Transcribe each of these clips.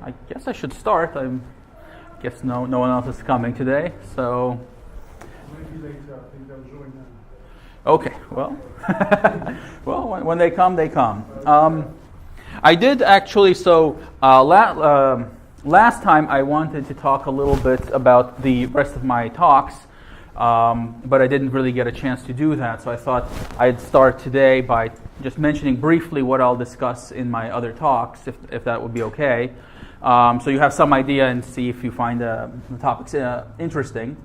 I guess I should start. I guess no one else is coming today, so. Maybe later. I think they'll join now. Okay. Well, well, when they come, they come. I did actually. So last time I wanted to talk a little bit about the rest of my talks, but I didn't really get a chance to do that. So I thought I'd start today by just mentioning briefly what I'll discuss in my other talks, if that would be okay. So you have some idea and see if you find the topics interesting.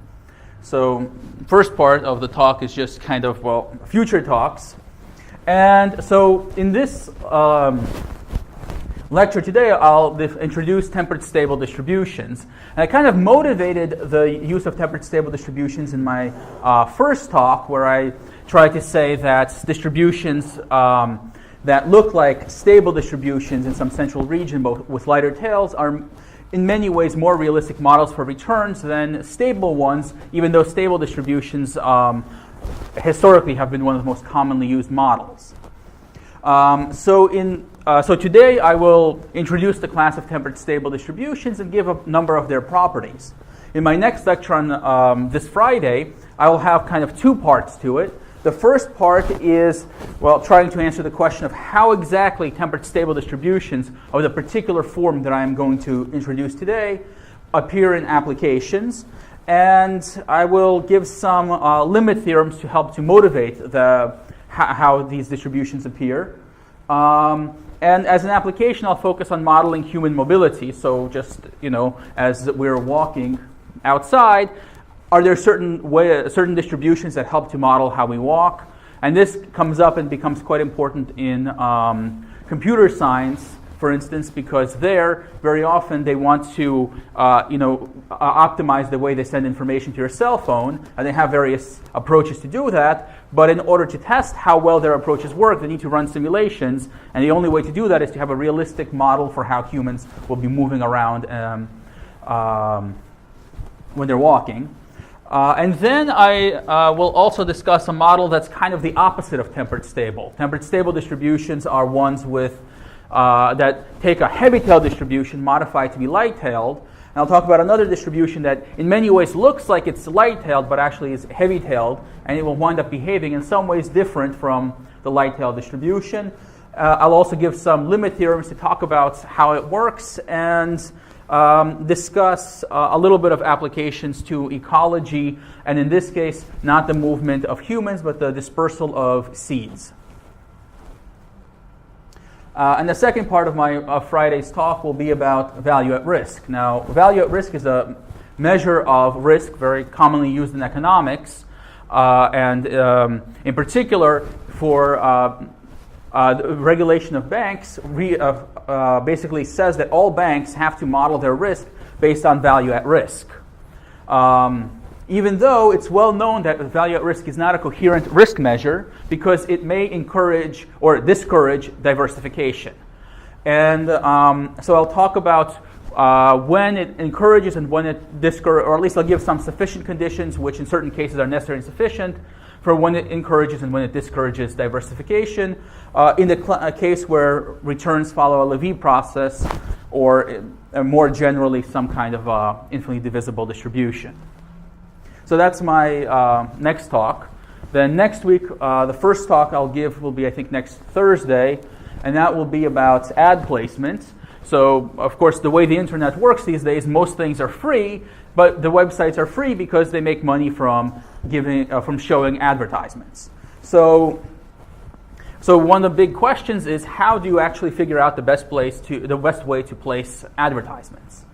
So first part of the talk is just kind of, future talks. And so in this lecture today, I'll introduce tempered stable distributions. And I kind of motivated the use of tempered stable distributions in my first talk, where I tried to say that distributions that look like stable distributions in some central region, but with lighter tails, are in many ways more realistic models for returns than stable ones, even though stable distributions historically have been one of the most commonly used models. So today I will introduce the class of tempered stable distributions and give a number of their properties. In my next lecture on this Friday, I will have kind of two parts to it. The first part is, trying to answer the question of how exactly tempered stable distributions of the particular form that I am going to introduce today appear in applications. And I will give some limit theorems to help to motivate how these distributions appear. And as an application, I'll focus on modeling human mobility. So just, as we're walking outside, are there certain distributions that help to model how we walk? And this comes up and becomes quite important in computer science, for instance, because there, very often, they want to optimize the way they send information to your cell phone, and they have various approaches to do that. But in order to test how well their approaches work, they need to run simulations, and the only way to do that is to have a realistic model for how humans will be moving around when they're walking. And then I will also discuss a model that's kind of the opposite of tempered stable. Tempered stable distributions are ones with that take a heavy-tailed distribution, modified to be light-tailed. And I'll talk about another distribution that in many ways looks like it's light-tailed, but actually is heavy-tailed, and it will wind up behaving in some ways different from the light-tailed distribution. I'll also give some limit theorems to talk about how it works, and discuss a little bit of applications to ecology, and in this case, not the movement of humans, but the dispersal of seeds. And the second part of my Friday's talk will be about value at risk. Now, value at risk is a measure of risk very commonly used in economics, and in particular for the regulation of banks basically says that all banks have to model their risk based on value at risk. Even though it's well known that value at risk is not a coherent risk measure because it may encourage or discourage diversification. And so I'll talk about when it encourages and when it discourages, or at least I'll give some sufficient conditions which in certain cases are necessary and sufficient for when it encourages and when it discourages diversification. In the case where returns follow a Levy process, or more generally some kind of infinitely divisible distribution. So that's my next talk. Then next week, the first talk I'll give will be, I think, next Thursday, and that will be about ad placement. So, of course, the way the internet works these days, most things are free, but the websites are free because they make money from showing advertisements. So one of the big questions is, how do you actually figure out the best way to place advertisements?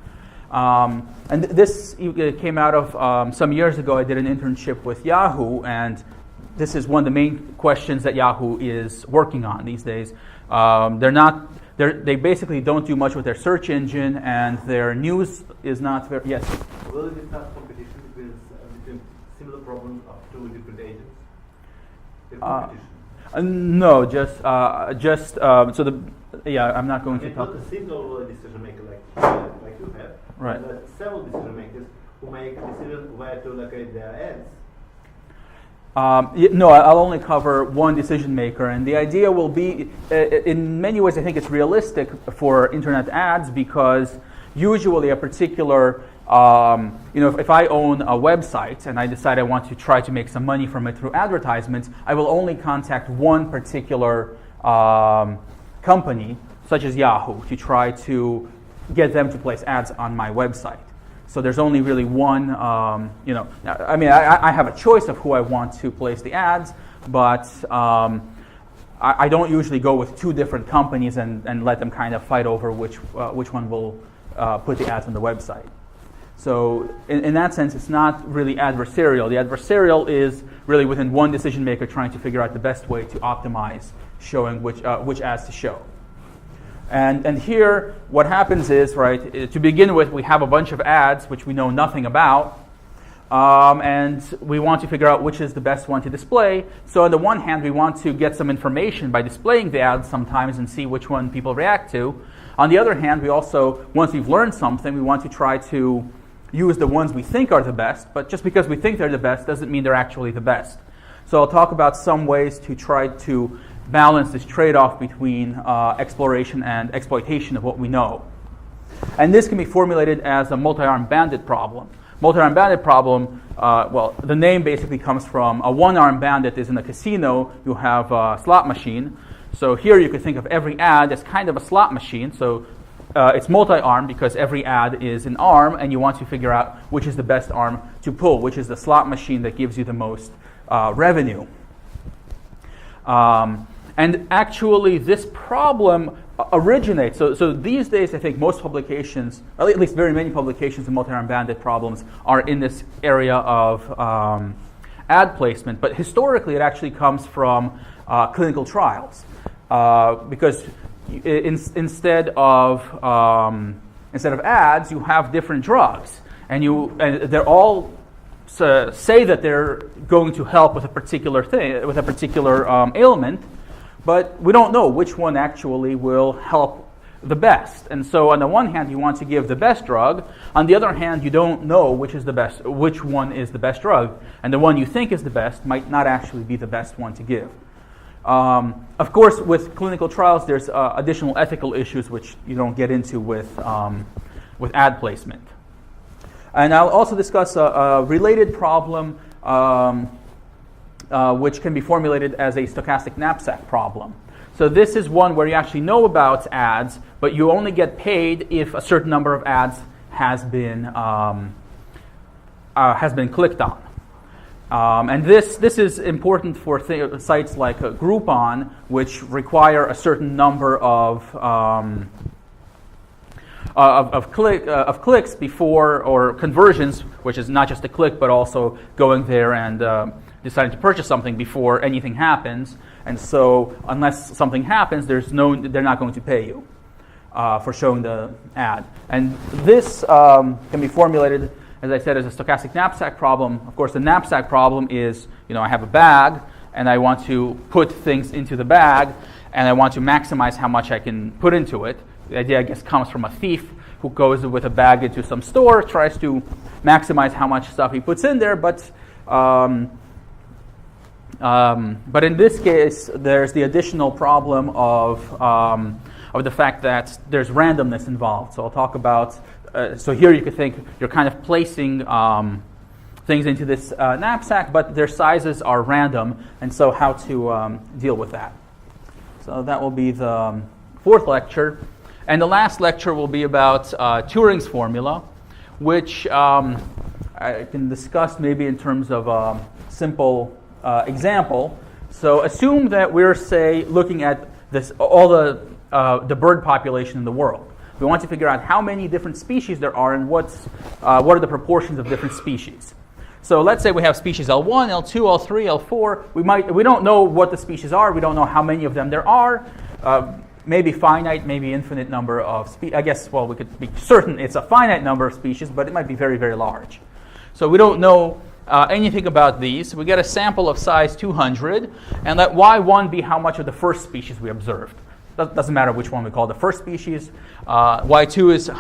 And this came out of some years ago. I did an internship with Yahoo, and this is one of the main questions that Yahoo is working on these days. They basically don't do much with their search engine, and their news is not very. Yes. Will it discuss competition between similar problems of two different agents? No, I'm not going to talk. Not a single decision maker like you have. Right. But several decision makers who make a decision where to locate their ads. No, I'll only cover one decision maker, and the idea will be, in many ways, I think it's realistic for internet ads because usually a particular, if I own a website and I decide I want to try to make some money from it through advertisements, I will only contact one particular company, such as Yahoo, to try to get them to place ads on my website. So there's only really one, I have a choice of who I want to place the ads, but I don't usually go with two different companies and let them kind of fight over which one will put the ads on the website. So in that sense, it's not really adversarial. The adversarial is really within one decision maker trying to figure out the best way to optimize showing which ads to show. And here, what happens is, right, to begin with, we have a bunch of ads which we know nothing about, and we want to figure out which is the best one to display. So on the one hand, we want to get some information by displaying the ads sometimes and see which one people react to. On the other hand, we also, once we've learned something, we want to try to use the ones we think are the best, but just because we think they're the best doesn't mean they're actually the best. So I'll talk about some ways to try to balance this trade-off between exploration and exploitation of what we know. And this can be formulated as a multi-armed bandit problem. Multi-armed bandit problem, the name basically comes from a one-armed bandit is in a casino. You have a slot machine. So here you could think of every ad as kind of a slot machine. So it's multi-armed because every ad is an arm, and you want to figure out which is the best arm to pull, which is the slot machine that gives you the most revenue. And actually, this problem originates. So these days, I think most publications, or at least very many publications in multi-armed bandit problems, are in this area of ad placement. But historically, it actually comes from clinical trials, because instead of ads, you have different drugs, and they're all say that they're going to help with a particular thing, with a particular ailment. But we don't know which one actually will help the best. And so on the one hand, you want to give the best drug. On the other hand, you don't know which one is the best drug. And the one you think is the best might not actually be the best one to give. Of course, with clinical trials, there's additional ethical issues which you don't get into with ad placement. And I'll also discuss a related problem which can be formulated as a stochastic knapsack problem. So this is one where you actually know about ads, but you only get paid if a certain number of ads has been clicked on. And this is important for sites like Groupon, which require a certain number of clicks before, or conversions, which is not just a click, but also going there and deciding to purchase something before anything happens. And so unless something happens, they're not going to pay you for showing the ad. And this can be formulated, as I said, as a stochastic knapsack problem. Of course, the knapsack problem is, I have a bag, and I want to put things into the bag, and I want to maximize how much I can put into it. The idea, I guess, comes from a thief who goes with a bag into some store, tries to maximize how much stuff he puts in there, but in this case, there's the additional problem of the fact that there's randomness involved. So I'll talk about. So here you could think you're kind of placing things into this knapsack, but their sizes are random, and so how to deal with that. So that will be the fourth lecture. And the last lecture will be about Turing's formula, which I can discuss maybe in terms of a simple example. So assume that we're, say, looking at all the bird population in the world. We want to figure out how many different species there are and what are the proportions of different species. So let's say we have species L1, L2, L3, L4. We don't know what the species are. We don't know how many of them there are. Maybe finite, maybe infinite number of species. I guess, we could be certain it's a finite number of species, but it might be very, very large. So we don't know anything about these. We get a sample of size 200, and let Y1 be how much of the first species we observed. Doesn't matter which one we call the first species. Y2 is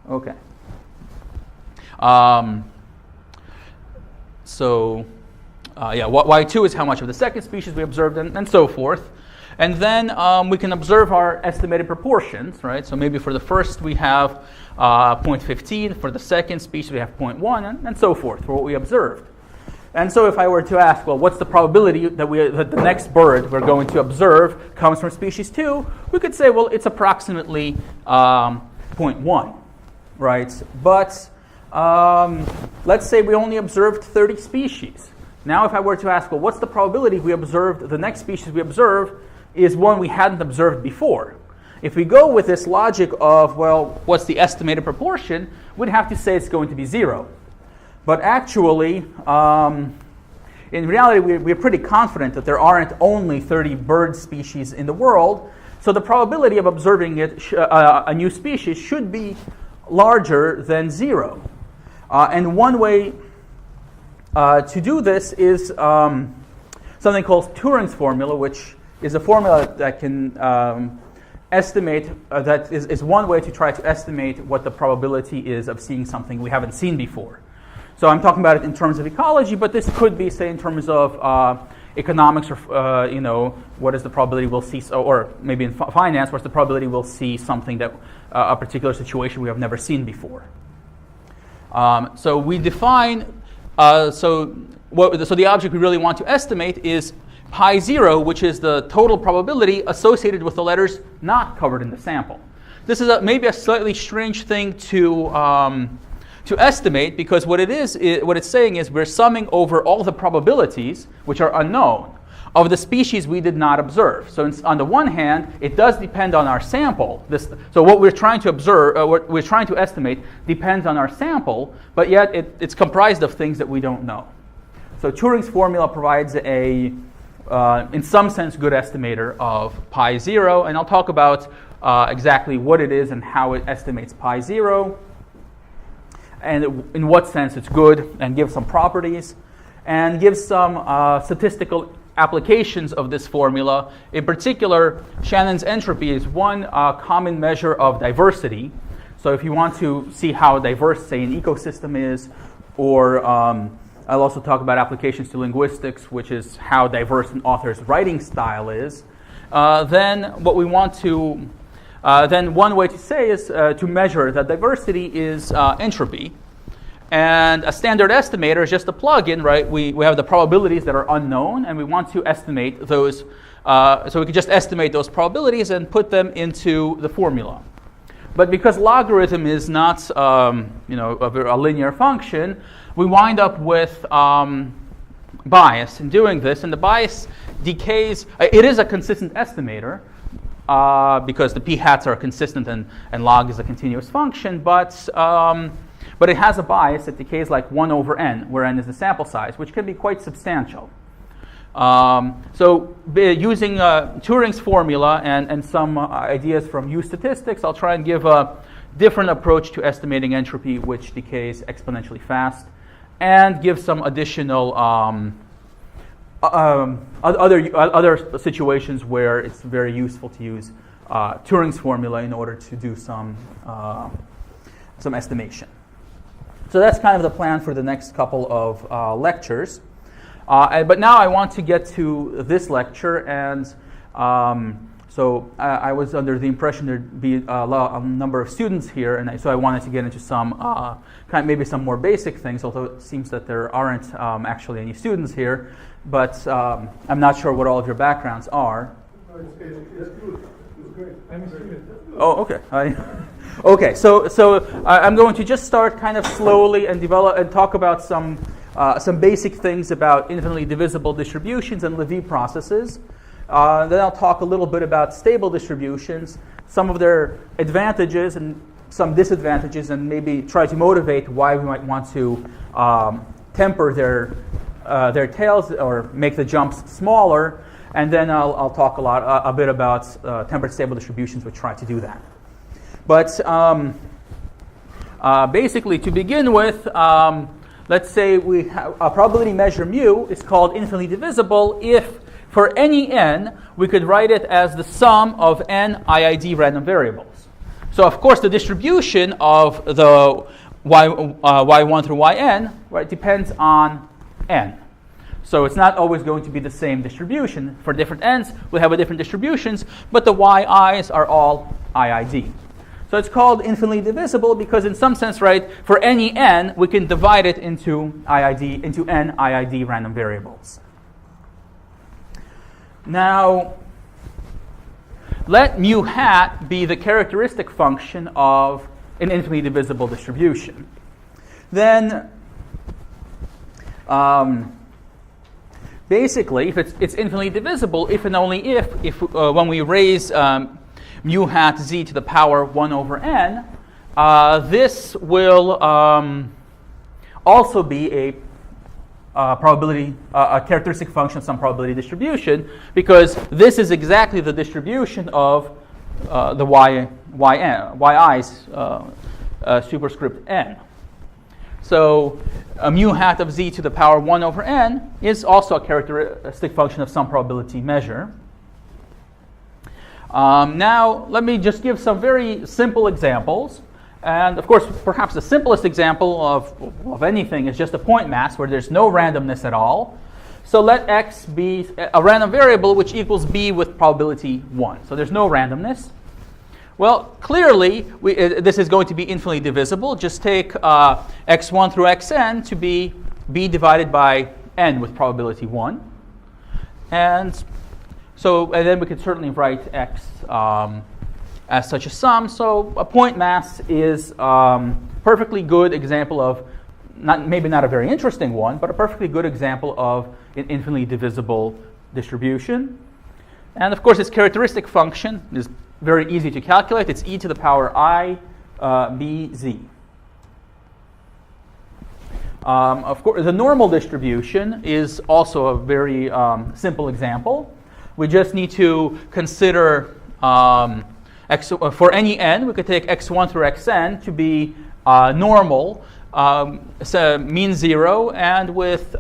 okay. Y2 is how much of the second species we observed, and so forth. And then we can observe our estimated proportions, right? So maybe for the first we have 0.15, for the second species we have 0.1, and so forth for what we observed. And so if I were to ask, well, what's the probability that the next bird we're going to observe comes from species 2, we could say, well, it's approximately 0.1, right? But let's say we only observed 30 species. Now if I were to ask, well, what's the probability the next species we observe is one we hadn't observed before? If we go with this logic of, well, what's the estimated proportion, we'd have to say it's going to be 0. But actually, in reality, we're pretty confident that there aren't only 30 bird species in the world. So the probability of observing a new species should be larger than 0. And one way to do this is something called Turing's formula, which is a formula that can estimate, that is one way to try to estimate what the probability is of seeing something we haven't seen before. So I'm talking about it in terms of ecology, but this could be, say, in terms of economics, or what is the probability we'll see, or maybe in finance, what's the probability we'll see something that a particular situation we have never seen before. So we define, so the object we really want to estimate is pi 0, which is the total probability associated with the letters not covered in the sample. This is maybe a slightly strange thing to estimate, because what it's saying is we're summing over all the probabilities, which are unknown, of the species we did not observe. So on the one hand, it does depend on our sample. So what we're trying to observe, what we're trying to estimate, depends on our sample, but yet it's comprised of things that we don't know. So Turing's formula provides in some sense, good estimator of pi 0, and I'll talk about exactly what it is and how it estimates pi 0, and in what sense it's good, and give some properties, and give some statistical applications of this formula. In particular, Shannon's entropy is one common measure of diversity. So if you want to see how diverse, say, an ecosystem is, or I'll also talk about applications to linguistics, which is how diverse an author's writing style is, then what we want to then one way to say is to measure that diversity is entropy. And a standard estimator is just a plug-in, right? We have the probabilities that are unknown, and we want to estimate those. So we can just estimate those probabilities and put them into the formula. But because logarithm is not a linear function, we wind up with bias in doing this. And the bias decays. It is a consistent estimator, because the p-hats are consistent and log is a continuous function, but it has a bias that decays like 1 over n, where n is the sample size, which can be quite substantial. So using Turing's formula and some ideas from U statistics, I'll try and give a different approach to estimating entropy, which decays exponentially fast, and give some additional other situations where it's very useful to use Turing's formula in order to do some estimation. So that's kind of the plan for the next couple of lectures. But now I want to get to this lecture, and so I was under the impression there'd be a number of students here, and so I wanted to get into some maybe some more basic things, although it seems that there aren't actually any students here. But I'm not sure what all of your backgrounds are. It's good. It's great. I'm a student. Oh, okay. Okay. So I'm going to just start kind of slowly and develop and talk about some basic things about infinitely divisible distributions and Lévy processes. Then I'll talk a little bit about stable distributions, some of their advantages and some disadvantages, and maybe try to motivate why we might want to temper their tails or make the jumps smaller. And then I'll talk a bit about tempered stable distributions, which try to do that. But basically, to begin with, let's say we have a probability measure mu is called infinitely divisible if for any n we could write it as the sum of n IID random variables. So of course the distribution of the y1 through yn, right, depends on n. So it's not always going to be the same distribution. For different n's, we'll have different distributions, but the yi's are all IID. So it's called infinitely divisible because in some sense, right, for any n, we can divide it into n IID random variables. Now, let mu hat be the characteristic function of an infinitely divisible distribution. Then, basically, if it's infinitely divisible, if and only if when we raise mu hat z to the power 1 over n, this will also be a probability, a characteristic function of some probability distribution, because this is exactly the distribution of the yi's superscript n. So mu hat of z to the power 1 over n is also a characteristic function of some probability measure. Now, let me just give some very simple examples. And of course, perhaps the simplest example of anything is just a point mass where there's no randomness at all. So let x be a random variable which equals b with probability 1. So there's no randomness. Well, clearly, this is going to be infinitely divisible. Just take x1 through xn to be b divided by n with probability 1. And then we could certainly write x as such a sum. So a point mass is perfectly good example of, maybe not a very interesting one, but a perfectly good example of an infinitely divisible distribution. And of course, its characteristic function is very easy to calculate. It's e to the power I b z. Of course, the normal distribution is also a very simple example. We just need to consider for any n, we could take x1 through xn to be normal, so mean 0, and with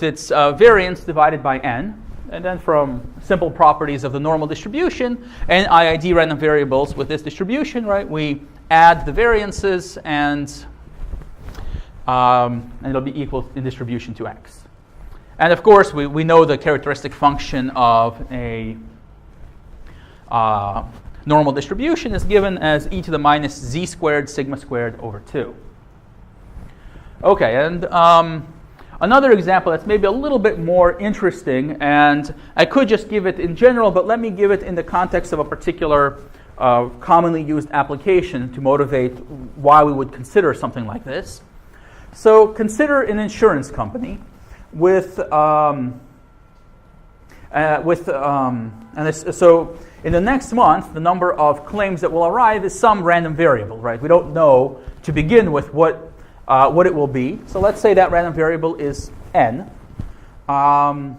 its variance divided by n. And then from simple properties of the normal distribution and IID random variables with this distribution, right, we add the variances and it'll be equal in distribution to x. And of course, we know the characteristic function of a normal distribution is given as e to the minus z squared sigma squared over 2. Okay, and another example that's maybe a little bit more interesting, and I could just give it in general, but let me give it in the context of a particular commonly used application to motivate why we would consider something like this. So consider an insurance company so in the next month, the number of claims that will arrive is some random variable, right? We don't know to begin with what it will be. So let's say that random variable is n. And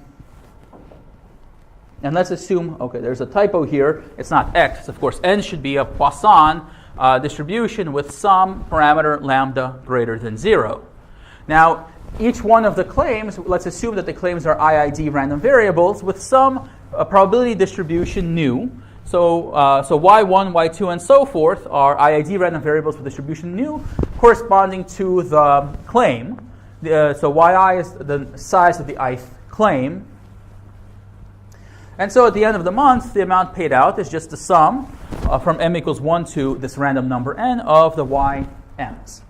let's assume, okay, there's a typo here. It's not x. Of course, n should be a Poisson distribution with some parameter lambda greater than 0. Now, each one of the claims, let's assume that the claims are IID random variables with some probability distribution nu. So y1, y2, and so forth are IID random variables with distribution nu corresponding to the claim. So yi is the size of the ith claim. And so at the end of the month, the amount paid out is just the sum from m equals 1 to this random number n of the yms.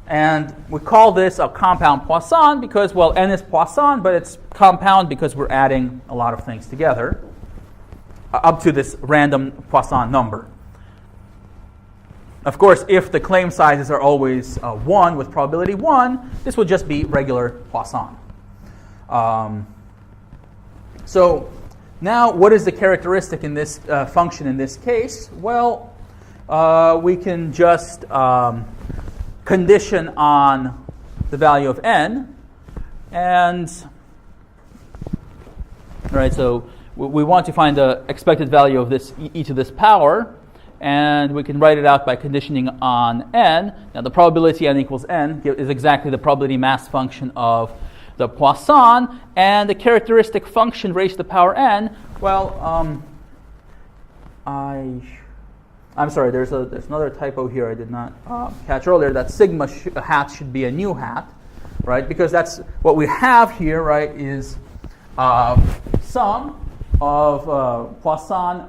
And we call this a compound Poisson because, well, n is Poisson, but it's compound because we're adding a lot of things together up to this random Poisson number. Of course, if the claim sizes are always 1 with probability 1, this will just be regular Poisson. So now what is the characteristic in this function in this case? Well, we can just condition on the value of n, and right. So we want to find the expected value of this e to this power, and we can write it out by conditioning on n. Now the probability n equals n is exactly the probability mass function of the Poisson, and the characteristic function raised to the power n. Well, I'm sorry, there's another typo here I did not catch earlier, that sigma hat should be a nu hat. right? Because that's what we have here, right? Is sum of Poisson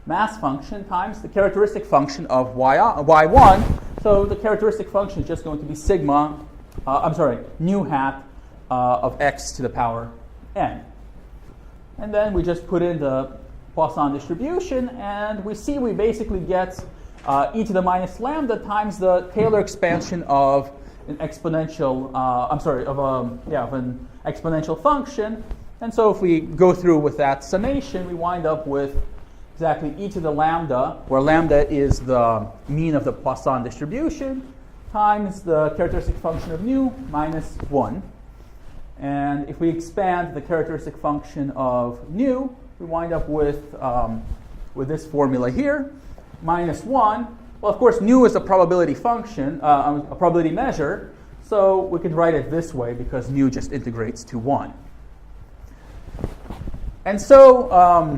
mass function times the characteristic function of y1. So the characteristic function is just going to be sigma, nu hat of x to the power n. And then we just put in the Poisson distribution, and we see we basically get e to the minus lambda times the Taylor expansion of an exponential, of an exponential function. And so if we go through with that summation, we wind up with exactly e to the lambda, where lambda is the mean of the Poisson distribution, times the characteristic function of nu minus 1. And if we expand the characteristic function of nu, we wind up with this formula here, minus 1. Well, of course, nu is a probability function, a probability measure, so we can write it this way because nu just integrates to 1. And so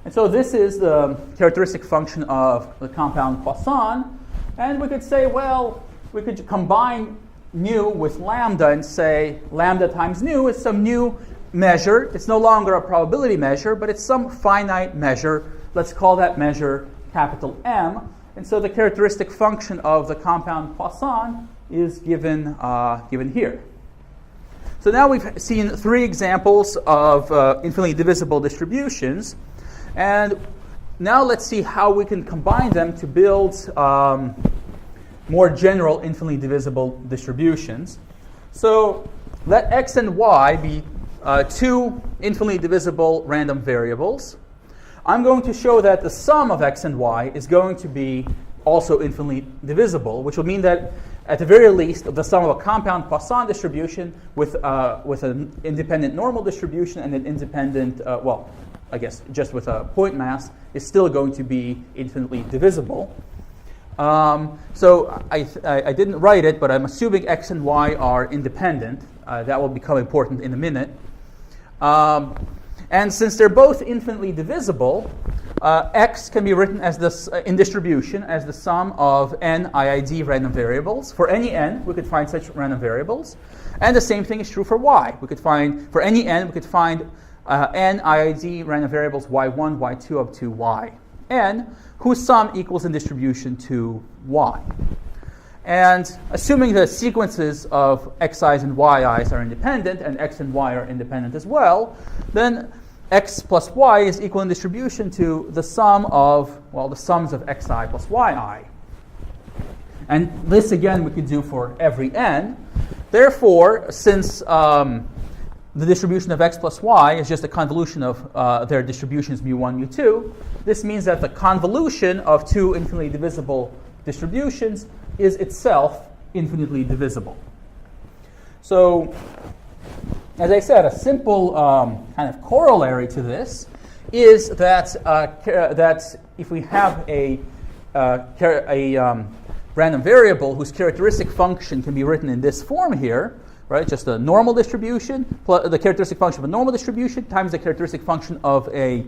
this is the characteristic function of the compound Poisson. And we could say, well, we could combine nu with lambda and say lambda times nu is some new measure. It's no longer a probability measure, but it's some finite measure. Let's call that measure capital M. And so the characteristic function of the compound Poisson is given here. So now we've seen 3 examples of infinitely divisible distributions. And now let's see how we can combine them to build more general infinitely divisible distributions. So let x and y be 2 infinitely divisible random variables. I'm going to show that the sum of x and y is going to be also infinitely divisible, which will mean that at the very least, the sum of a compound Poisson distribution with an independent normal distribution and an independent, just with a point mass, is still going to be infinitely divisible. So I didn't write it, but I'm assuming x and y are independent. That will become important in a minute. And since they're both infinitely divisible, x can be written as this in distribution as the sum of n IID random variables. For any n, we could find such random variables. And the same thing is true for y. We could find, for any n, we could find n IID random variables y1, y2 up to yn, whose sum equals in distribution to y. And assuming the sequences of xi's and yi's are independent, and x and y are independent as well, then x plus y is equal in distribution to the sum of, the sums of xi plus yi. And this, again, we could do for every n. Therefore, since the distribution of x plus y is just a convolution of their distributions mu1, mu2, this means that the convolution of 2 infinitely divisible distributions is itself infinitely divisible. So, as I said, a simple kind of corollary to this is that that if we have a random variable whose characteristic function can be written in this form here, right? Just a normal distribution plus the characteristic function of a normal distribution times the characteristic function of a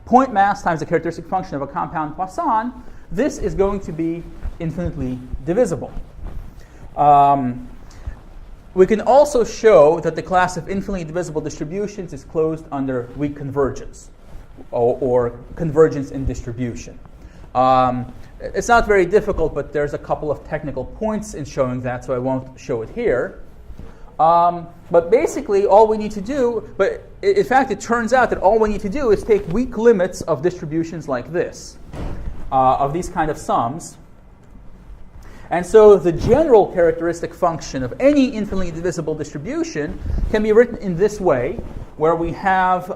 point mass times the characteristic function of a compound Poisson. This is going to be infinitely divisible. We can also show that the class of infinitely divisible distributions is closed under weak convergence, or convergence in distribution. It's not very difficult, but there's a couple of technical points in showing that, so I won't show it here. But basically, all we need to do, but in fact, it turns out that all we need to do is take weak limits of distributions like this, of these kind of sums. And so the general characteristic function of any infinitely divisible distribution can be written in this way, where we have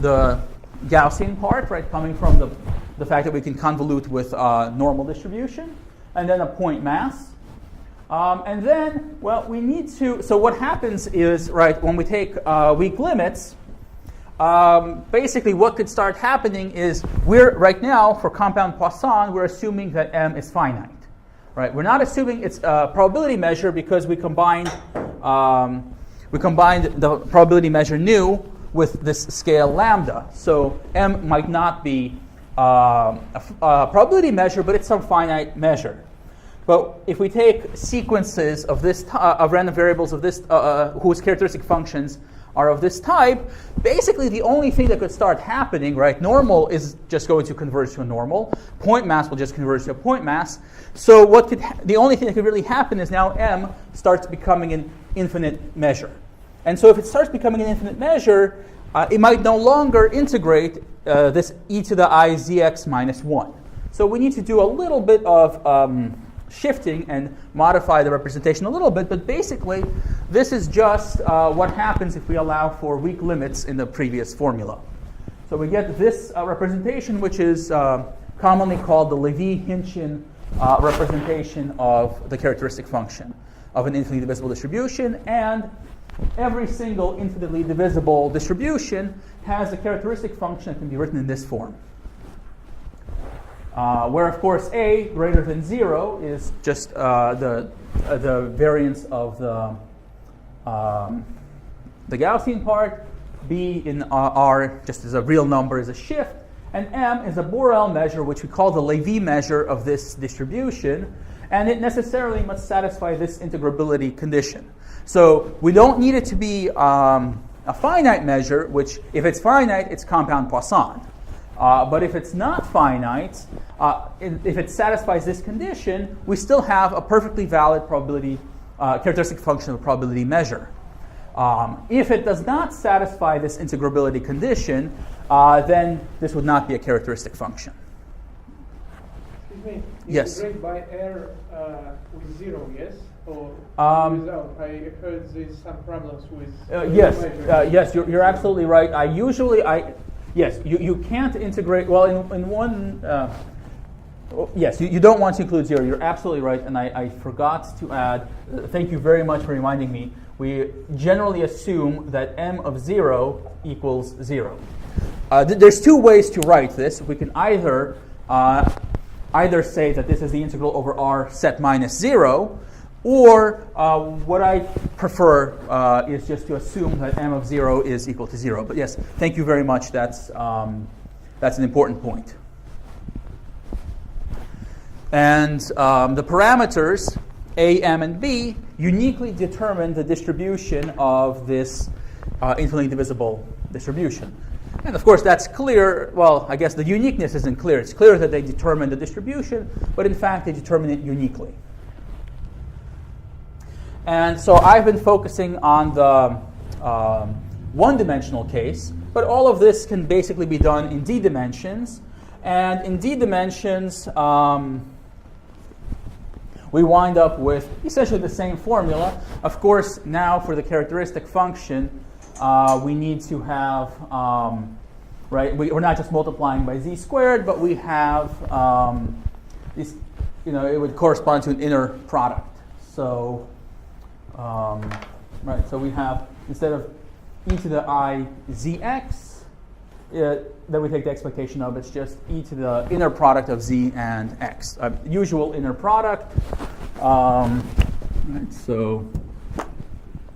the Gaussian part, right, coming from the fact that we can convolute with normal distribution, and then a point mass. And then, we need to, so what happens is, right, when we take weak limits, basically what could start happening is right now, for compound Poisson, we're assuming that M is finite. Right? We're not assuming it's a probability measure because we combined the probability measure nu with this scale lambda. So M might not be a probability measure, but it's some finite measure. But if we take sequences of this of random variables of this whose characteristic functions are of this type, basically the only thing that could start happening, right? Normal is just going to converge to a normal. Point mass will just converge to a point mass. So the only thing that could really happen is now m starts becoming an infinite measure. And so if it starts becoming an infinite measure, it might no longer integrate this e to the I zx minus 1. So we need to do a little bit of shifting and modify the representation a little bit, but basically this is just what happens if we allow for weak limits in the previous formula. So we get this representation, which is commonly called the Levy-Hinchin representation of the characteristic function of an infinitely divisible distribution, and every single infinitely divisible distribution has a characteristic function that can be written in this form. Where, of course, a greater than 0 is just the variance of the Gaussian part. B in R just as a real number is a shift. And m is a Borel measure, which we call the Levy measure of this distribution. And it necessarily must satisfy this integrability condition. So we don't need it to be a finite measure, which if it's finite, it's compound Poisson. But if it's not finite, if it satisfies this condition, we still have a perfectly valid probability characteristic function of a probability measure. If it does not satisfy this integrability condition, then this would not be a characteristic function. Excuse me. Yes. Integrate by R with 0, yes? Or without? I heard there's some problems with. Yes, you're absolutely right. Yes, you can't integrate, well, in one, yes, you don't want to include 0. You're absolutely right, and I forgot to add, thank you very much for reminding me, we generally assume that m of 0 equals 0. There's two ways to write this. We can either say that this is the integral over R set minus 0, or what I prefer is just to assume that m of 0 is equal to 0. But yes, thank you very much. That's an important point. And the parameters a, m, and b uniquely determine the distribution of this infinitely divisible distribution. And of course, that's clear. Well, I guess the uniqueness isn't clear. It's clear that they determine the distribution, but in fact, they determine it uniquely. And so I've been focusing on the one-dimensional case, but all of this can basically be done in d dimensions. And in d dimensions, we wind up with essentially the same formula. Of course, now for the characteristic function, we need to have, we're not just multiplying by z squared, but we have this, it would correspond to an inner product. So so we have, instead of e to the I zx, then we take the expectation of it's just e to the inner product of z and x. Usual inner product. So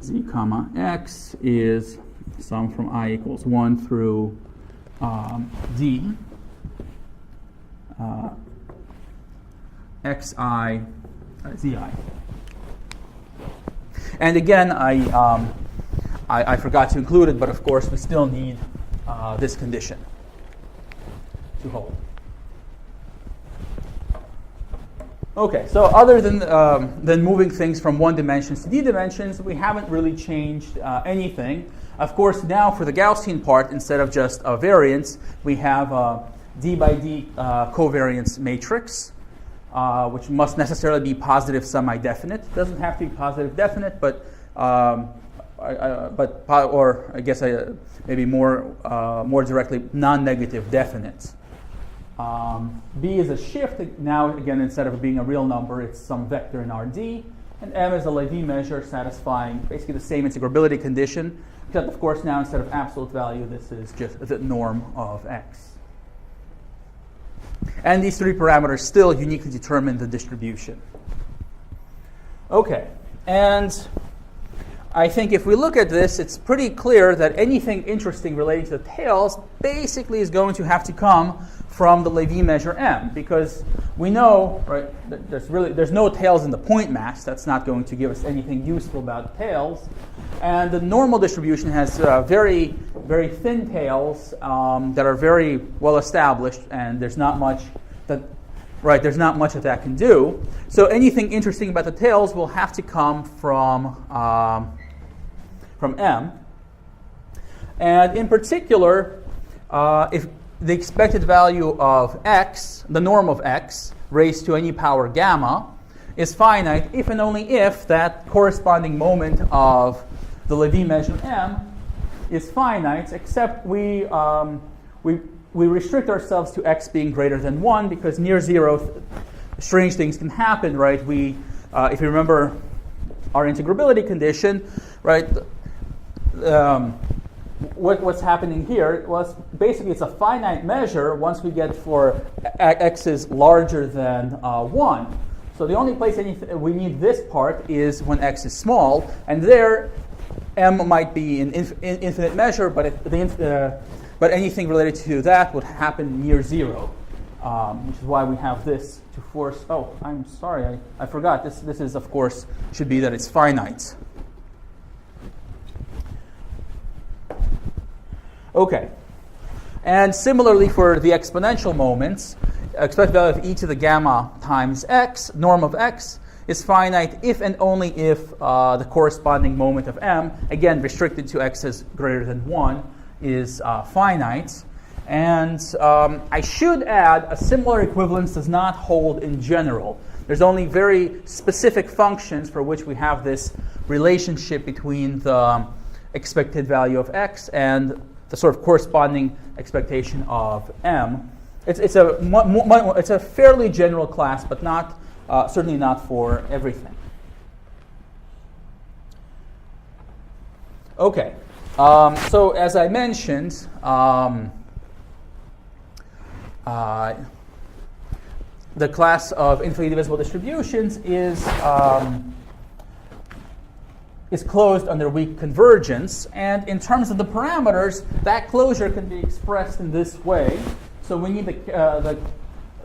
z comma x is sum from I equals 1 through d xi zi. And again, I forgot to include it, but of course we still need this condition to hold. Okay, so other than moving things from one dimensions to d dimensions, we haven't really changed anything. Of course, now for the Gaussian part, instead of just a variance, we have a d by d covariance matrix. Which must necessarily be positive semi-definite. It doesn't have to be positive definite, but maybe more directly non-negative definite. B is a shift. Now again, instead of being a real number, it's some vector in Rd, and m is a Levy measure satisfying basically the same integrability condition, except of course now instead of absolute value, this is just the norm of x. And these three parameters still uniquely determine the distribution. Okay, and I think if we look at this, it's pretty clear that anything interesting relating to the tails basically is going to have to come from the Levy measure m, because we know, right, that there's no tails in the point mass. That's not going to give us anything useful about tails. And the normal distribution has very, very thin tails that are very well established, and there's not much that that can do. So anything interesting about the tails will have to come from M. And in particular, if the expected value of x, the norm of x, raised to any power gamma, is finite if and only if that corresponding moment of the Lévy measure M is finite, except we restrict ourselves to x being greater than 1, because near 0, strange things can happen, right? If you remember our integrability condition, right, what's happening here was basically it's a finite measure once we get for x is larger than 1. So the only place we need this part is when x is small, and there M might be an infinite measure, but but anything related to that would happen near 0, which is why we have this to force. Oh, I'm sorry, I forgot. This is, of course, should be that it's finite. Okay. And similarly for the exponential moments, expected value of e to the gamma times x, norm of x, is finite if and only if the corresponding moment of m, again restricted to x is greater than 1, is finite. And I should add, a similar equivalence does not hold in general. There's only very specific functions for which we have this relationship between the expected value of x and the sort of corresponding expectation of m. It's a fairly general class, but not certainly not for everything. Okay, so as I mentioned, the class of infinitely divisible distributions is closed under weak convergence, and in terms of the parameters, that closure can be expressed in this way. So we need the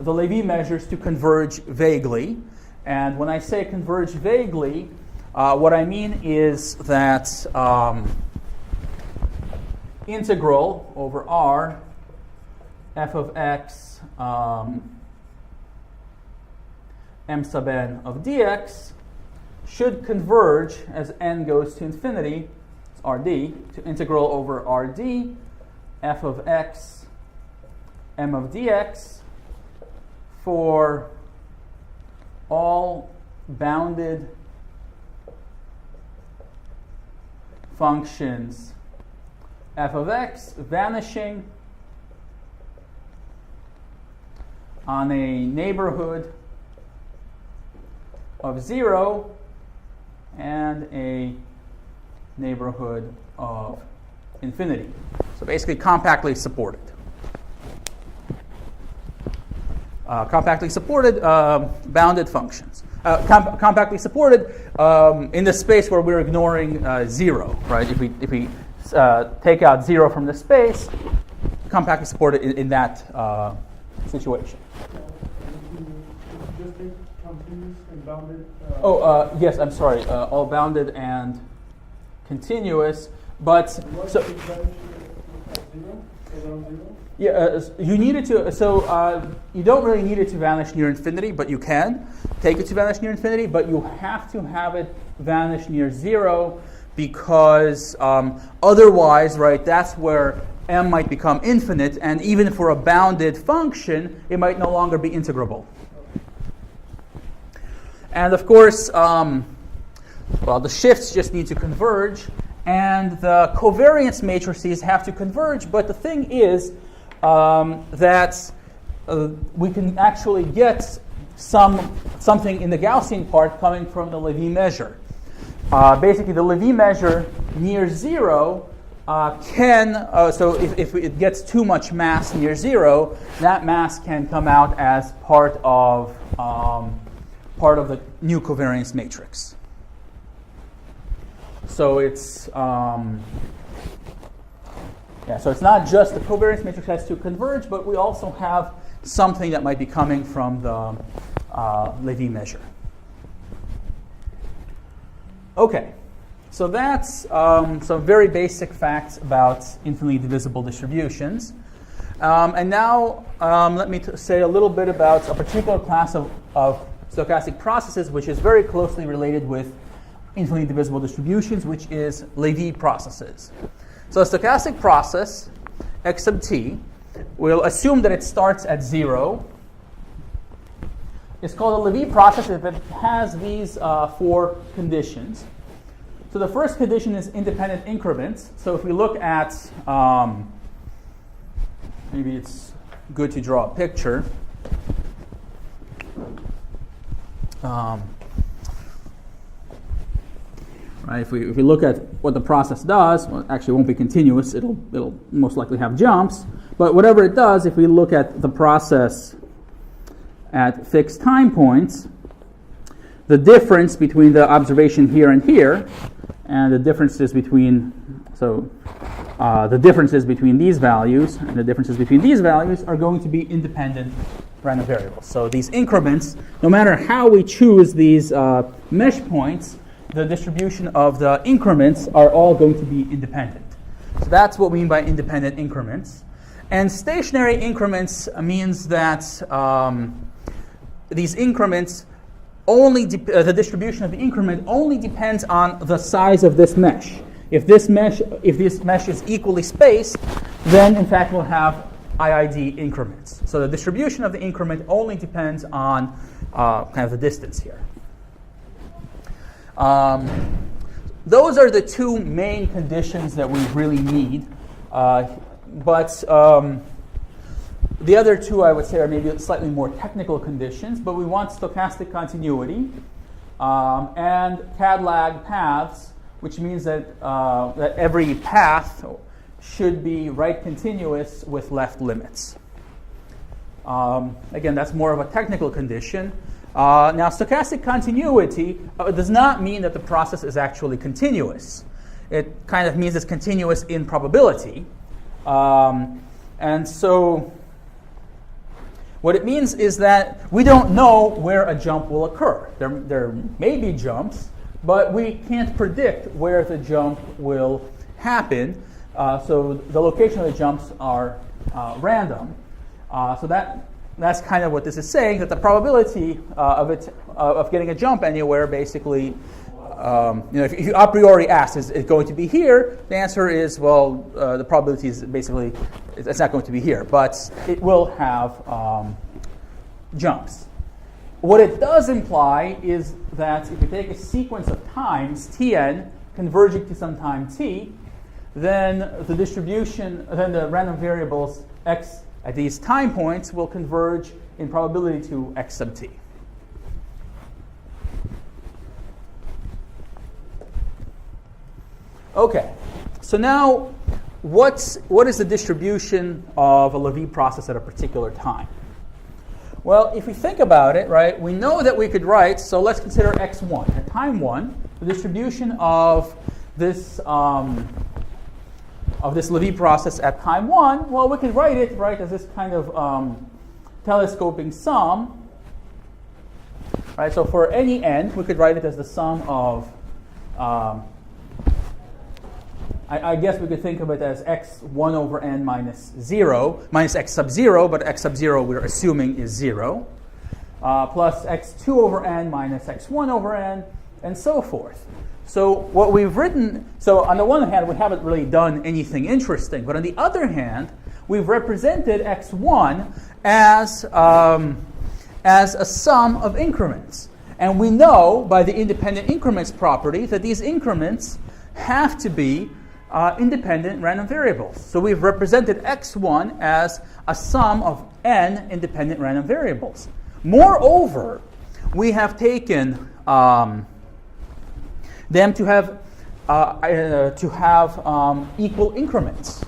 Lévy measures to converge vaguely, and when I say converge vaguely, what I mean is that integral over R f of x m sub n of dx should converge as n goes to infinity, it's Rd, to integral over Rd f of x m of dx for all bounded functions f of x vanishing on a neighborhood of 0 and a neighborhood of infinity. So basically compactly supported. Compactly supported bounded functions. Compactly supported in the space where we're ignoring 0, right? If we take out 0 from the space, compactly supported in that situation. Just take continuous and bounded. Yes, I'm sorry. All bounded and continuous, but so. Yeah, you need it to. So you don't really need it to vanish near infinity, but you can take it to vanish near infinity. But you have to have it vanish near 0 because otherwise, right? That's where m might become infinite, and even for a bounded function, it might no longer be integrable. And of course, the shifts just need to converge, and the covariance matrices have to converge. But the thing is that we can actually get something in the Gaussian part coming from the Lévy measure. Basically, the Lévy measure near 0 so if it gets too much mass near 0, that mass can come out as part of the new covariance matrix. So it's so it's not just the covariance matrix has to converge, but we also have something that might be coming from the Levy measure. Okay, so that's some very basic facts about infinitely divisible distributions. And now let me say a little bit about a particular class of stochastic processes which is very closely related with infinitely divisible distributions, which is Levy processes. So a stochastic process, x sub t, we'll assume that it starts at 0. It's called a Levy process if it has these 4 conditions. So the first condition is independent increments. So if we look at, maybe it's good to draw a picture. Right, if we look at what the process does, well, actually it won't be continuous. It'll most likely have jumps. But whatever it does, if we look at the process at fixed time points, the difference between the observation here and here, and the differences between the differences between these values and the differences between these values are going to be independent random variables. So these increments, no matter how we choose these mesh points, the distribution of the increments are all going to be independent. So that's what we mean by independent increments. And stationary increments means that these increments the distribution of the increment only depends on the size of this mesh. If this mesh is equally spaced, then in fact we'll have IID increments. So the distribution of the increment only depends on kind of the distance here. Those are the 2 main conditions that we really need. But the other 2, I would say, are maybe slightly more technical conditions, but we want stochastic continuity and CAD-lag paths, which means that that every path should be right continuous with left limits. Again, that's more of a technical condition. Now, stochastic continuity does not mean that the process is actually continuous. It kind of means it's continuous in probability. And so what it means is that we don't know where a jump will occur. There may be jumps, but we can't predict where the jump will happen. So the location of the jumps are random. So that's kind of what this is saying, that the probability of getting a jump anywhere basically, if you a priori ask, is it going to be here? The answer is, well, the probability is basically, it's not going to be here, but it will have jumps. What it does imply is that if you take a sequence of times, tn, converging to some time t, then the distribution, then the random variables x at these time points will converge in probability to x sub t. Okay, so now what is the distribution of a Levy process at a particular time? Well, if we think about it, right, we know that we could write, so let's consider x1. At time 1, the distribution of this Levy process at time 1, well, we could write it, right, as this kind of telescoping sum. Right, so for any n, we could write it as the sum of I guess we could think of it as x1 over n minus 0, minus x sub 0, but x sub 0 we're assuming is 0, plus x2 over n minus x1 over n, and so forth. So what we've written, so on the one hand, we haven't really done anything interesting, but on the other hand, we've represented x1 as a sum of increments. And we know by the independent increments property that these increments have to be independent random variables. So we've represented x1 as a sum of n independent random variables. Moreover, we have taken them to have equal increments,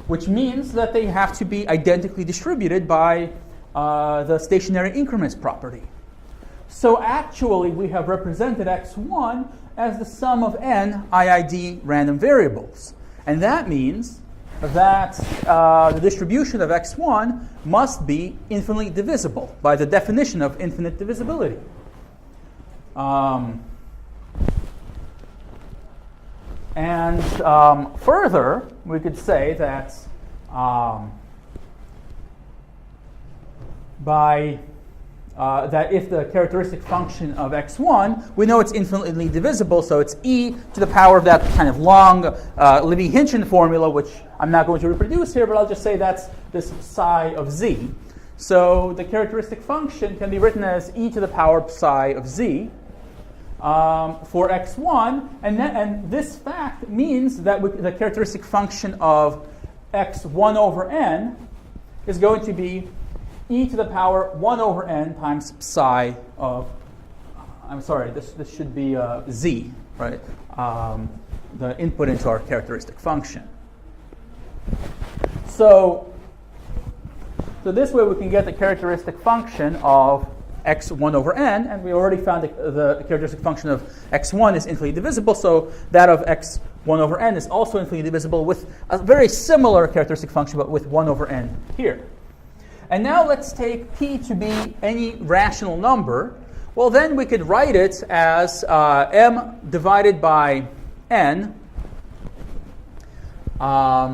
which means that they have to be identically distributed by the stationary increments property. So actually, we have represented x1 as the sum of n IID random variables. And that means that the distribution of x1 must be infinitely divisible by the definition of infinite divisibility. And further, we could say that that if the characteristic function of x1, we know it's infinitely divisible, so it's e to the power of that kind of long Levy-Hinchon formula, which I'm not going to reproduce here, but I'll just say that's this psi of z. So the characteristic function can be written as e to the power psi of z for x1, and this fact means that the characteristic function of x1 over n is going to be e to the power 1 over n times psi of, I'm sorry, this should be z, right? The input into our characteristic function. So this way we can get the characteristic function of x1 over n, and we already found the characteristic function of x1 is infinitely divisible, so that of x1 over n is also infinitely divisible with a very similar characteristic function, but with 1 over n here. And now let's take p to be any rational number. Well, then we could write it as m divided by n. Let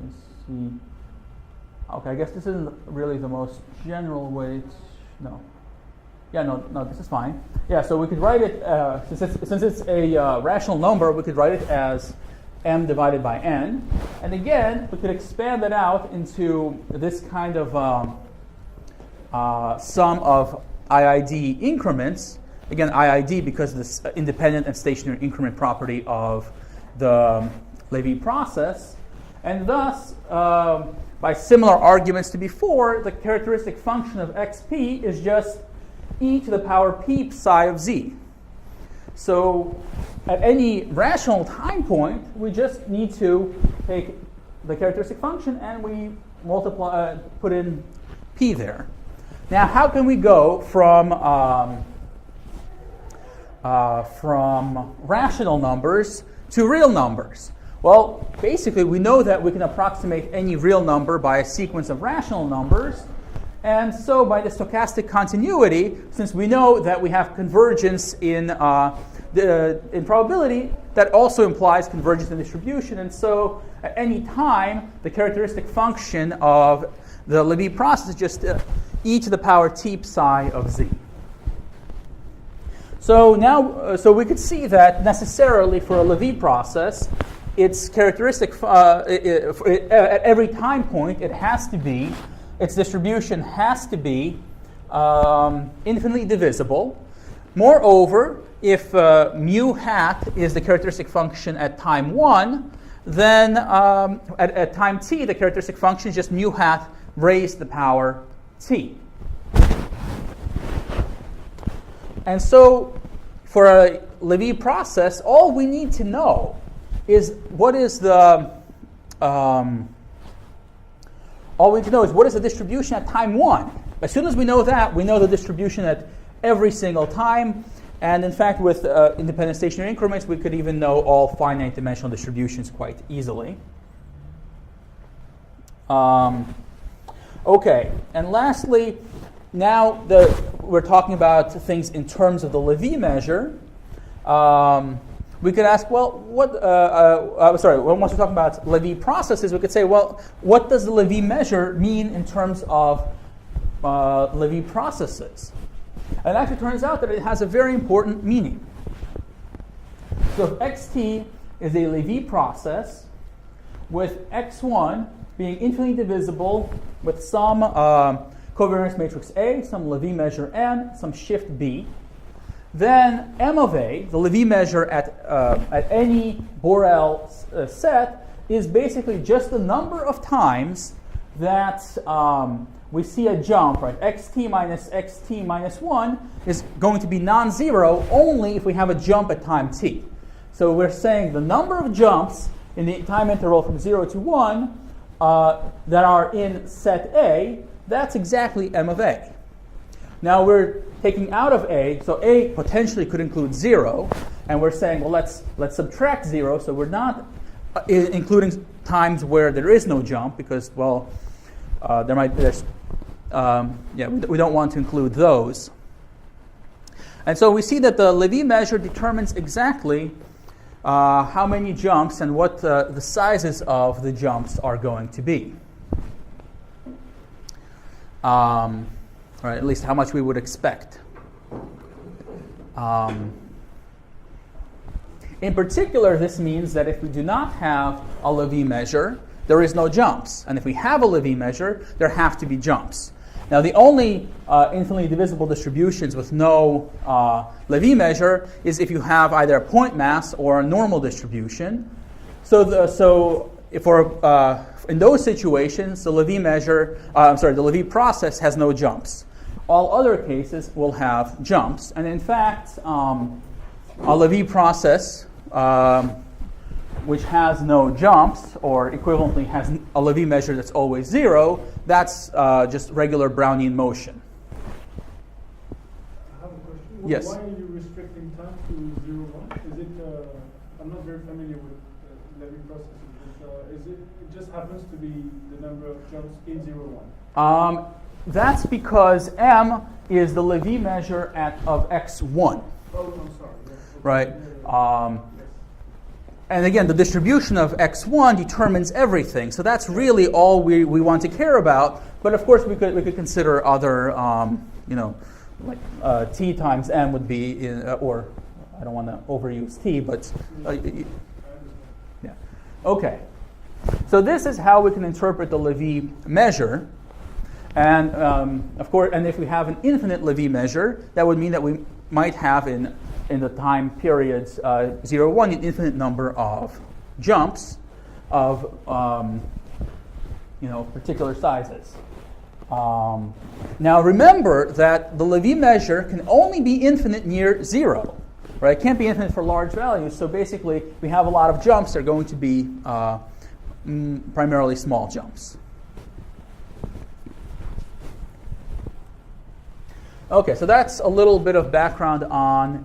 me see. Okay, I guess this isn't really the most general way. No. Yeah, no, this is fine. Yeah, so we could write it, since it's a rational number, we could write it as m divided by n. And again, we could expand that out into this kind of sum of IID increments. Again, IID because of this independent and stationary increment property of the Levy process. And thus, by similar arguments to before, the characteristic function of xp is just e to the power p psi of z. So at any rational time point, we just need to take the characteristic function and we multiply, put in p there. Now, how can we go from rational numbers to real numbers? Well, basically, we know that we can approximate any real number by a sequence of rational numbers. And so by the stochastic continuity, since we know that we have convergence in probability, that also implies convergence in distribution. And so at any time, the characteristic function of the Levy process is just e to the power t psi of z. So now, so we could see that necessarily for a Levy process, its characteristic at every time point, it has to be, its distribution has to be infinitely divisible. Moreover, if mu hat is the characteristic function at time 1, then at time t, the characteristic function is just mu hat raised to the power t. And so for a Levy process, all we need to know is what is the distribution at time 1. As soon as we know that, we know the distribution at every single time. And in fact, with independent stationary increments, we could even know all finite dimensional distributions quite easily. Okay, and lastly, now we're talking about things in terms of the Levy measure. We could ask, well, once we're talking about Levy processes, we could say, well, what does the Levy measure mean in terms of Levy processes? And it actually turns out that it has a very important meaning. So if xt is a Levy process with x1 being infinitely divisible with some covariance matrix A, some Levy measure n, some shift b, then m of a, the Levy measure at any Borel set, is basically just the number of times that we see a jump, right? xt minus 1 is going to be non-zero only if we have a jump at time t. So we're saying the number of jumps in the time interval from 0 to 1 that are in set A, that's exactly m of a. Now we're taking out of a, so a potentially could include 0, And we're saying, well, let's subtract 0. So we're not including times where there is no jump because, well, we don't want to include those. And so we see that the Levy measure determines exactly how many jumps and what the sizes of the jumps are going to be. Or at least how much we would expect. In particular, this means that if we do not have a Levy measure, there is no jumps. And if we have a Levy measure, there have to be jumps. Now, the only infinitely divisible distributions with no Levy measure is if you have either a point mass or a normal distribution. So in those situations, the Levy the Levy process has no jumps. All other cases will have jumps. And in fact, a Levy process which has no jumps, or equivalently has a Levy measure that's always 0, that's just regular Brownian motion. I have a question. Yes. Why are you restricting time to 0, 1? Is it? I'm not very familiar with Levy processes. It just happens to be the number of jumps in 0, 1? That's because m is the Levy measure of x1. Oh, I'm sorry. Yeah. Right. And again, the distribution of x1 determines everything. So that's really all we want to care about. But of course, we could consider other, like t times m would be, or I don't want to overuse t, but yeah. Okay. So this is how we can interpret the Levy measure. And of course, and if we have an infinite Levy measure, that would mean that we might have in the time periods 0, 1 an infinite number of jumps of particular sizes. Now remember that the Levy measure can only be infinite near 0, right? It can't be infinite for large values. So basically, we have a lot of jumps. They're going to be primarily small jumps. Okay, so that's a little bit of background on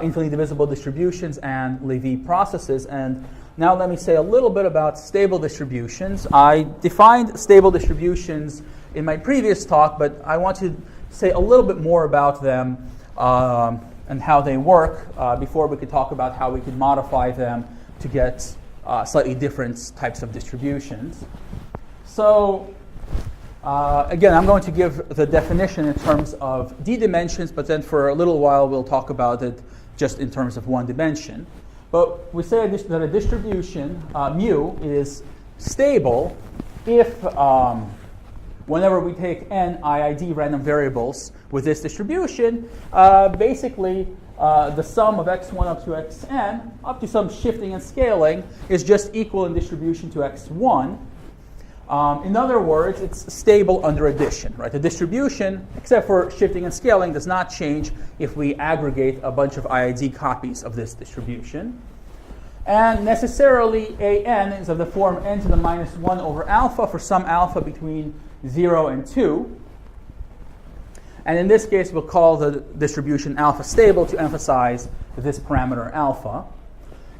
infinitely divisible distributions and Levy processes. And now let me say a little bit about stable distributions. I defined stable distributions in my previous talk, but I want to say a little bit more about them and how they work before we could talk about how we could modify them to get slightly different types of distributions. So again, I'm going to give the definition in terms of d dimensions, but then for a little while we'll talk about it just in terms of one dimension. But we say that a distribution, mu, is stable if whenever we take n IID random variables with this distribution, basically the sum of x1 up to xn, up to some shifting and scaling, is just equal in distribution to x1. In other words, it's stable under addition, right? The distribution, except for shifting and scaling, does not change if we aggregate a bunch of IID copies of this distribution. And necessarily, an is of the form n to the minus 1 over alpha for some alpha between 0 and 2. And in this case, we'll call the distribution alpha stable to emphasize this parameter alpha.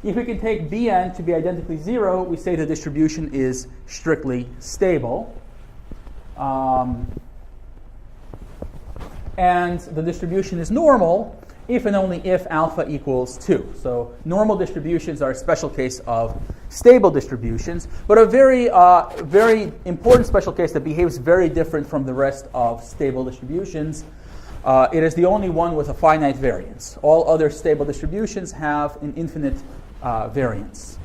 If we can take Bn to be identically 0, we say the distribution is strictly stable. And the distribution is normal if and only if alpha equals 2. So normal distributions are a special case of stable distributions, but a very important special case that behaves very different from the rest of stable distributions. It is the only one with a finite variance. All other stable distributions have an infinite variance.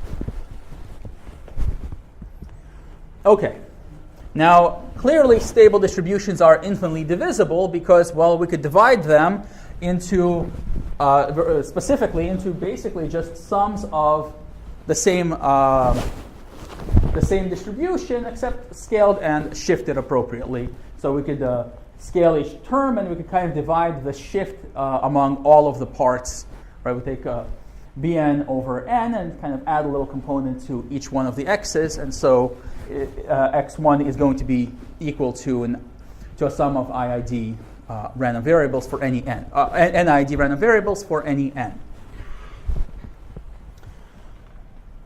Okay. Now, clearly stable distributions are infinitely divisible because, well, we could divide them into, specifically into basically just sums of the same distribution except scaled and shifted appropriately. So we could scale each term and we could kind of divide the shift among all of the parts. Right? We take Bn over n and kind of add a little component to each one of the x's, and so x1 is going to be equal to a sum of IID random variables for any n, NID random variables for any n.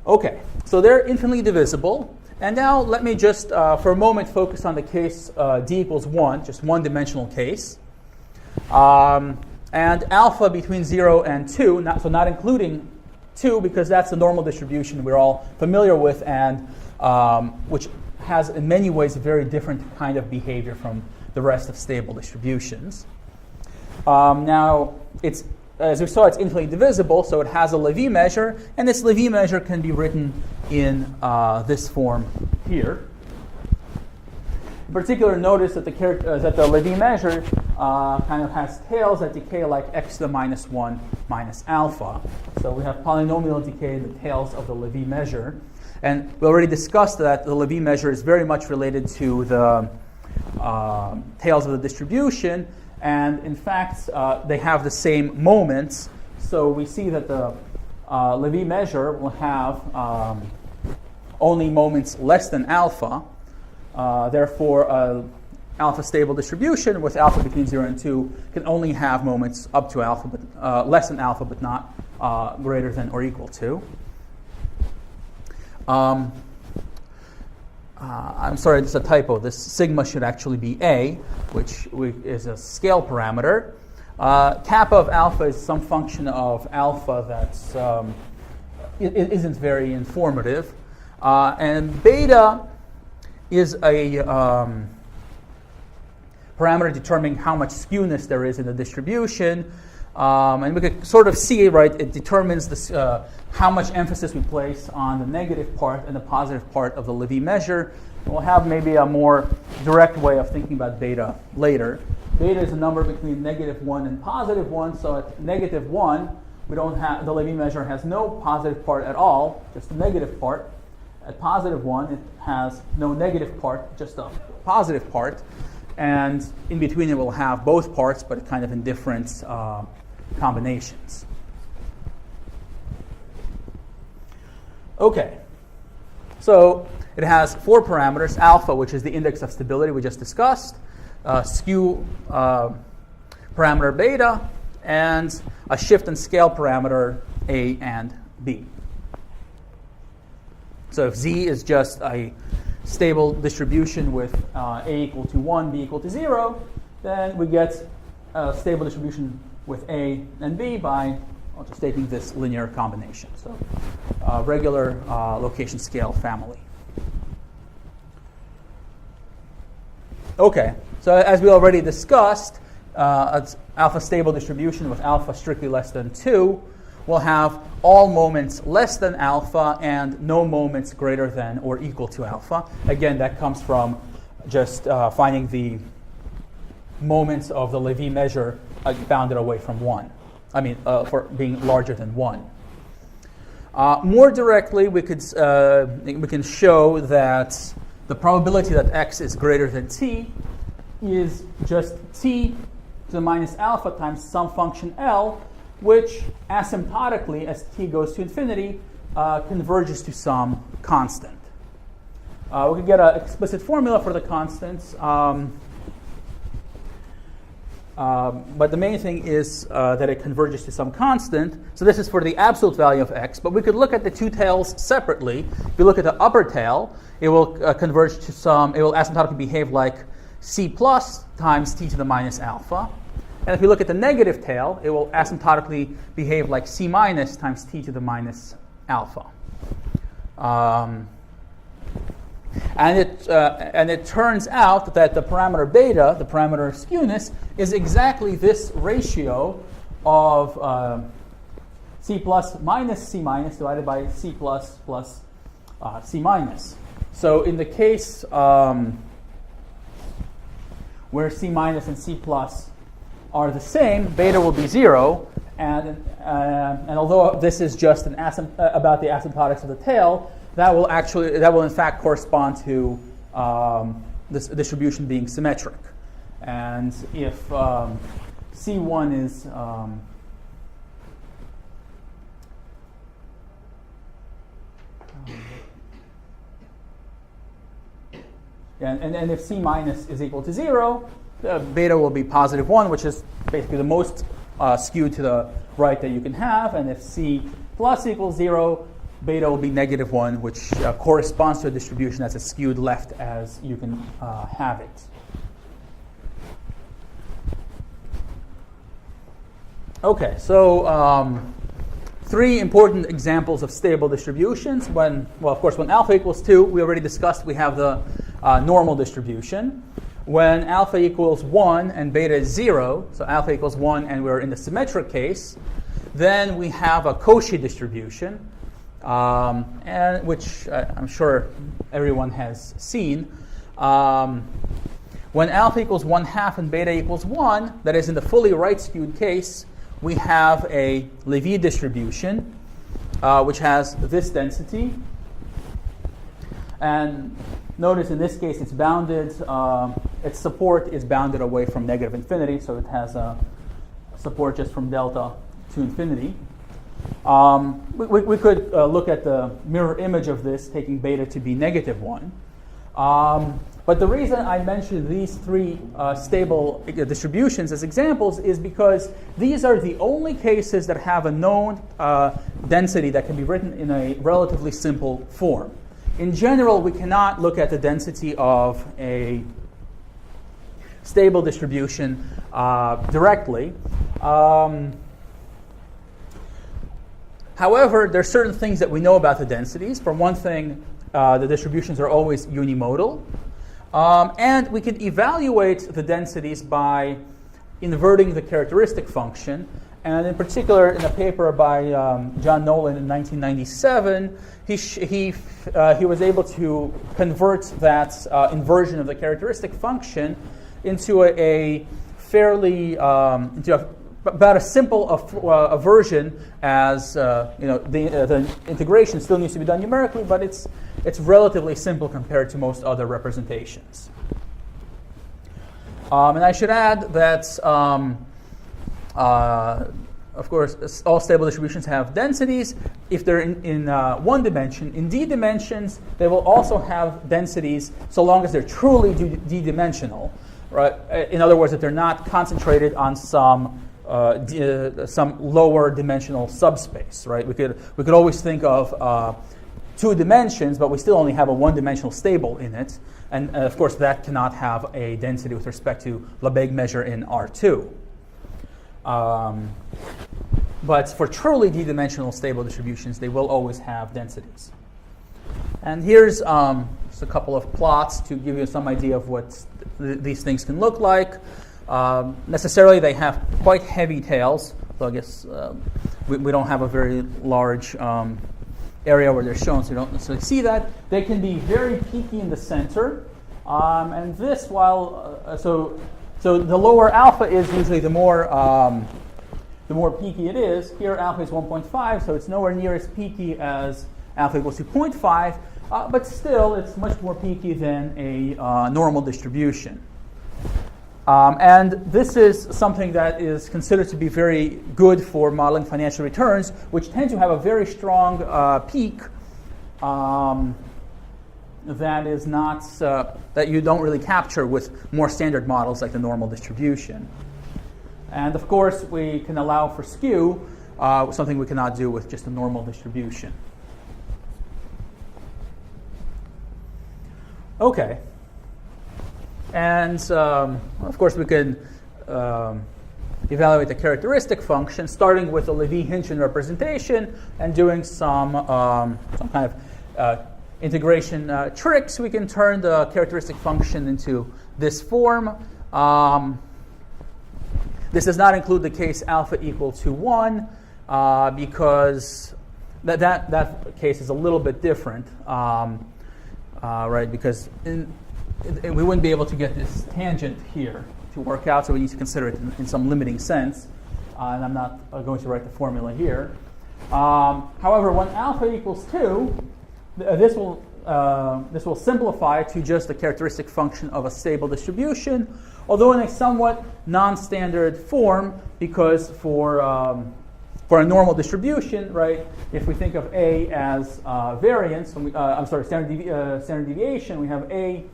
Okay, so they're infinitely divisible. And now let me just, for a moment, focus on the case d equals 1, just one-dimensional case. And alpha between 0 and 2, so not including 2, because that's the normal distribution we're all familiar with, and which has in many ways a very different kind of behavior from the rest of stable distributions. Now, it's, as we saw, it's infinitely divisible, so it has a Levy measure, and this Levy measure can be written in this form here. In particular, notice that the Levy measure kind of has tails that decay like x to the minus 1 minus alpha. So we have polynomial decay in the tails of the Levy measure. And we already discussed that the Levy measure is very much related to the tails of the distribution. And in fact, they have the same moments. So we see that the Levy measure will have only moments less than alpha. Therefore, alpha stable distribution with alpha between 0 and 2 can only have moments up to alpha, but less than alpha, but not greater than or equal to. I'm sorry, this is a typo. This sigma should actually be a, which is a scale parameter. Kappa of alpha is some function of alpha that's isn't very informative. And beta is a parameter determining how much skewness there is in the distribution. And we could sort of see, right, it determines this, how much emphasis we place on the negative part and the positive part of the Levy measure. We'll have maybe a more direct way of thinking about beta later. Beta is a number between -1 and +1, so at -1, we don't have, the Levy measure has no positive part at all, just a negative part. At +1, it has no negative part, just a positive part. And in between it will have both parts, but kind of in different combinations. Okay, so it has 4 parameters: alpha, which is the index of stability we just discussed, skew parameter beta, and a shift and scale parameter a and b. So if z is just a stable distribution with a equal to 1, b equal to 0, then we get a stable distribution with a and b by just taking this linear combination. So regular location scale family. Okay, so as we already discussed, it's alpha stable distribution with alpha strictly less than 2 will have all moments less than alpha and no moments greater than or equal to alpha. Again, that comes from just finding the moments of the Levy measure bounded away from 1. I mean, for being larger than 1. More directly, we can show that the probability that x is greater than t is just t to the minus alpha times some function L, which asymptotically, as t goes to infinity, converges to some constant. We could get an explicit formula for the constants, but the main thing is that it converges to some constant. So this is for the absolute value of x, but we could look at the two tails separately. If you look at the upper tail, it will converge to some, it will asymptotically behave like c plus times t to the minus alpha. And if you look at the negative tail, it will asymptotically behave like c minus times t to the minus alpha. And it turns out that the parameter beta, the parameter of skewness, is exactly this ratio of c plus minus c minus divided by c plus plus c minus. So in the case where c minus and c plus are the same, beta will be 0, and although this is just an about the asymptotics of the tail, that will in fact correspond to this distribution being symmetric. And if C1 is and if C minus is equal to 0, beta will be positive 1, which is basically the most skewed to the right that you can have. And if C plus equals 0, beta will be -1, which corresponds to a distribution that's as skewed left as you can have it. Okay, so 3 important examples of stable distributions. When alpha equals 2, we already discussed, we have the normal distribution. When alpha equals 1 and beta is 0, so alpha equals 1 and we're in the symmetric case, then we have a Cauchy distribution, and which I'm sure everyone has seen. When alpha equals 1/2 and beta equals 1, that is in the fully right-skewed case, we have a Lévy distribution, which has this density. And notice in this case it's bounded, its support is bounded away from -infinity, so it has a support just from delta to infinity. We could look at the mirror image of this, taking beta to be -1. But the reason I mentioned these 3 stable distributions as examples is because these are the only cases that have a known density that can be written in a relatively simple form. In general, we cannot look at the density of a stable distribution directly. However, there are certain things that we know about the densities. For one thing, the distributions are always unimodal. And we can evaluate the densities by inverting the characteristic function. And in particular, in a paper by John Nolan in 1997, he was able to convert that inversion of the characteristic function into a fairly about as simple a version as the integration still needs to be done numerically, but it's relatively simple compared to most other representations. And I should add that, of course, all stable distributions have densities. If they're in one dimension, in d dimensions, they will also have densities so long as they're truly d-dimensional. Right? In other words, that they're not concentrated on some lower dimensional subspace. Right? We could always think of 2 dimensions, but we still only have a 1-dimensional stable in it. And of course, that cannot have a density with respect to Lebesgue measure in R2. But for truly d-dimensional stable distributions, they will always have densities. And here's just a couple of plots to give you some idea of what these things can look like. Necessarily, they have quite heavy tails. So I guess we don't have a very large area where they're shown, so you don't necessarily see that. They can be very peaky in the center. And this, so the lower alpha is usually the more peaky it is. Here alpha is 1.5, so it's nowhere near as peaky as alpha equals 2.5, but still it's much more peaky than a normal distribution. And this is something that is considered to be very good for modeling financial returns, which tend to have a very strong peak that is not that you don't really capture with more standard models like the normal distribution. And of course, we can allow for skew, something we cannot do with just a normal distribution. Okay. And of course, we can evaluate the characteristic function, starting with the Lévy-Hintgen representation and doing some kind of integration tricks. We can turn the characteristic function into this form. This does not include the case alpha equal to 1 because that case is a little bit different, right? Because we wouldn't be able to get this tangent here to work out, so we need to consider it in some limiting sense. And I'm not going to write the formula here. However, when alpha equals 2, this will simplify to just the characteristic function of a stable distribution, although in a somewhat non-standard form, because for a normal distribution, right, if we think of A as variance, standard deviation, we have A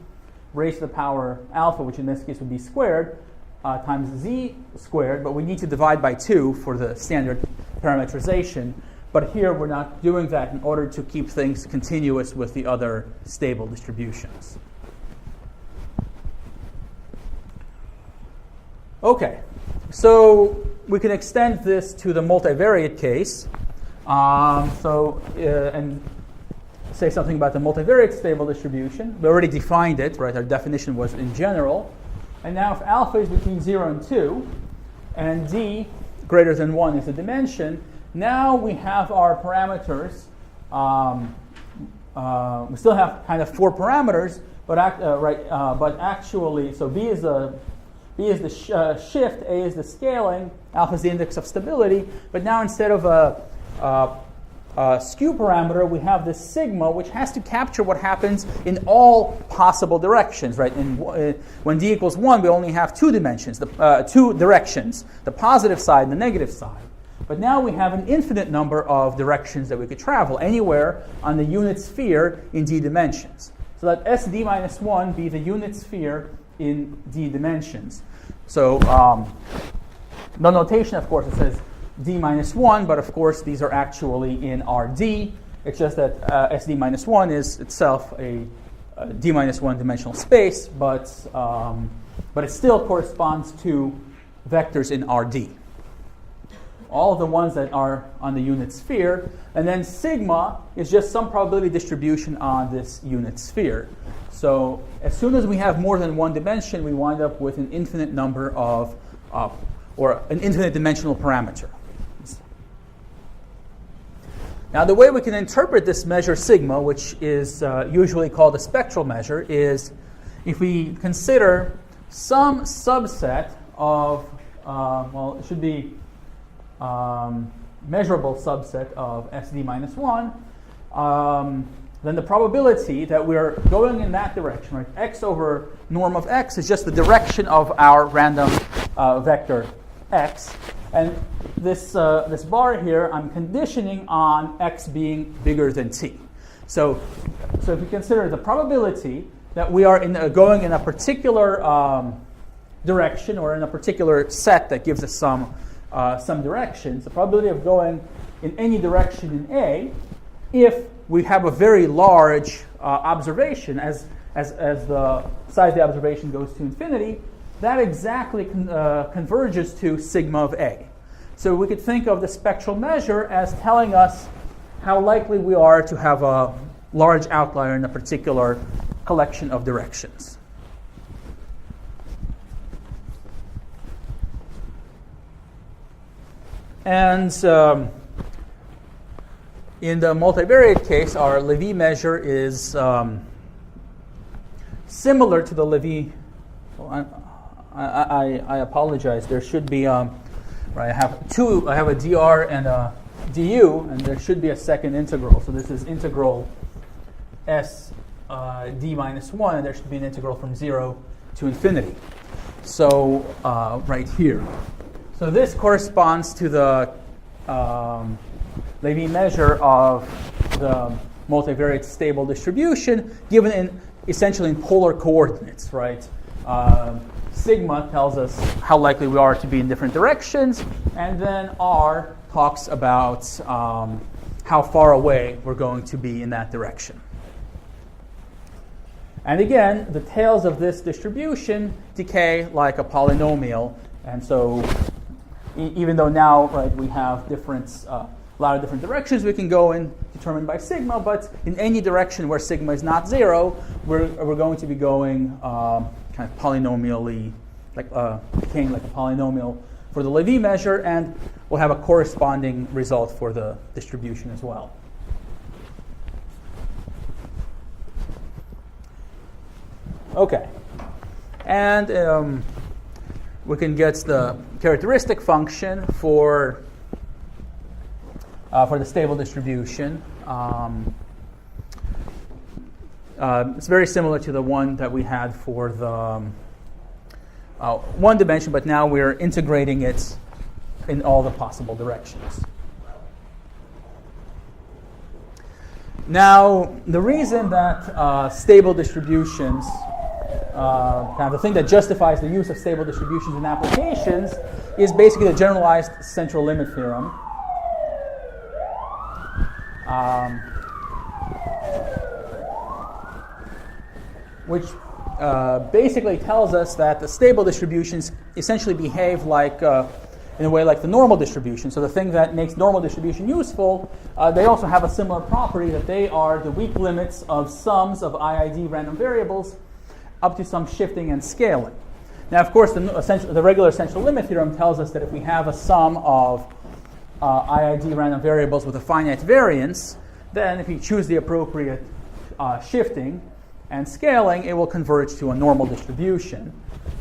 raised to the power alpha, which in this case would be squared, times z squared, but we need to divide by 2 for the standard parametrization. But here we're not doing that in order to keep things continuous with the other stable distributions. Okay, so we can extend this to the multivariate case. And say something about the multivariate stable distribution. We already defined it, right? Our definition was in general. And now if alpha is between 0 and 2, and d greater than 1 is the dimension, now we have our parameters. We still have kind of 4 parameters, but actually, so b is the shift, a is the scaling, alpha is the index of stability. But now instead of a skew parameter, we have this sigma, which has to capture what happens in all possible directions, right? When d equals 1, we only have 2 dimensions, 2 directions, the positive side and the negative side. But now we have an infinite number of directions that we could travel, anywhere on the unit sphere in d dimensions. So let SD minus 1 be the unit sphere in d dimensions. So the notation, of course, it says d minus 1, but of course these are actually in Rd. It's just that SD minus 1 is itself a d minus 1 dimensional space, but it still corresponds to vectors in Rd. All of the ones that are on the unit sphere, and then sigma is just some probability distribution on this unit sphere. So as soon as we have more than one dimension, we wind up with an infinite number of, or an infinite dimensional parameter. Now the way we can interpret this measure sigma, which is usually called a spectral measure, is if we consider some subset of, it should be measurable subset of SD minus 1, then the probability that we're going in that direction, right? X over norm of x is just the direction of our random vector x. And this bar here, I'm conditioning on x being bigger than t. So if we consider the probability that we are going in a particular direction or in a particular set that gives us some directions, the probability of going in any direction in A, if we have a very large observation, as the size of the observation goes to infinity, that exactly converges to sigma of A. So we could think of the spectral measure as telling us how likely we are to have a large outlier in a particular collection of directions. And in the multivariate case, our Levy measure is similar to the Levy. I apologize. There should be right. I have a dr and a du, and there should be a second integral. So this is integral s d minus 1, and there should be an integral from 0 to infinity. So right here. So this corresponds to the Levy measure of the multivariate stable distribution given essentially in polar coordinates, right? Sigma tells us how likely we are to be in different directions, and then R talks about how far away we're going to be in that direction. And again, the tails of this distribution decay like a polynomial, and so even though now, right, we have a lot of different directions we can go in determined by sigma, but in any direction where sigma is not 0, we're going to be going kind of polynomially, decaying like a polynomial for the Levy measure, and we'll have a corresponding result for the distribution as well. Okay, and we can get the characteristic function for the stable distribution. It's very similar to the one that we had for the one dimension, but now we're integrating it in all the possible directions. Now, the reason that stable distributions, kind of the thing that justifies the use of stable distributions in applications, is basically the generalized central limit theorem. which basically tells us that the stable distributions essentially behave like, in a way like the normal distribution. So the thing that makes normal distribution useful, they also have a similar property that they are the weak limits of sums of IID random variables up to some shifting and scaling. Now, of course, the regular essential limit theorem tells us that if we have a sum of IID random variables with a finite variance, then if you choose the appropriate shifting and scaling, it will converge to a normal distribution.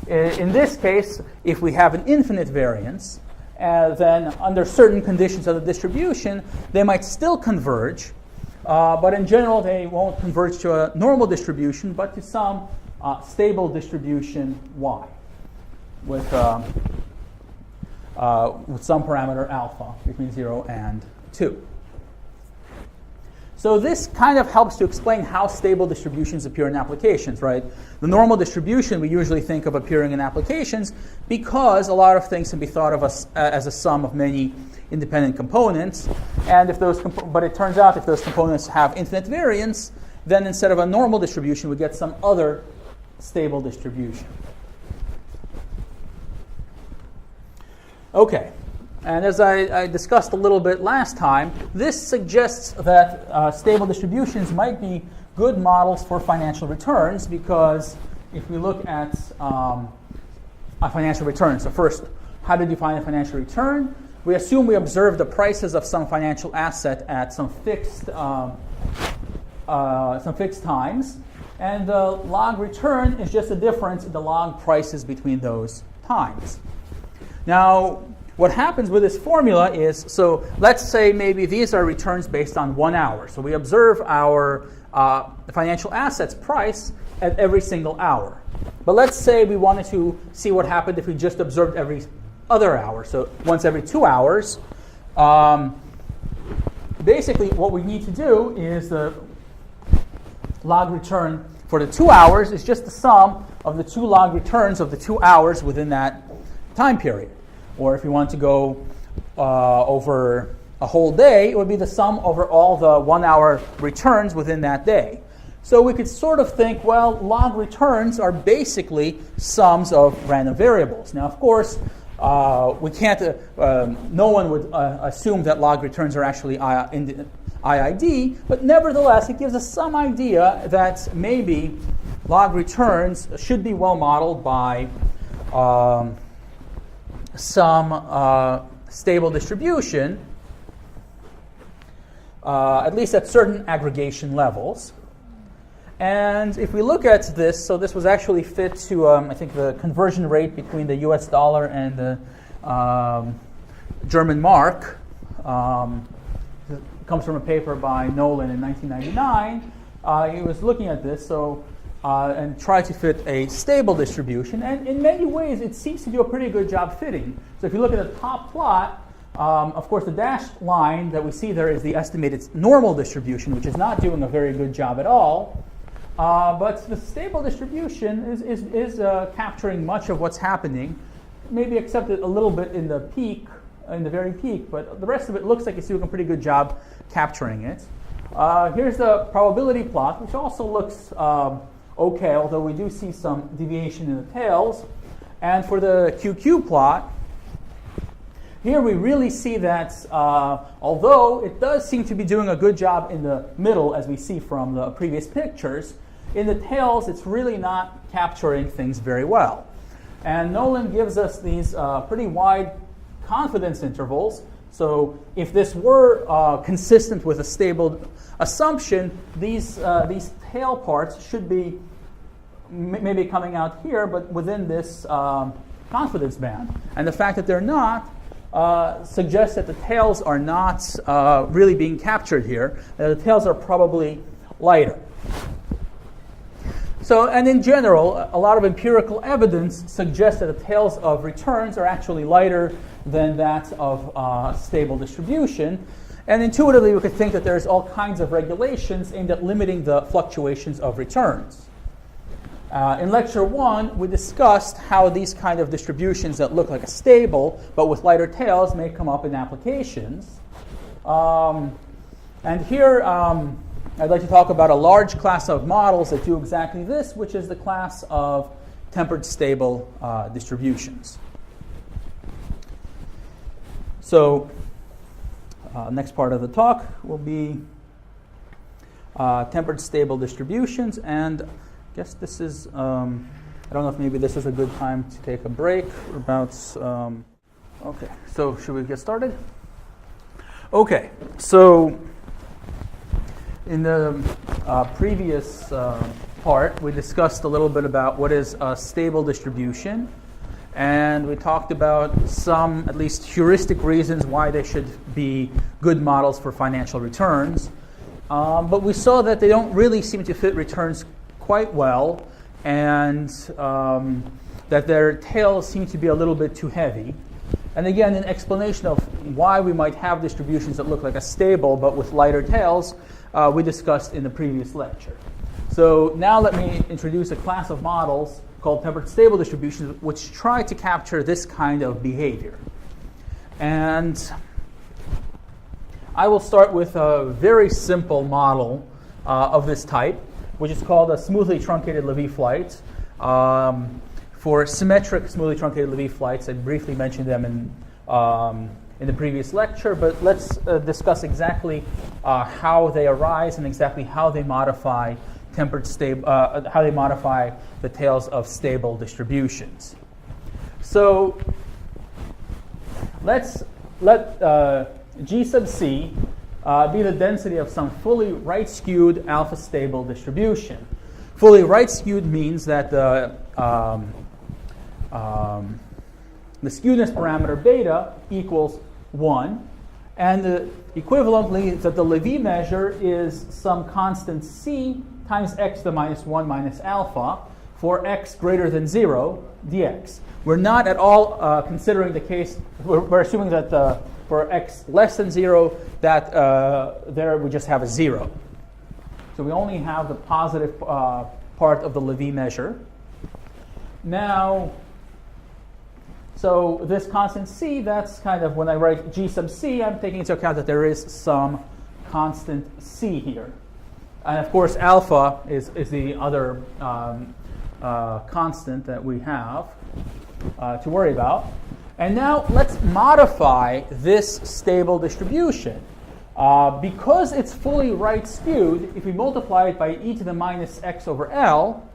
In this case, if we have an infinite variance, then under certain conditions of the distribution, they might still converge, but in general, they won't converge to a normal distribution, but to some stable distribution y with some parameter alpha between 0 and 2. So this kind of helps to explain how stable distributions appear in applications, right? The normal distribution we usually think of appearing in applications because a lot of things can be thought of as a sum of many independent components. And if those, but it turns out if those components have infinite variance, then instead of a normal distribution, we get some other stable distribution. Okay. And as I discussed a little bit last time, this suggests that stable distributions might be good models for financial returns because if we look at a financial return, so first, how to define a financial return? We assume we observe the prices of some financial asset at some fixed times, and the log return is just the difference in the log prices between those times. Now, what happens with this formula is, so let's say maybe these are returns based on 1 hour. So we observe our financial assets price at every single hour. But let's say we wanted to see what happened if we just observed every other hour. So once every 2 hours. Basically, what we need to do is the log return for the 2 hours is just the sum of the 2 log returns of the 2 hours within that time period. Or if you want to go over a whole day, it would be the sum over all the 1 hour returns within that day. So we could sort of think, well, log returns are basically sums of random variables. Now, of course, we can't, no one would assume that log returns are actually IID, but nevertheless, it gives us some idea that maybe log returns should be well modeled by some stable distribution, at least at certain aggregation levels. And if we look at this, so this was actually fit to, I think, the conversion rate between the US dollar and the German mark. It comes from a paper by Nolan in 1999. He was looking at this, and try to fit a stable distribution. And in many ways, it seems to do a pretty good job fitting. So if you look at the top plot, of course, the dashed line that we see there is the estimated normal distribution, which is not doing a very good job at all. But the stable distribution is capturing much of what's happening, maybe except a little bit in the peak, in the very peak, but the rest of it looks like it's doing a pretty good job capturing it. Here's the probability plot, which also looks okay, although we do see some deviation in the tails. And for the QQ plot, here we really see that although it does seem to be doing a good job in the middle, as we see from the previous pictures, in the tails it's really not capturing things very well. And Nolan gives us these pretty wide confidence intervals. So if this were consistent with a stable assumption, these tail parts should be maybe coming out here, but within this confidence band. And the fact that they're not suggests that the tails are not really being captured here. The tails are probably lighter. So, and in general, a lot of empirical evidence suggests that the tails of returns are actually lighter than that of stable distribution. And intuitively, we could think that there's all kinds of regulations aimed at limiting the fluctuations of returns. In lecture 1, we discussed how these kind of distributions that look like a stable, but with lighter tails, may come up in applications. And here I'd like to talk about a large class of models that do exactly this, which is the class of tempered stable distributions. So next part of the talk will be tempered stable distributions, and I guess this is, I don't know if maybe this is a good time to take a break. Okay, so should we get started? Okay, so in the previous part, we discussed a little bit about what is a stable distribution, and we talked about some, at least, heuristic reasons why they should be good models for financial returns. But we saw that they don't really seem to fit returns quite well, and that their tails seem to be a little bit too heavy. And again, an explanation of why we might have distributions that look like a stable but with lighter tails, we discussed in the previous lecture. So now let me introduce a class of models called tempered stable distributions, which try to capture this kind of behavior. And I will start with a very simple model of this type, which is called a smoothly truncated Lévy flight. For symmetric smoothly truncated Lévy flights, I briefly mentioned them in the previous lecture, but let's discuss exactly how they arise and exactly how they modify how they modify the tails of stable distributions. So let's let G sub c be the density of some fully right-skewed alpha-stable distribution. Fully right-skewed means that the skewness parameter beta equals 1, and equivalently that the Lévy measure is some constant c times x to the minus 1 minus alpha for x greater than 0 dx. We're not at all considering the case, we're assuming that for x less than 0, that there we just have a 0. So we only have the positive part of the Lévy measure. Now, so this constant c, that's kind of when I write G sub c, I'm taking into account that there is some constant c here. And of course, alpha is the other constant that we have to worry about. And now let's modify this stable distribution. Because it's fully right skewed, if we multiply it by e to the minus x over L,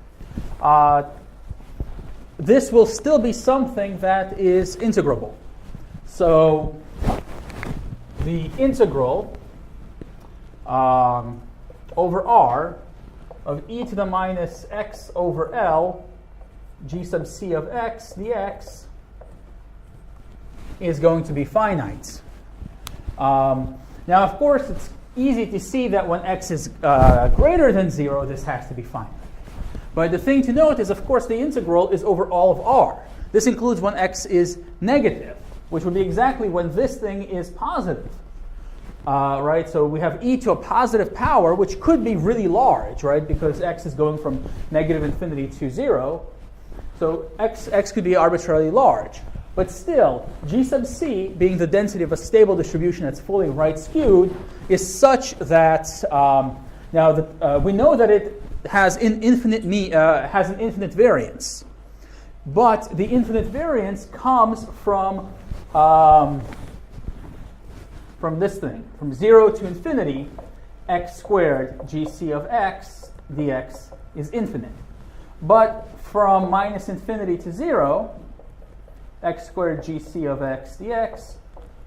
this will still be something that is integrable. So the integral over R of e to the minus x over L, G sub c of x dx, is going to be finite. Now, of course, it's easy to see that when x is greater than 0, this has to be finite. But the thing to note is, of course, the integral is over all of R. This includes when x is negative, which would be exactly when this thing is positive. Right? So we have e to a positive power, which could be really large, right? Because x is going from negative infinity to 0. So x could be arbitrarily large. But still, G sub c, being the density of a stable distribution that's fully right skewed, is such that we know that it has an infinite variance. But the infinite variance comes from this thing, from 0 to infinity, x squared gc of x dx is infinite. But from minus infinity to 0, x squared gc of x dx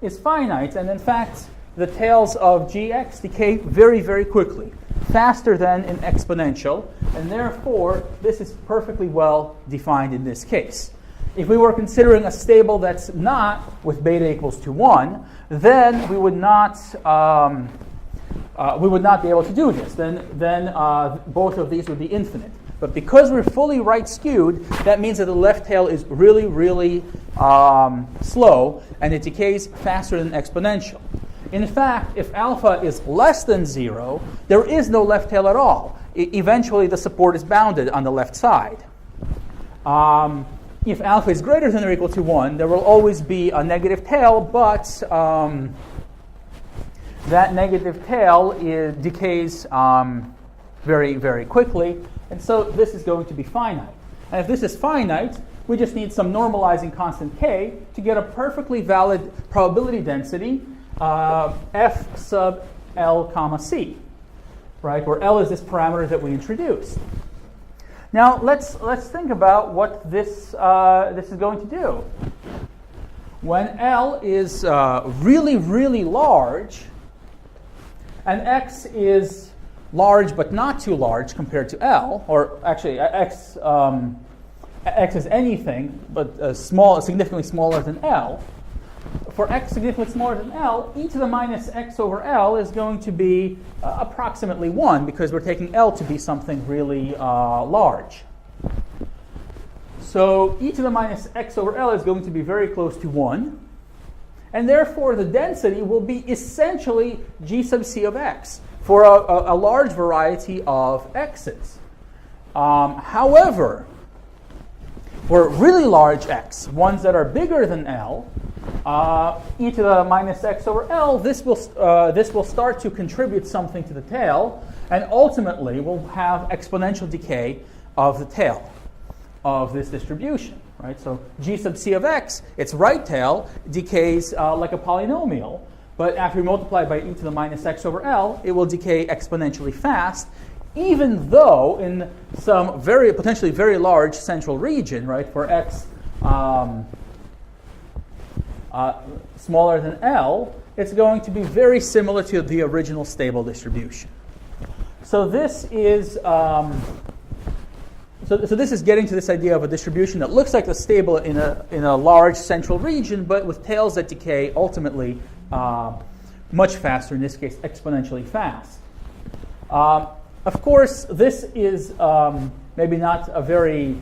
is finite. And in fact, the tails of gx decay very, very quickly, faster than in exponential. And therefore, this is perfectly well defined in this case. If we were considering a stable that's not with beta equals to 1, then we would not be able to do this. Then both of these would be infinite. But because we're fully right skewed, that means that the left tail is really, really slow, and it decays faster than exponential. In fact, if alpha is less than 0, there is no left tail at all. Eventually, the support is bounded on the left side. If alpha is greater than or equal to 1, there will always be a negative tail, but that negative tail decays very, very quickly, and so this is going to be finite. And if this is finite, we just need some normalizing constant k to get a perfectly valid probability density f sub L comma c, right, where L is this parameter that we introduced. Now let's think about what this is going to do. When L is really, really large, and x is large but not too large compared to L, or actually x is anything but significantly smaller than L. For x significantly smaller than L, e to the minus x over L is going to be approximately 1, because we're taking L to be something really large. So e to the minus x over L is going to be very close to 1. And therefore, the density will be essentially g sub c of x for a large variety of x's. However, for really large x, ones that are bigger than L, e to the minus x over L, this will start to contribute something to the tail, and ultimately we'll have exponential decay of the tail of this distribution. Right? So g sub c of x, its right tail, decays like a polynomial, but after we multiply by e to the minus x over L, it will decay exponentially fast, even though in some potentially very large central region, right, for x smaller than L, it's going to be very similar to the original stable distribution. So this is so this is getting to this idea of a distribution that looks like a stable in a large central region, but with tails that decay ultimately much faster, in this case exponentially fast. Of course, this is maybe not a very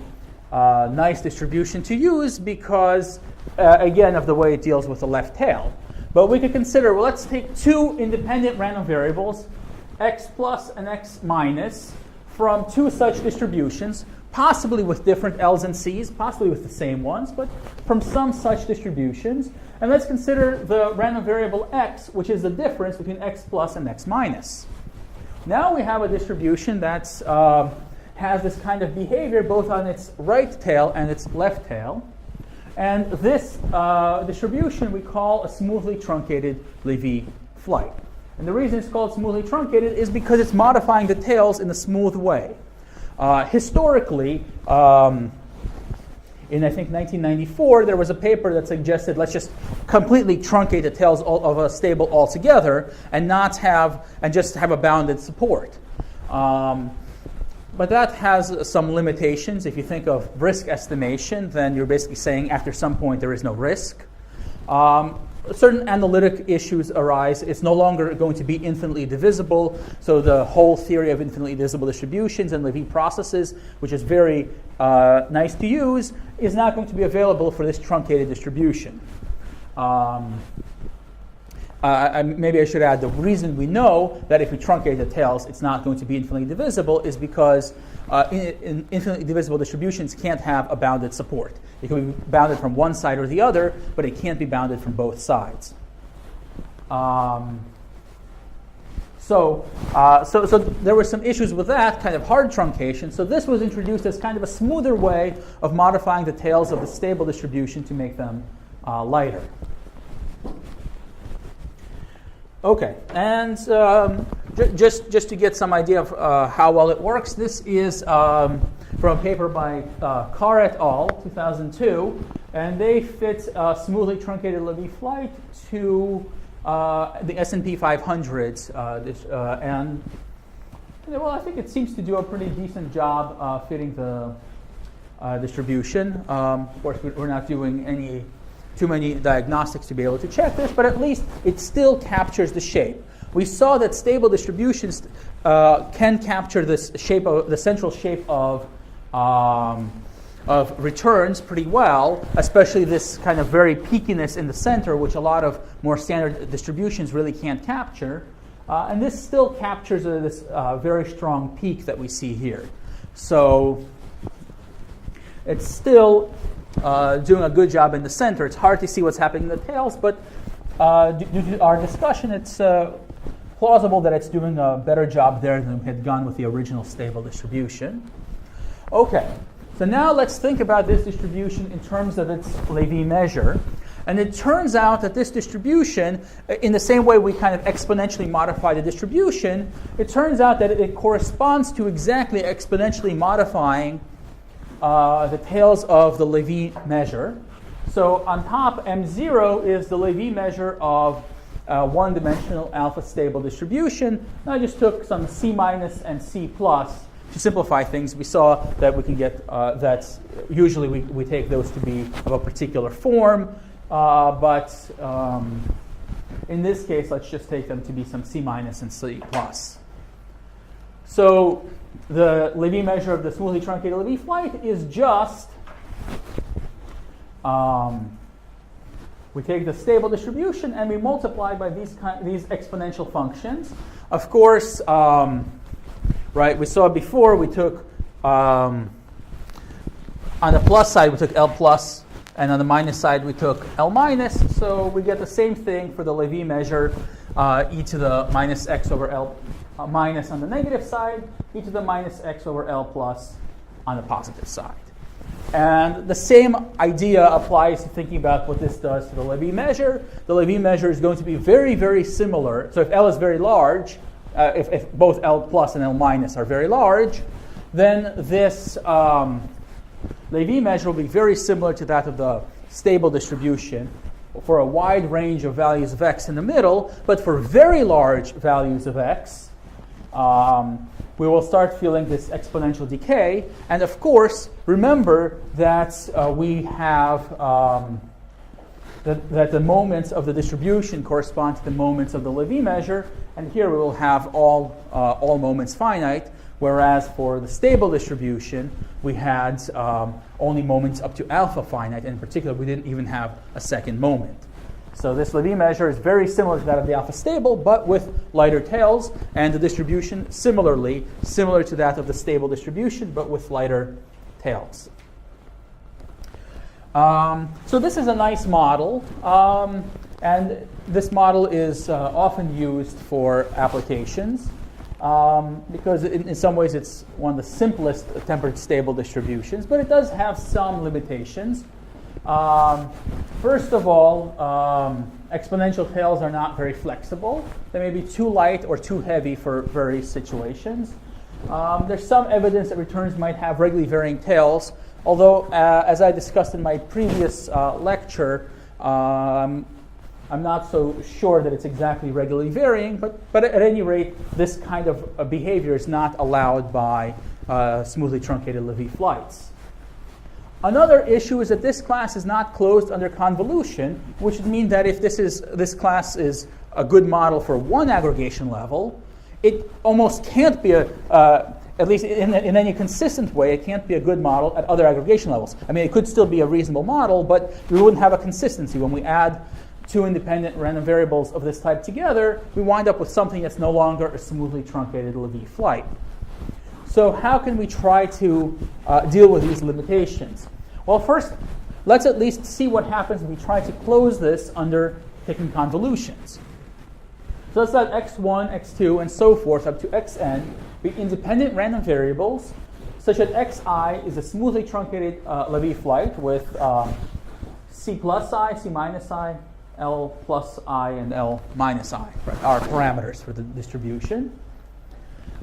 nice distribution to use because, again, of the way it deals with the left tail. But we could consider, well, let's take two independent random variables, x plus and x minus, from two such distributions, possibly with different L's and C's, possibly with the same ones, but from some such distributions. And let's consider the random variable x, which is the difference between x plus and x minus. Now we have a distribution that has this kind of behavior both on its right tail and its left tail. And this distribution we call a smoothly truncated Lévy flight. And the reason it's called smoothly truncated is because it's modifying the tails in a smooth way. Historically, in I think 1994, there was a paper that suggested let's just completely truncate the tails of a stable altogether and just have a bounded support. But that has some limitations. If you think of risk estimation, then you're basically saying after some point there is no risk. Certain analytic issues arise. It's no longer going to be infinitely divisible. So the whole theory of infinitely divisible distributions and Lévy processes, which is very nice to use, is not going to be available for this truncated distribution. Maybe I should add the reason we know that if we truncate the tails, it's not going to be infinitely divisible is because infinitely divisible distributions can't have a bounded support. It can be bounded from one side or the other, but it can't be bounded from both sides. So there were some issues with that, kind of hard truncation. So this was introduced as kind of a smoother way of modifying the tails of the stable distribution to make them lighter. Okay, and just to get some idea of how well it works, this is from a paper by Carr et al., 2002, and they fit a smoothly truncated Lévy flight to the S&P 500s, and well, I think it seems to do a pretty decent job fitting the distribution. Of course, we're not doing too many diagnostics to be able to check this, but at least it still captures the shape. We saw that stable distributions can capture this shape of the central shape of returns pretty well, especially this kind of very peakiness in the center, which a lot of more standard distributions really can't capture. And this still captures this very strong peak that we see here. So it's still doing a good job in the center. It's hard to see what's happening in the tails, but due to our discussion, it's plausible that it's doing a better job there than we had gone with the original stable distribution. Okay, so now let's think about this distribution in terms of its Lévy measure. And it turns out that this distribution, in the same way we kind of exponentially modify the distribution, it turns out that it corresponds to exactly exponentially modifying the tails of the Lévy measure. So on top, M0 is the Lévy measure of one-dimensional alpha stable distribution. And I just took some C minus and C plus to simplify things. We saw that we can get that usually we take those to be of a particular form. But in this case, let's just take them to be some C minus and C plus. So the Lévy measure of the smoothly truncated Lévy flight is just, we take the stable distribution and we multiply by these exponential functions. Of course, right, we saw before we took, on the plus side, we took L plus. And on the minus side, we took L minus. So we get the same thing for the Lévy measure, e to the minus x over L minus on the negative side, e to the minus x over L plus on the positive side. And the same idea applies to thinking about what this does to the Lévy measure. The Lévy measure is going to be very, very similar. So if L is very large, if both L plus and L minus are very large, then this Lévy measure will be very similar to that of the stable distribution for a wide range of values of x in the middle, but for very large values of x, we will start feeling this exponential decay. And of course, remember that we have that the moments of the distribution correspond to the moments of the Lévy measure, and here we will have all moments finite. Whereas for the stable distribution, we had only moments up to alpha finite. And in particular, we didn't even have a second moment. So this Lévy measure is very similar to that of the alpha stable, but with lighter tails. And the distribution, similarly, similar to that of the stable distribution, but with lighter tails. So this is a nice model. And this model is often used for applications. Because in some ways it's one of the simplest tempered stable distributions, but it does have some limitations. First of all, exponential tails are not very flexible. They may be too light or too heavy for various situations. There's some evidence that returns might have regularly varying tails, although as I discussed in my previous lecture, I'm not so sure that it's exactly regularly varying, but at any rate, this kind of behavior is not allowed by smoothly truncated Lévy flights. Another issue is that this class is not closed under convolution, which would mean that if this class is a good model for one aggregation level, it almost can't be at least in any consistent way, it can't be a good model at other aggregation levels. I mean, it could still be a reasonable model, but we wouldn't have a consistency. When we add two independent random variables of this type together, we wind up with something that's no longer a smoothly truncated Lévy flight. So how can we try to deal with these limitations? Well, first, let's at least see what happens if we try to close this under taking convolutions. So let's let x1, x2, and so forth up to xn be independent random variables such that xi is a smoothly truncated Lévy flight with c plus I, c minus I, L plus I, and L minus I, right, are parameters for the distribution.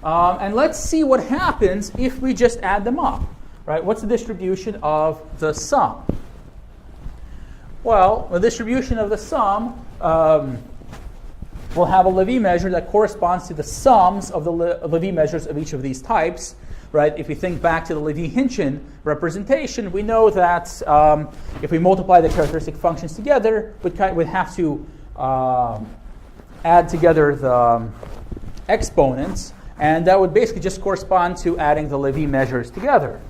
And let's see what happens if we just add them up. Right? What's the distribution of the sum? Well, the distribution of the sum will have a Lévy measure that corresponds to the sums of the Lévy measures of each of these types. Right? If we think back to the Lévy-Hintgen representation, we know that if we multiply the characteristic functions together, we'd have to add together the exponents, and that would basically just correspond to adding the Lévy measures together.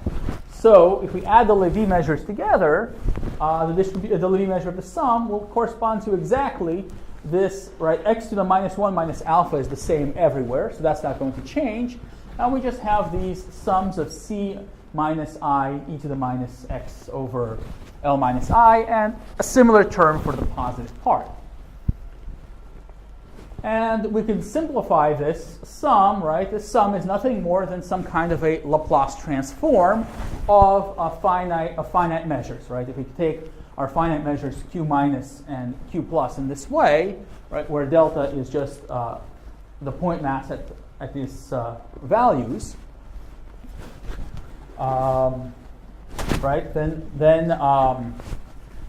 So if we add the Lévy measures together, the Lévy measure of the sum will correspond to exactly this, right? X to the minus 1 minus alpha is the same everywhere, so that's not going to change. Now we just have these sums of c minus I e to the minus x over L minus I, and a similar term for the positive part. And we can simplify this sum, right? This sum is nothing more than some kind of a Laplace transform of finite measures, right? If we take our finite measures q minus and q plus in this way, right, where delta is just the point mass at these values, right? Then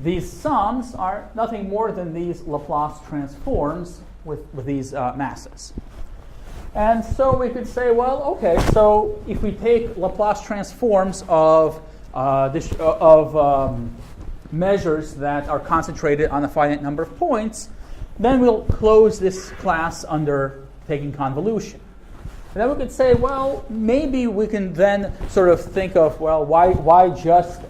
these sums are nothing more than these Laplace transforms with these masses. And so we could say, well, okay, so if we take Laplace transforms of measures that are concentrated on a finite number of points, then we'll close this class under taking convolution. And then we could say, well, maybe we can then sort of think of, well, why just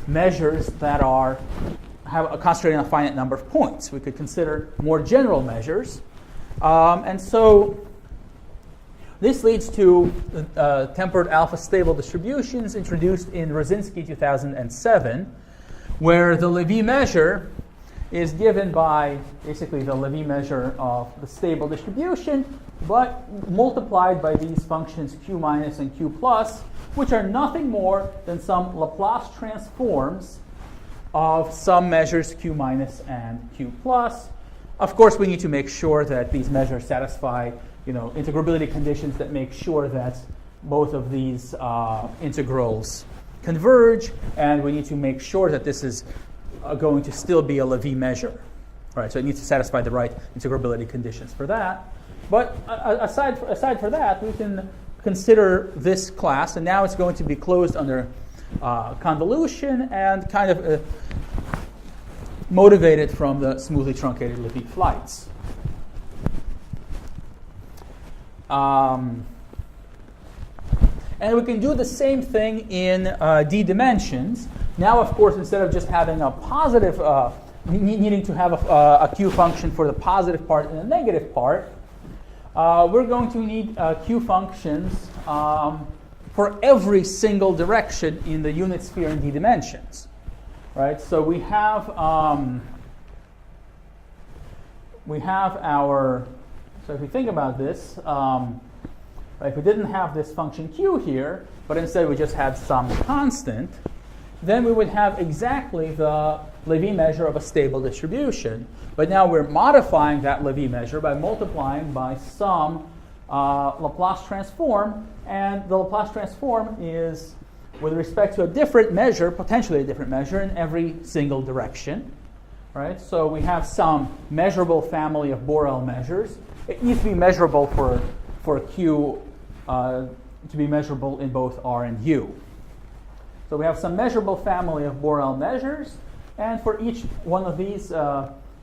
measures that have a concentrated on a finite number of points? We could consider more general measures. And so this leads to tempered alpha stable distributions introduced in Rosinski 2007, where the Lévy measure is given by basically the Lévy measure of the stable distribution, but multiplied by these functions q minus and q plus, which are nothing more than some Laplace transforms of some measures q minus and q plus. Of course, we need to make sure that these measures satisfy, integrability conditions that make sure that both of these integrals converge, and we need to make sure that this is going to still be a Lévy measure. Right, so it needs to satisfy the right integrability conditions for that. But aside for that, we can consider this class, and now it's going to be closed under convolution and kind of motivated from the smoothly truncated Lévy flights. And we can do the same thing in d dimensions. Now, of course, instead of just having a positive, needing to have a q function for the positive part and the negative part, we're going to need q functions for every single direction in the unit sphere in d dimensions. Right? So we have our. So if we think about this. If we didn't have this function q here, but instead we just had some constant, then we would have exactly the Lévy measure of a stable distribution. But now we're modifying that Lévy measure by multiplying by some Laplace transform, and the Laplace transform is with respect to a different measure, potentially a different measure in every single direction. Right? So we have some measurable family of Borel measures. It needs to be measurable for q to be measurable in both r and u. So we have some measurable family of Borel measures, and for each one of these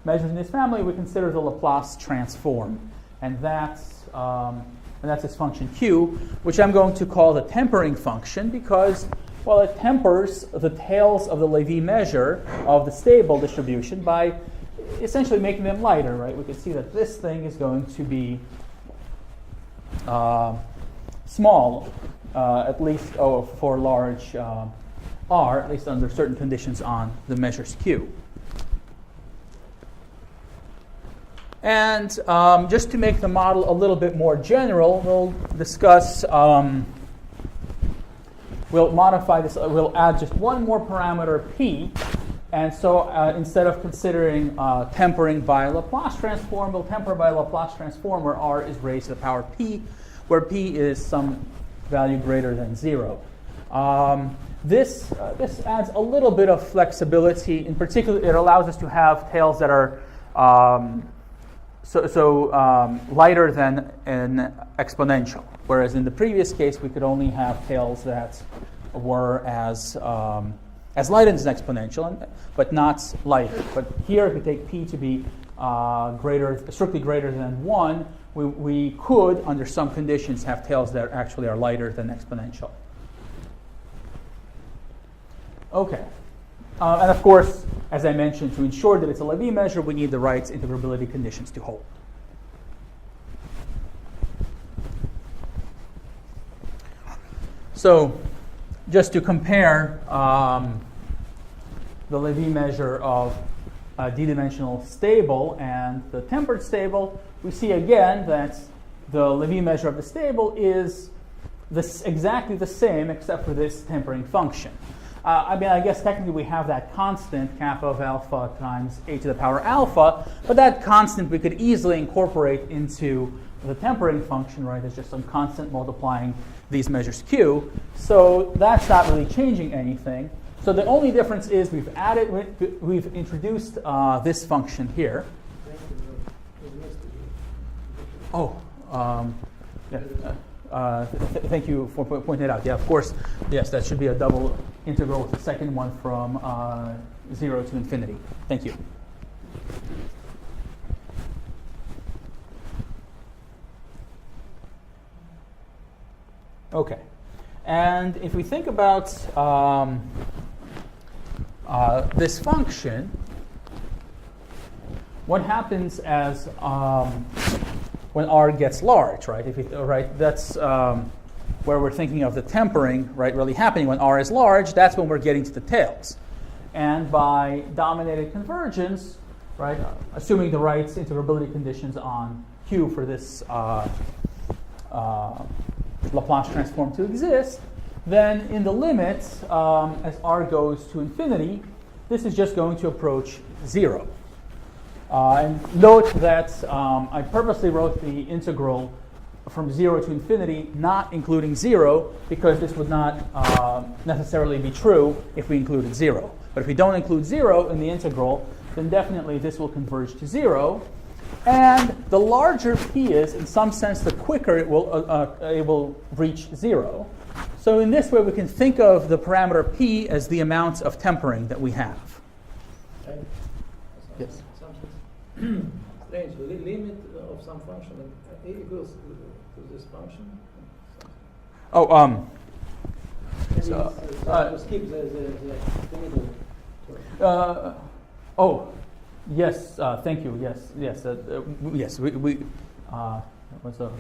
measures in this family, we consider the Laplace transform, and that's this function q, which I'm going to call the tempering function because, well, it tempers the tails of the Lévy measure of the stable distribution by essentially making them lighter. Right? We can see that this thing is going to be small, at least for large r, at least under certain conditions on the measures q. And just to make the model a little bit more general, we'll discuss, we'll modify this, we'll add just one more parameter, p. And so instead of considering tempering by Laplace transform, we'll temper by Laplace transform where r is raised to the power p, where p is some value greater than 0. This adds a little bit of flexibility. In particular, it allows us to have tails that are lighter than an exponential, whereas in the previous case we could only have tails that were as light as an exponential, but not lighter. But here, if we take p to be strictly greater than 1, we could, under some conditions, have tails that actually are lighter than exponential. Okay. And of course, as I mentioned, to ensure that it's a Lévy measure, we need the right integrability conditions to hold. So, just to compare the Lévy measure of d-dimensional stable and the tempered stable, we see again that the Levy measure of the stable is exactly the same except for this tempering function. I mean, I guess technically we have that constant, kappa of alpha times a to the power alpha, but that constant we could easily incorporate into the tempering function, right? There's just some constant multiplying these measures q. So that's not really changing anything. So the only difference is we've introduced this function here. Oh, yeah. Thank you for pointing it out. Yeah, of course, yes, that should be a double integral with the second one from 0 to infinity. Thank you. Okay, and if we think about this function, what happens as when r gets large, right? Right, that's where we're thinking of the tempering, right, really happening. When r is large, that's when we're getting to the tails. And by dominated convergence, right, assuming the right integrability conditions on Q for this Laplace transform to exist, then in the limit, as r goes to infinity, this is just going to approach 0. And note that I purposely wrote the integral from 0 to infinity, not including 0, because this would not necessarily be true if we included 0. But if we don't include 0 in the integral, then definitely this will converge to 0. And the larger p is, in some sense, the quicker it will reach 0. So in this way, we can think of the parameter p as the amount of tempering that we have. Yes? Strange. The limit of some function equals to this function. Oh, to skip the middle. Oh, yes. Thank you. Yes. Yes. We there was a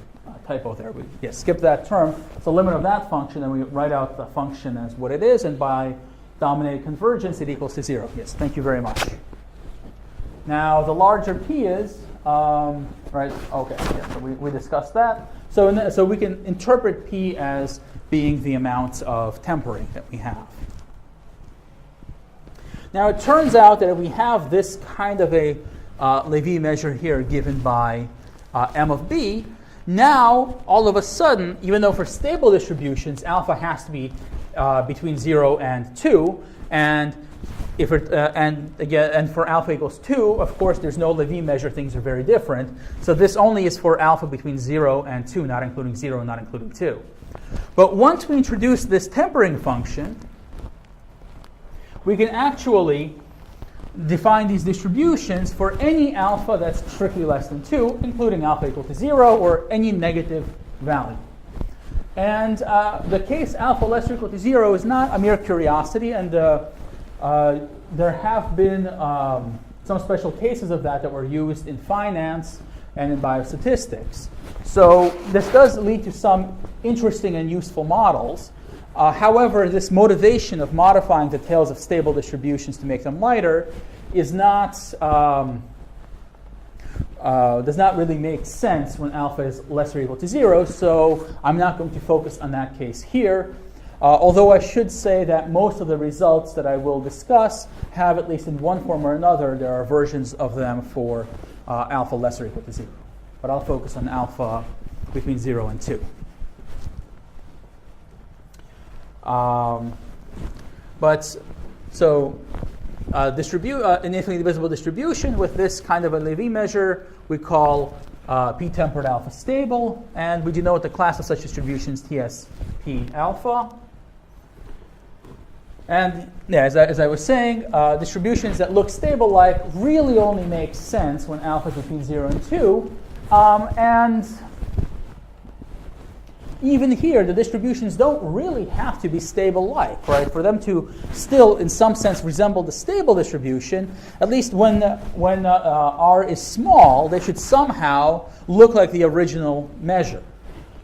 typo there. Yes. Skip that term. It's the limit of that function, and we write out the function as what it is, and by dominated convergence, it equals to 0. Yes. Thank you very much. Now, the larger p is, right, okay, yeah, so we discussed that. So we can interpret p as being the amount of tempering that we have. Now, it turns out that if we have this kind of a Levy measure here given by m of b, now, all of a sudden, even though for stable distributions, alpha has to be between 0 and 2, and if and for alpha equals 2, of course, there's no Levy measure. Things are very different. So this only is for alpha between 0 and 2, not including 0 and not including 2. But once we introduce this tempering function, we can actually define these distributions for any alpha that's strictly less than 2, including alpha equal to 0 or any negative value. And the case alpha less or equal to 0 is not a mere curiosity, and there have been some special cases of that were used in finance and in biostatistics. So this does lead to some interesting and useful models. However, this motivation of modifying the tails of stable distributions to make them lighter is not does not really make sense when alpha is less or equal to 0. So I'm not going to focus on that case here. Although I should say that most of the results that I will discuss have, at least in one form or another, there are versions of them for alpha less or equal to 0. But I'll focus on alpha between 0 and 2. An infinitely divisible distribution with this kind of a Levy measure we call p-tempered alpha stable, and we denote the class of such distributions T as p alpha. And yeah, as I was saying, distributions that look stable-like really only make sense when alpha is between 0 and 2. And even here, the distributions don't really have to be stable-like, right? For them to still, in some sense, resemble the stable distribution, at least when r is small, they should somehow look like the original measure.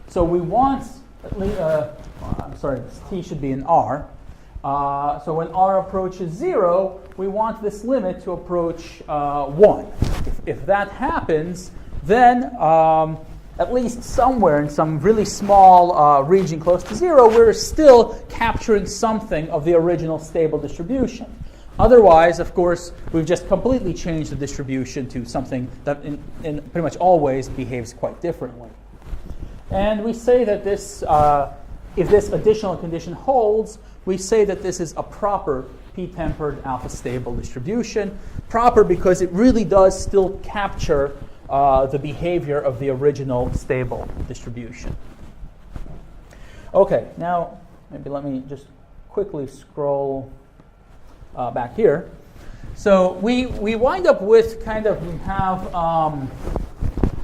So we want, at least, I'm sorry, t should be in r. So when r approaches 0, we want this limit to approach 1. If that happens, then at least somewhere in some really small region close to 0, we're still capturing something of the original stable distribution. Otherwise, of course, we've just completely changed the distribution to something that in pretty much always behaves quite differently. And we say that this, if this additional condition holds, we say that this is a proper p-tempered alpha stable distribution. Proper because it really does still capture the behavior of the original stable distribution. Okay, now maybe let me just quickly scroll back here. So we wind up with kind of,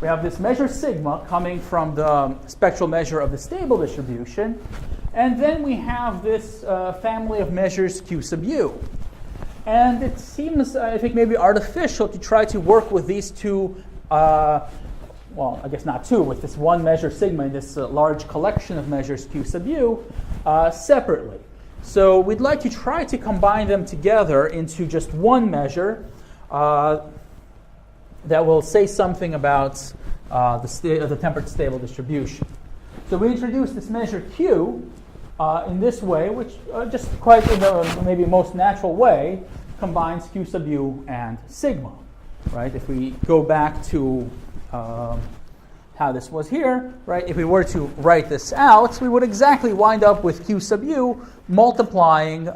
we have this measure sigma coming from the spectral measure of the stable distribution. And then we have this family of measures Q sub u. And it seems, I think, maybe artificial to try to work with these two, well, I guess not two, with this one measure sigma and this large collection of measures Q sub u separately. So we'd like to try to combine them together into just one measure that will say something about the tempered stable distribution. So we introduce this measure Q in this way, which just quite in the maybe most natural way combines Q sub u and sigma. Right? If we go back to how this was here, right? If we were to write this out, we would exactly wind up with Q sub u multiplying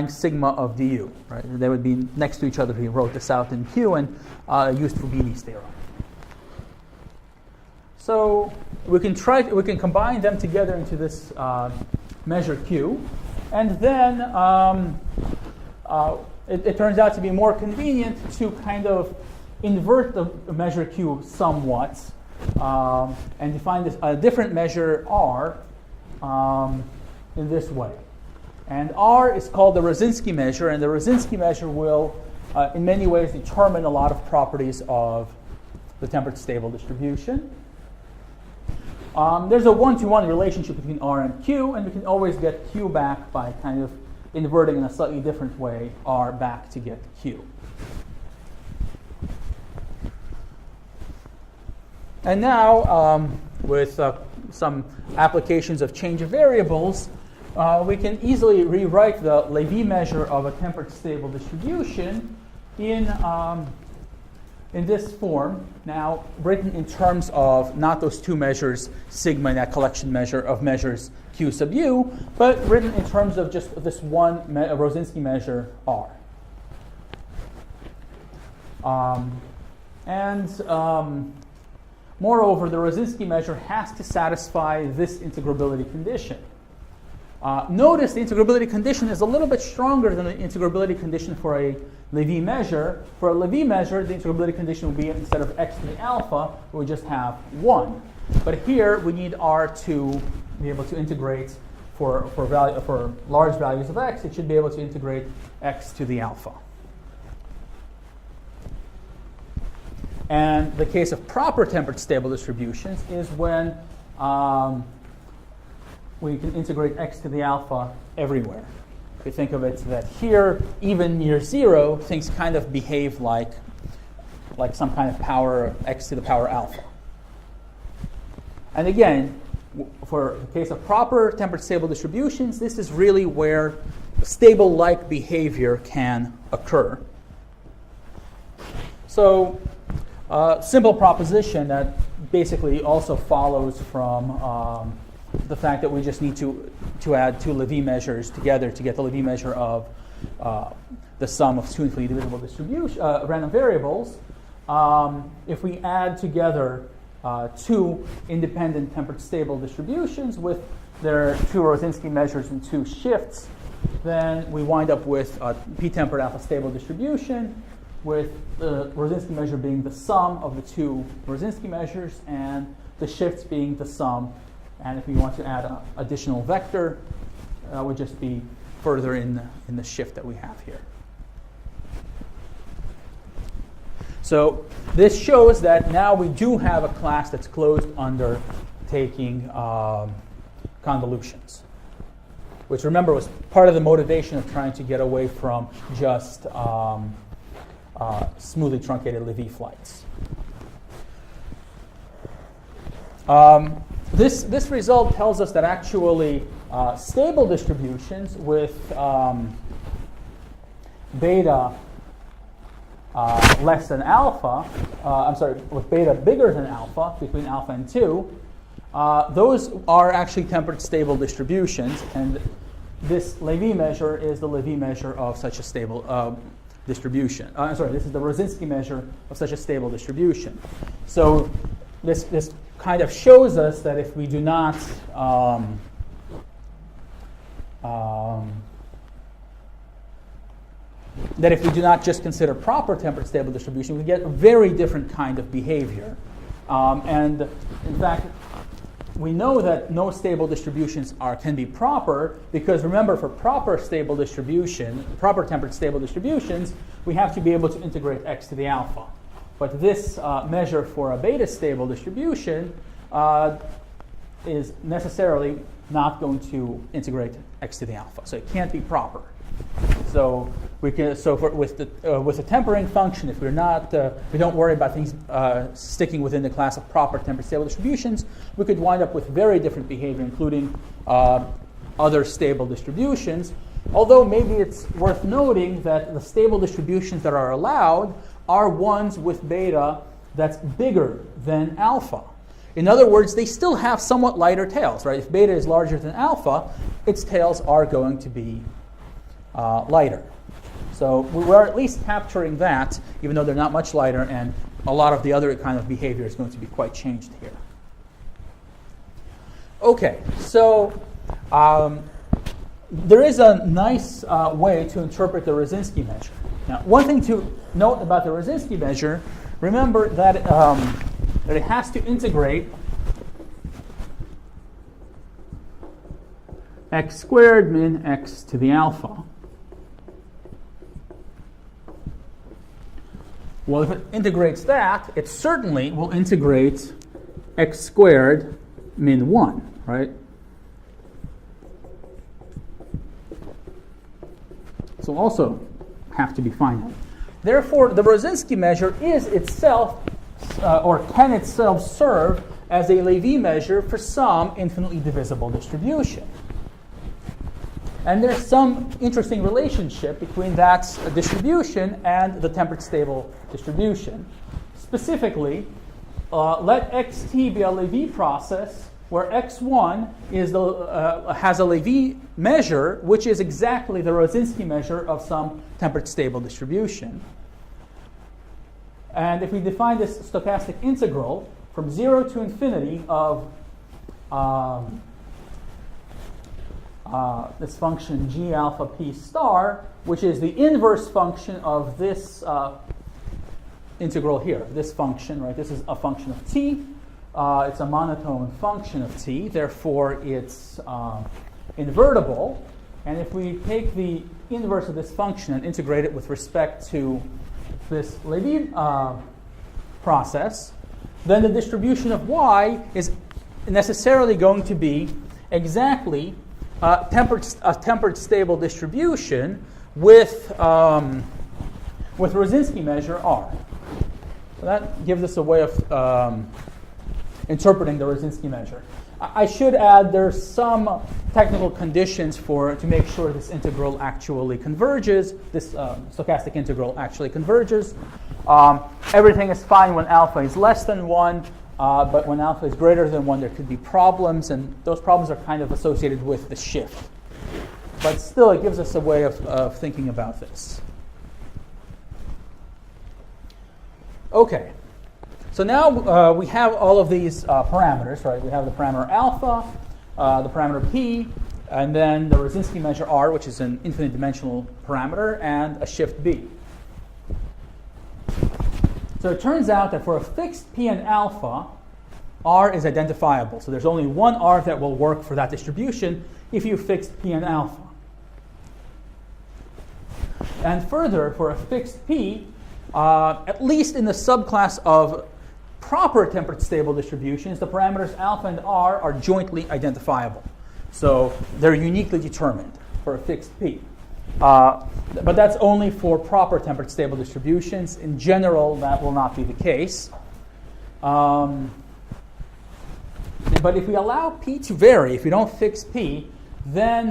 sigma of du. Right? They would be next to each other if we wrote this out in Q and used Fubini's theorem. So we can combine them together into this measure Q, and then it turns out to be more convenient to kind of invert the measure Q somewhat and define this a different measure R in this way. And R is called the Rosinski measure, and the Rosinski measure will, in many ways, determine a lot of properties of the tempered stable distribution. There's a one-to-one relationship between R and Q, and we can always get Q back by kind of inverting in a slightly different way R back to get Q. And now, with some applications of change of variables, we can easily rewrite the Lévy measure of a tempered stable distribution in this form, now written in terms of not those two measures, sigma and that collection measure of measures Q sub u, but written in terms of just this one Rosinski measure R. Moreover, the Rosinski measure has to satisfy this integrability condition. Notice the integrability condition is a little bit stronger than the integrability condition for a Lévy measure. For a Lévy measure, the integrability condition would be instead of x to the alpha, we would just have 1. But here, we need R to be able to integrate for large values of x. It should be able to integrate x to the alpha. And the case of proper tempered stable distributions is when we can integrate x to the alpha everywhere. If you think of it that here, even near 0, things kind of behave like some kind of power x to the power alpha. And again, for the case of proper tempered stable distributions, this is really where stable-like behavior can occur. So, simple proposition that basically also follows from the fact that we just need to add two Lévy measures together to get the Lévy measure of the sum of two infinitely divisible random variables. If we add together two independent tempered stable distributions with their two Rosinski measures and two shifts, then we wind up with a p-tempered alpha stable distribution, with the Rosinski measure being the sum of the two Rosinski measures and the shifts being the sum. And if we want to add an additional vector, that would just be further in the shift that we have here. So this shows that now we do have a class that's closed under taking convolutions, which, remember, was part of the motivation of trying to get away from just smoothly truncated Lévy flights. This result tells us that actually stable distributions with beta less than alpha, with beta bigger than alpha, between alpha and 2, those are actually tempered stable distributions, and this Lévy measure is the Lévy measure of such a stable distribution. This is the Rosinski measure of such a stable distribution. So this kind of shows us that if we do not just consider proper tempered stable distribution, we get a very different kind of behavior. And in fact, we know that no stable distributions can be proper because, remember, for proper tempered stable distributions, we have to be able to integrate x to the alpha. But this measure for a beta stable distribution is necessarily not going to integrate x to the alpha, so it can't be proper. So with the tempering function, if we don't worry about things sticking within the class of proper tempered stable distributions, we could wind up with very different behavior, including other stable distributions. Although maybe it's worth noting that the stable distributions that are allowed are ones with beta that's bigger than alpha. In other words, they still have somewhat lighter tails, right? If beta is larger than alpha, its tails are going to be lighter. So we're at least capturing that, even though they're not much lighter, and a lot of the other kind of behavior is going to be quite changed here. Okay, so there is a nice way to interpret the Rosinski measure. Now, one thing to note about the Rosinski measure, remember that it has to integrate x squared min x to the alpha. Well, if it integrates that, it certainly will integrate x squared min 1, right? So also have to be finite. Therefore, the Rosinski measure is itself, or can itself serve as a Lévy measure for some infinitely divisible distribution. And there's some interesting relationship between that distribution and the tempered stable distribution. Specifically, let xt be a Lévy process where x1 has a Lévy measure, which is exactly the Rosinski measure of some tempered stable distribution. And if we define this stochastic integral from 0 to infinity of this function g alpha p star, which is the inverse function of this integral here, this function, right? This is a function of t. It's a monotone function of t, therefore it's invertible. And if we take the inverse of this function and integrate it with respect to this Lévy process, then the distribution of y is necessarily going to be exactly a tempered stable distribution with Rosinski measure r. So that gives us a way of interpreting the Rosinski measure. I should add there's some technical conditions to make sure this integral actually converges, this stochastic integral actually converges. Everything is fine when alpha is less than 1, but when alpha is greater than 1, there could be problems, and those problems are kind of associated with the shift. But still, it gives us a way of thinking about this. Okay. So now we have all of these parameters, right? We have the parameter alpha, the parameter p, and then the Rosinski measure r, which is an infinite dimensional parameter, and a shift b. So it turns out that for a fixed p and alpha, r is identifiable. So there's only one r that will work for that distribution if you fixed p and alpha. And further, for a fixed p, at least in the subclass of proper tempered stable distributions, the parameters alpha and r are jointly identifiable. So they're uniquely determined for a fixed p. But that's only for proper tempered stable distributions. In general, that will not be the case. But if we allow p to vary, if we don't fix p, then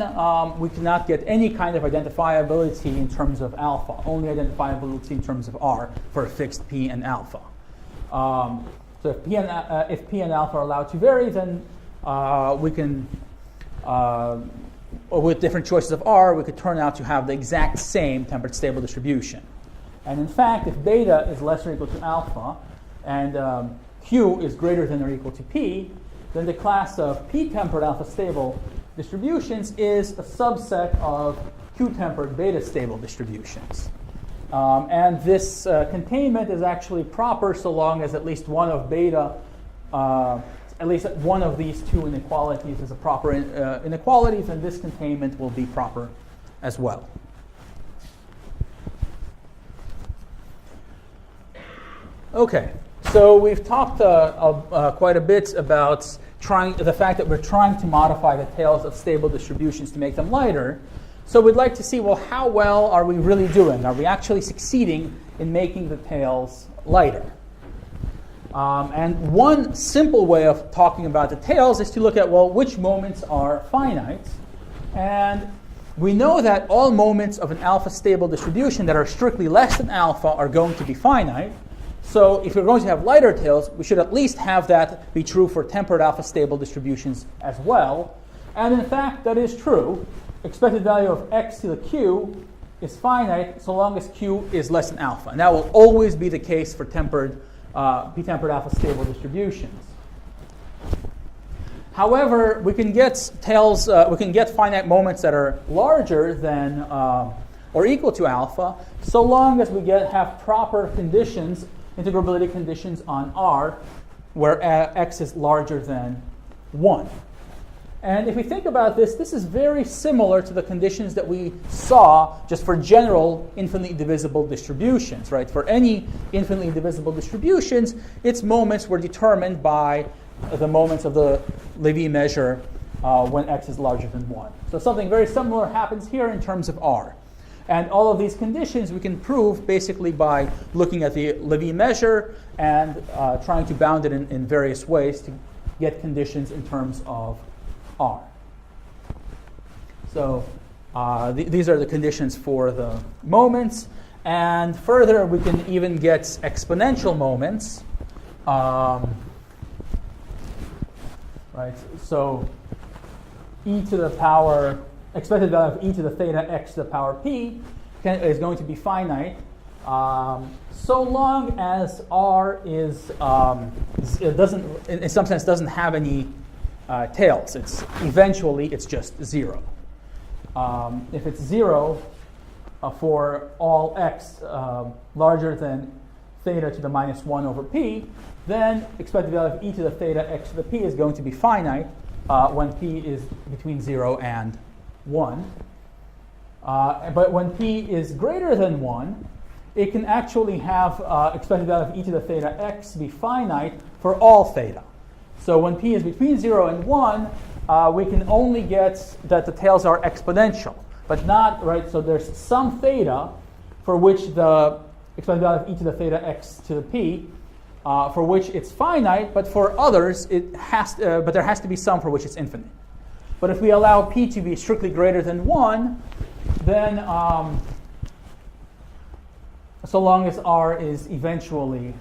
we cannot get any kind of identifiability in terms of alpha, only identifiability in terms of r for a fixed p and alpha. So if p and alpha are allowed to vary, then we can, with different choices of r, we could turn out to have the exact same tempered stable distribution. And in fact, if beta is less or equal to alpha, and q is greater than or equal to p, then the class of p-tempered alpha stable distributions is a subset of q-tempered beta stable distributions. And this containment is actually proper so long as at least one of beta, at least one of these two inequalities is a proper inequality, then this containment will be proper as well. Okay, so we've talked quite a bit about the fact that we're trying to modify the tails of stable distributions to make them lighter. So we'd like to see, well, how well are we really doing? Are we actually succeeding in making the tails lighter? And one simple way of talking about the tails is to look at, well, which moments are finite? And we know that all moments of an alpha stable distribution that are strictly less than alpha are going to be finite. So if we're going to have lighter tails, we should at least have that be true for tempered alpha stable distributions as well. And in fact, that is true. Expected value of x to the q is finite so long as q is less than alpha. And that will always be the case for p-tempered alpha stable distributions. However, we can get tails. We can get finite moments that are larger than or equal to alpha, so long as we have proper conditions, integrability conditions on R, where x is larger than 1. And if we think about this, this is very similar to the conditions that we saw just for general infinitely divisible distributions, right? For any infinitely divisible distributions, its moments were determined by the moments of the Lévy measure when x is larger than 1. So something very similar happens here in terms of R. And all of these conditions we can prove basically by looking at the Lévy measure and trying to bound it in various ways to get conditions in terms of R. So these are the conditions for the moments. And further, we can even get exponential moments. Right? So e to the power, expected value of e to the theta x to the power p is going to be finite so long as R is, it doesn't, in some sense, doesn't have any tails. Eventually it's just 0. If it's 0 for all x larger than theta to the minus 1 over p, then expected value of e to the theta x to the p is going to be finite when p is between 0 and 1. But when p is greater than 1, it can actually have expected value of e to the theta x be finite for all theta. So when p is between 0 and 1, we can only get that the tails are exponential, but not, right? So there's some theta for which the expected value of e to the theta x to the p, for which it's finite, but for others it has, but there has to be some for which it's infinite. But if we allow p to be strictly greater than 1, then so long as R is eventually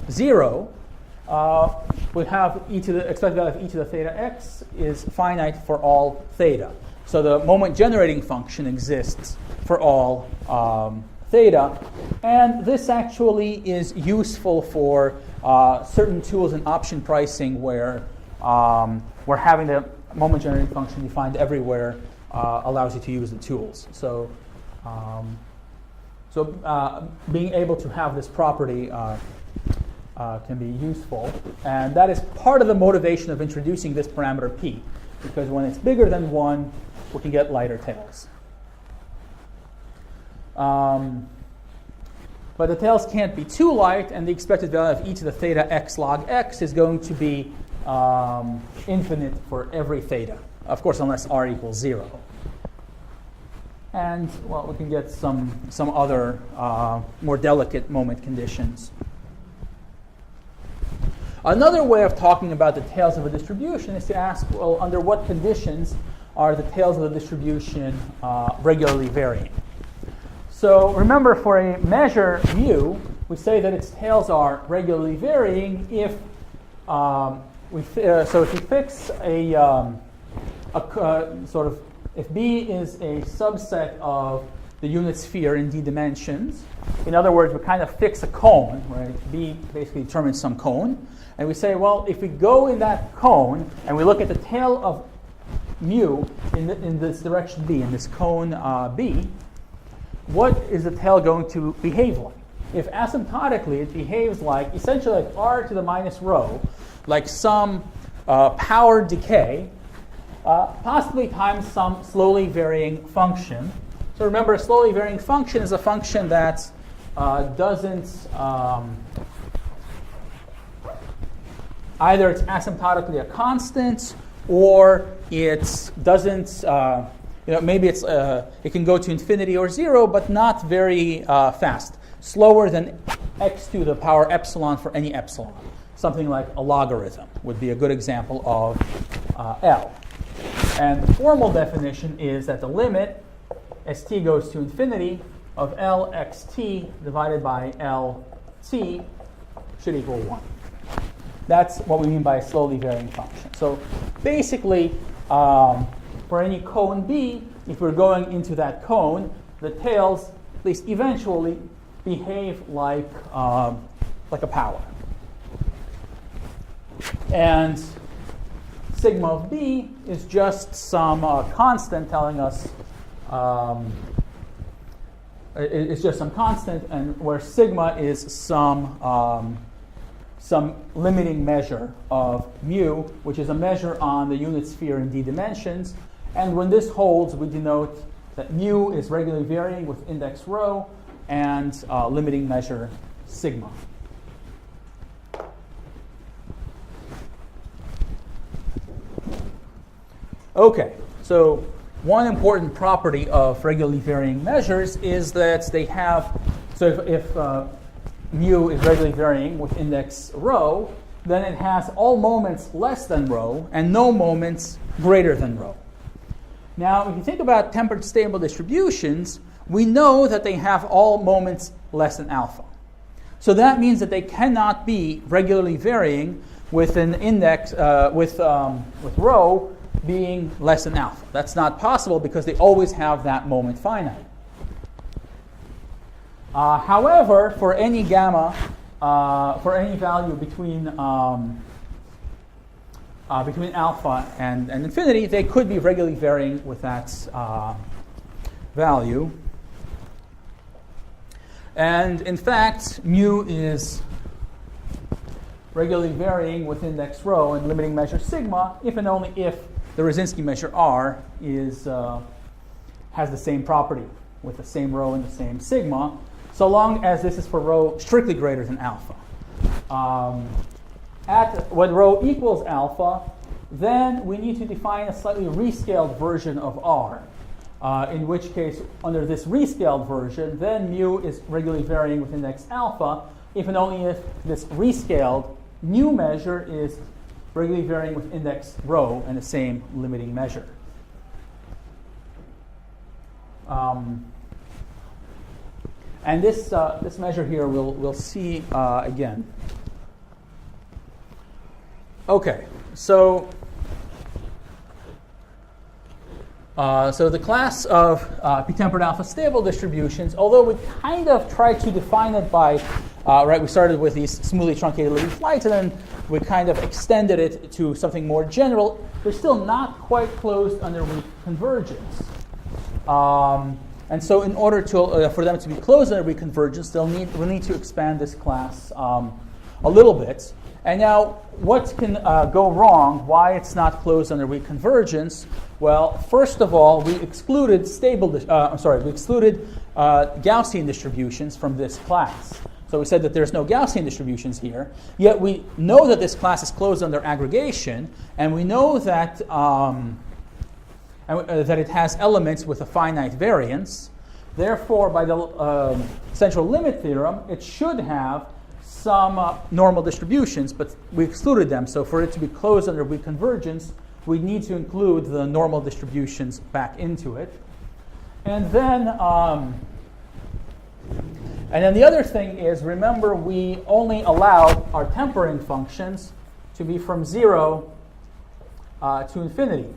0, we have e to the expected value of e to the theta x is finite for all theta. So the moment generating function exists for all theta, and this actually is useful for certain tools in option pricing where having the moment generating function defined everywhere allows you to use the tools. So being able to have this property can be useful, and that is part of the motivation of introducing this parameter p, because when it's bigger than 1, we can get lighter tails. But the tails can't be too light, and the expected value of e to the theta x log x is going to be infinite for every theta. Of course, unless r equals 0. And, well, we can get some other more delicate moment conditions. Another way of talking about the tails of a distribution is to ask, well, under what conditions are the tails of the distribution regularly varying? So remember, for a measure mu, we say that its tails are regularly varying if if we fix a sort of, if B is a subset of the unit sphere in d dimensions. In other words, we kind of fix a cone, right? B basically determines some cone. And we say, well, if we go in that cone and we look at the tail of mu in this direction B, in this cone B, what is the tail going to behave like? If asymptotically it behaves like, essentially like r to the minus rho, like some power decay, possibly times some slowly varying function. So remember, a slowly varying function is a function that doesn't, either it's asymptotically a constant, or it doesn't, maybe it's it can go to infinity or 0, but not very fast. Slower than x to the power epsilon for any epsilon. Something like a logarithm would be a good example of L. And the formal definition is that the limit as t goes to infinity of L xt divided by L t should equal 1. That's what we mean by a slowly varying function. So basically, for any cone B, if we're going into that cone, the tails, at least eventually, behave like a power. And sigma of B is just some constant telling us, it's just some constant, and where sigma is some limiting measure of mu, which is a measure on the unit sphere in d dimensions. And when this holds, we denote that mu is regularly varying with index rho and limiting measure sigma. Okay, so one important property of regularly varying measures is that they have, so if mu is regularly varying with index rho, then it has all moments less than rho and no moments greater than rho. Now, if you think about tempered stable distributions, we know that they have all moments less than alpha. So that means that they cannot be regularly varying with an index, with rho being less than alpha. That's not possible because they always have that moment finite. However, for any gamma, for any value between alpha and infinity, they could be regularly varying with that value. And in fact, mu is regularly varying with index rho and limiting measure sigma if and only if the Rosinski measure r is has the same property with the same rho and the same sigma, so long as this is for rho strictly greater than alpha. When rho equals alpha, then we need to define a slightly rescaled version of r, in which case, under this rescaled version, then mu is regularly varying with index alpha, if and only if this rescaled new measure is regularly varying with index rho and the same limiting measure. And this measure here we'll see again. Okay, so the class of p-tempered alpha stable distributions, although we kind of tried to define it by, we started with these smoothly truncated Levy flights, and then we kind of extended it to something more general, they're still not quite closed under weak convergence. And so in order to for them to be closed under weak convergence, we'll need to expand this class a little bit. And now, what can go wrong? Why it's not closed under weak convergence? Well, first of all, we excluded Gaussian distributions from this class. So we said that there's no Gaussian distributions here. Yet we know that this class is closed under aggregation, and we know that and that it has elements with a finite variance. Therefore, by the central limit theorem, it should have some normal distributions, but we excluded them. So for it to be closed under weak convergence, we need to include the normal distributions back into it. And then the other thing is, remember, we only allow our tempering functions to be from 0 to infinity.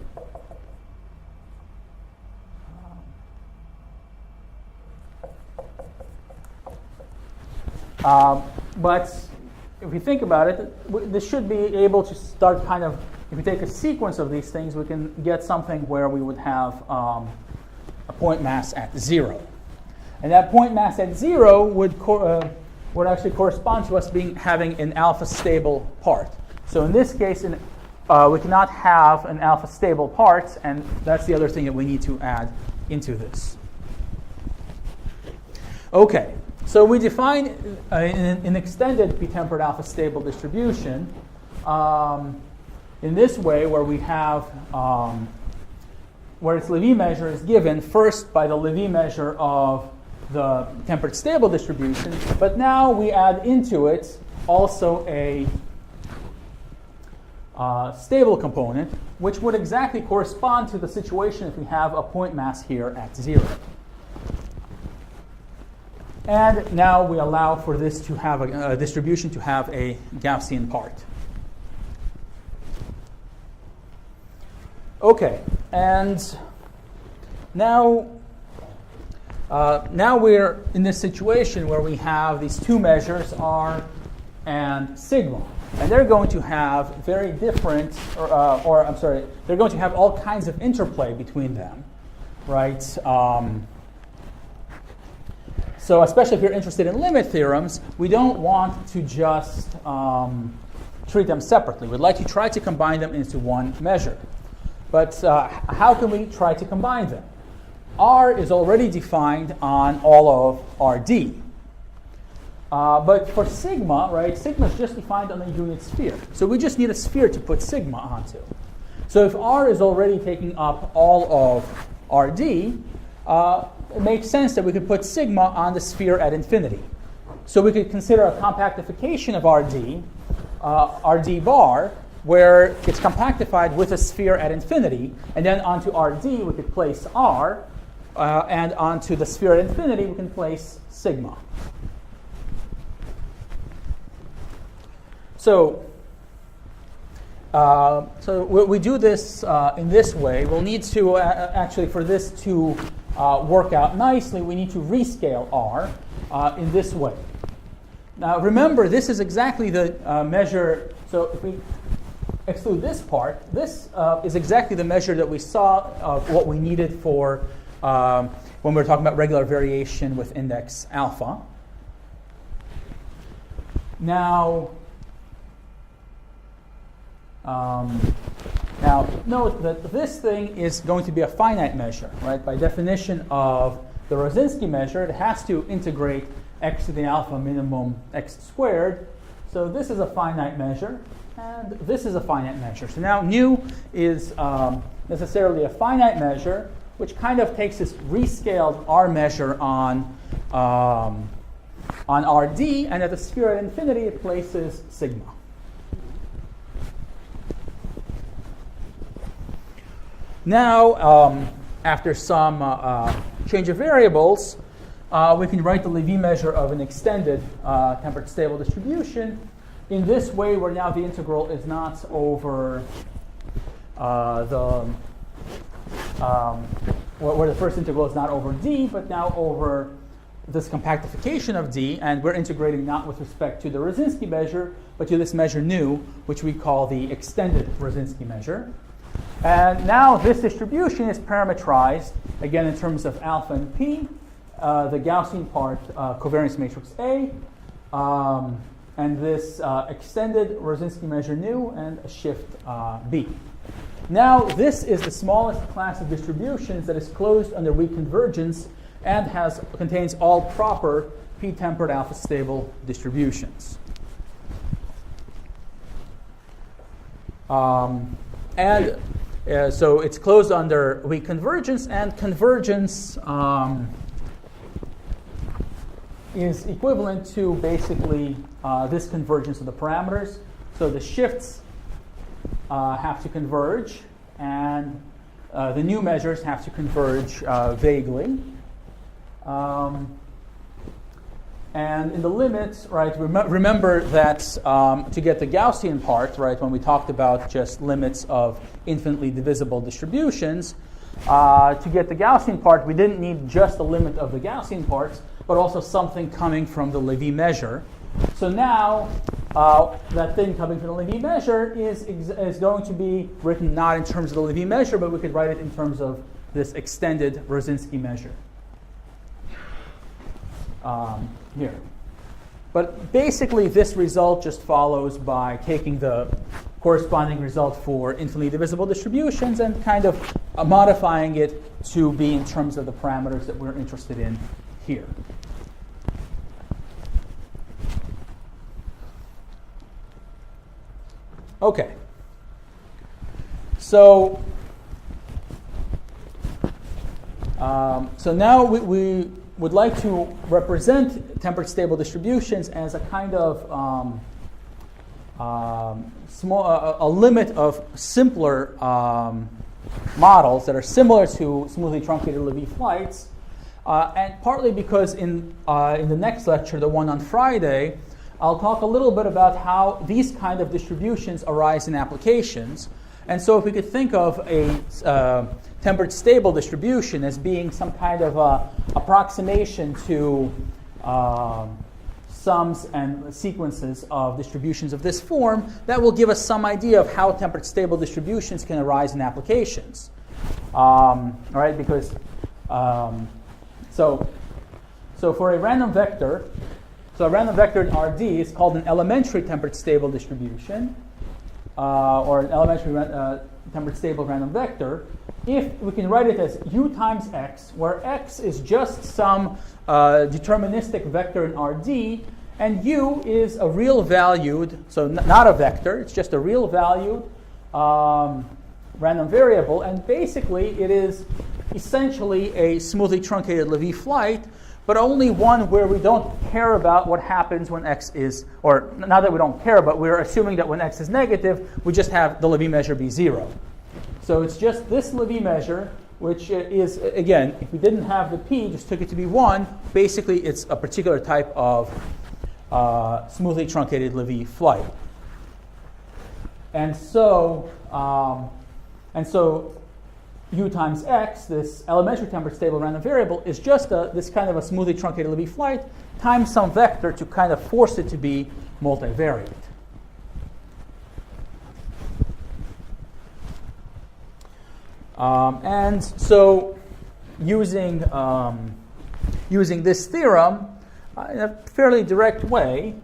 But if we think about it, this should be able to start kind of, if we take a sequence of these things, we can get something where we would have a point mass at 0. And that point mass at 0 would actually correspond to us having an alpha stable part. So in this case, we cannot have an alpha stable part, and that's the other thing that we need to add into this. Okay. So we define an extended p-tempered alpha stable distribution in this way, where we have where its Lévy measure is given first by the Lévy measure of the tempered stable distribution, but now we add into it also a stable component, which would exactly correspond to the situation if we have a point mass here at 0. And now we allow for this to have a distribution to have a Gaussian part. Okay, and now we're in this situation where we have these two measures, R and sigma, and they're going to have very different, they're going to have all kinds of interplay between them, right? So especially if you're interested in limit theorems, we don't want to just treat them separately. We'd like to try to combine them into one measure. But how can we try to combine them? R is already defined on all of RD. But for sigma, right, sigma is just defined on a unit sphere. So we just need a sphere to put sigma onto. So if R is already taking up all of RD, it makes sense that we could put sigma on the sphere at infinity. So we could consider a compactification of RD bar, where it's compactified with a sphere at infinity, and then onto RD we could place R, and onto the sphere at infinity we can place sigma. So we do this in this way. We'll need to actually, for this to work out nicely, we need to rescale R in this way. Now remember, this is exactly the measure. So if we exclude this part, this is exactly the measure that we saw of what we needed for when we were talking about regular variation with index alpha. Now note that this thing is going to be a finite measure, right? By definition of the Rosinski measure, it has to integrate x to the alpha minimum x squared. So this is a finite measure, and this is a finite measure. So now nu is necessarily a finite measure, which kind of takes this rescaled R measure on RD, and at the sphere at infinity it places sigma. Now, after some change of variables, we can write the Lévy measure of an extended tempered stable distribution in this way, where now the integral is not over where the first integral is not over D, but now over this compactification of D, and we're integrating not with respect to the Rosinski measure, but to this measure nu, which we call the extended Rosinski measure. And now this distribution is parametrized, again in terms of alpha and p, the Gaussian part, covariance matrix A, and this extended Rosinski measure nu, and a shift B. Now this is the smallest class of distributions that is closed under weak convergence and contains all proper p-tempered alpha stable distributions. And So it's closed under weak convergence, and convergence is equivalent to basically this convergence of the parameters. So the shifts have to converge, and the new measures have to converge vaguely. And in the limits, right, remember that to get the Gaussian part, right, when we talked about just limits of infinitely divisible distributions, to get the Gaussian part, we didn't need just the limit of the Gaussian parts, but also something coming from the Lévy measure. So now, that thing coming from the Lévy measure is going to be written not in terms of the Lévy measure, but we could write it in terms of this extended Rosinski measure. Here. But basically, this result just follows by taking the corresponding result for infinitely divisible distributions and kind of modifying it to be in terms of the parameters that we're interested in here. Okay. So now we would like to represent tempered stable distributions as a kind of a limit of simpler models that are similar to smoothly truncated Lévy flights, and partly because in the next lecture, the one on Friday, I'll talk a little bit about how these kind of distributions arise in applications. And so if we could think of a tempered stable distribution as being some kind of approximation to sums and sequences of distributions of this form, that will give us some idea of how tempered stable distributions can arise in applications. All right, because so for a random vector, so a random vector in RD is called an elementary tempered stable distribution, or an elementary tempered stable random vector, if we can write it as u times x, where x is just some deterministic vector in RD, and u is a real valued, so not a vector, it's just a real valued random variable, and basically it is essentially a smoothly truncated Lévy flight, but only one where we don't care about what happens when x is, or not that we don't care, but we're assuming that when x is negative, we just have the Lévy measure be 0. So it's just this Lévy measure, which is, again, if we didn't have the p, just took it to be 1, basically it's a particular type of smoothly truncated Lévy flight. And so u times x, this elementary tempered stable random variable, is just this kind of a smoothly truncated Lévy flight times some vector to kind of force it to be multivariate. And so using this theorem in a fairly direct way,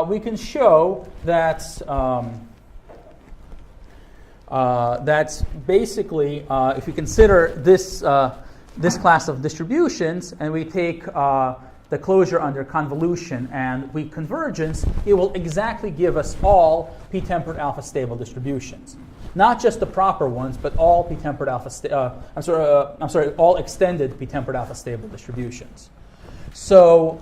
we can show that that's basically, if we consider this class of distributions and we take the closure under convolution and weak convergence, it will exactly give us all p-tempered alpha stable distributions. Not just the proper ones, but all p-tempered alpha. All extended p-tempered alpha stable distributions. So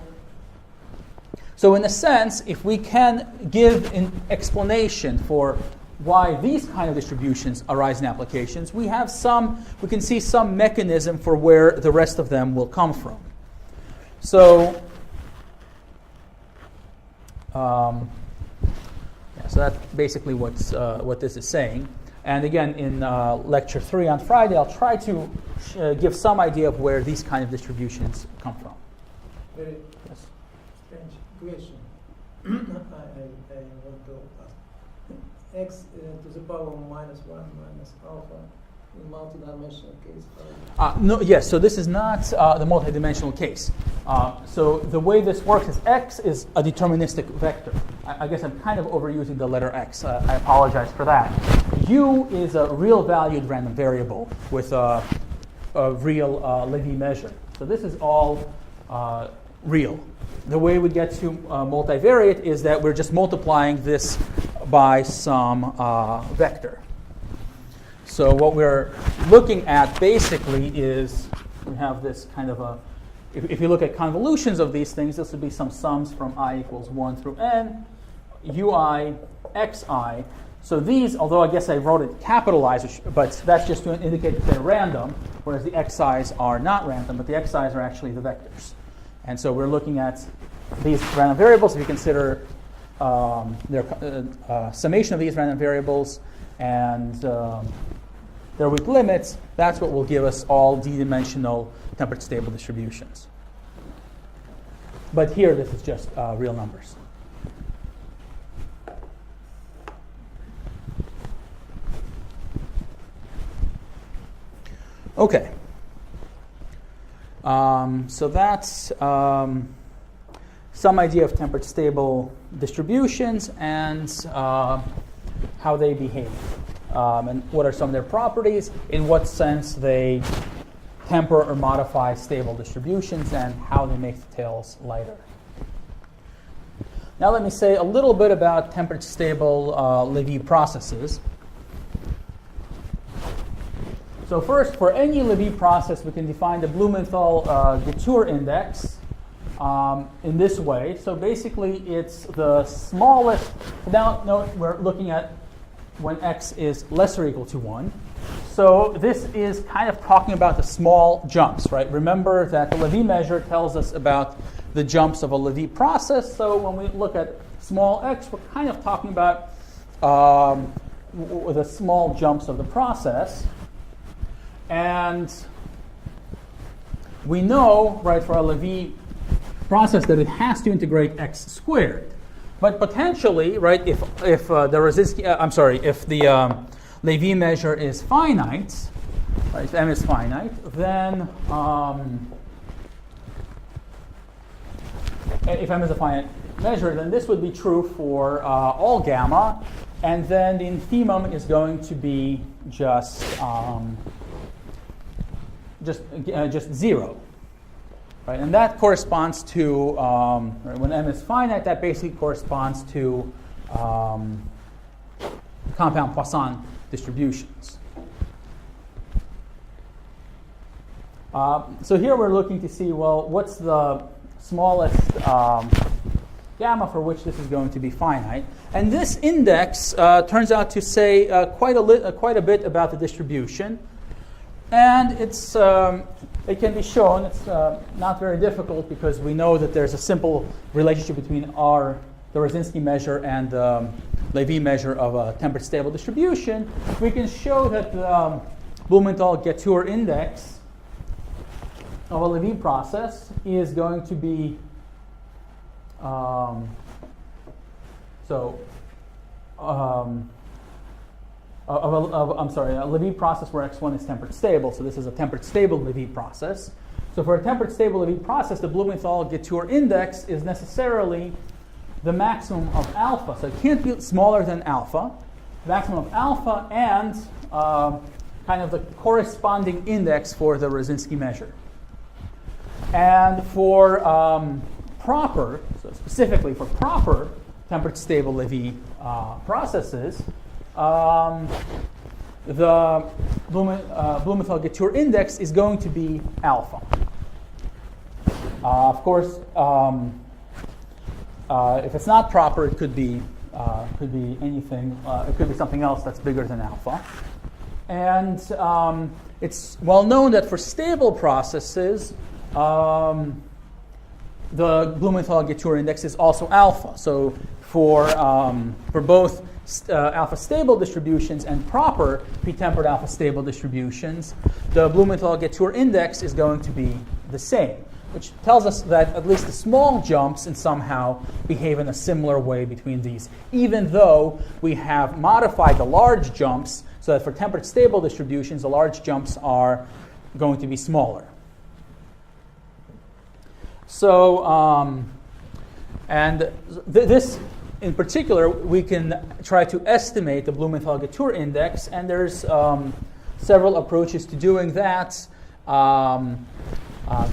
in a sense, if we can give an explanation for why these kind of distributions arise in applications, we can see some mechanism for where the rest of them will come from. So, so that's basically what this is saying. And again, in lecture 3 on Friday, I'll try to give some idea of where these kind of distributions come from. Very strange equation. I want to ask. X to the power of minus 1 minus alpha in multidimensional case? No, yes, so this is not the multidimensional case. So the way this works is x is a deterministic vector. I guess I'm kind of overusing the letter x. I apologize for that. U is a real valued random variable with a real Lévy measure. So this is all real. The way we get to multivariate is that we're just multiplying this by some vector. So what we're looking at basically is we have this kind of a, if you look at convolutions of these things, this would be some sums from I equals 1 through n, ui, xi. So these, although I guess I wrote it capitalized, but that's just to indicate that they're random, whereas the xi's are not random, but the xi's are actually the vectors. And so we're looking at these random variables. If you consider their summation of these random variables and their weak limits, that's what will give us all d-dimensional temperature-stable distributions. But here, this is just real numbers. Okay. So that's some idea of temperature-stable distributions and how they behave. And what are some of their properties, in what sense they temper or modify stable distributions, and how they make the tails lighter. Now let me say a little bit about temperature-stable Lévy processes. So first, for any Lévy process, we can define the Blumenthal-Gettur index in this way. So basically, it's the smallest. Now, note we're looking at when x is less or equal to 1. So this is kind of talking about the small jumps, right? Remember that the Lévy measure tells us about the jumps of a Lévy process. So when we look at small x, we're kind of talking about the small jumps of the process. And we know, right, for a Lévy process that it has to integrate x squared. But potentially, right, if the Lévy measure is finite, right, if m is finite, then if m is a finite measure, then this would be true for all gamma, and then the infimum is going to be just 0. Right, and that corresponds to, right, when m is finite, that basically corresponds to compound Poisson distributions. So here we're looking to see, well, what's the smallest gamma for which this is going to be finite. And this index turns out to say quite a bit about the distribution. And it's it can be shown. It's not very difficult because we know that there's a simple relationship between the Rosinski measure and the Lévy measure of a temperature-stable distribution. We can show that the Blumenthal-Gettur index of a Lévy process is going to be a Lévy process where x1 is temperate stable. So this is a temperate stable Lévy process. So for a temperate stable Lévy process, the Blumenthal-Gettur index is necessarily the maximum of alpha. So it can't be smaller than alpha. Maximum of alpha and kind of the corresponding index for the Rosinski measure. And for proper, so specifically for proper temperate stable Lévy processes, the Blumenthal-Gettur index is going to be alpha. Of course, if it's not proper, it could be anything. It could be something else that's bigger than alpha. And it's well known that for stable processes, the Blumenthal-Gettur index is also alpha. So for both alpha stable distributions and proper p-tempered alpha stable distributions, the Blumenthal-Gettur index is going to be the same, which tells us that at least the small jumps and somehow behave in a similar way between these, even though we have modified the large jumps so that for temperate stable distributions, the large jumps are going to be smaller. So, this in particular, we can try to estimate the Blumenthal-Gettur index, and there's several approaches to doing that,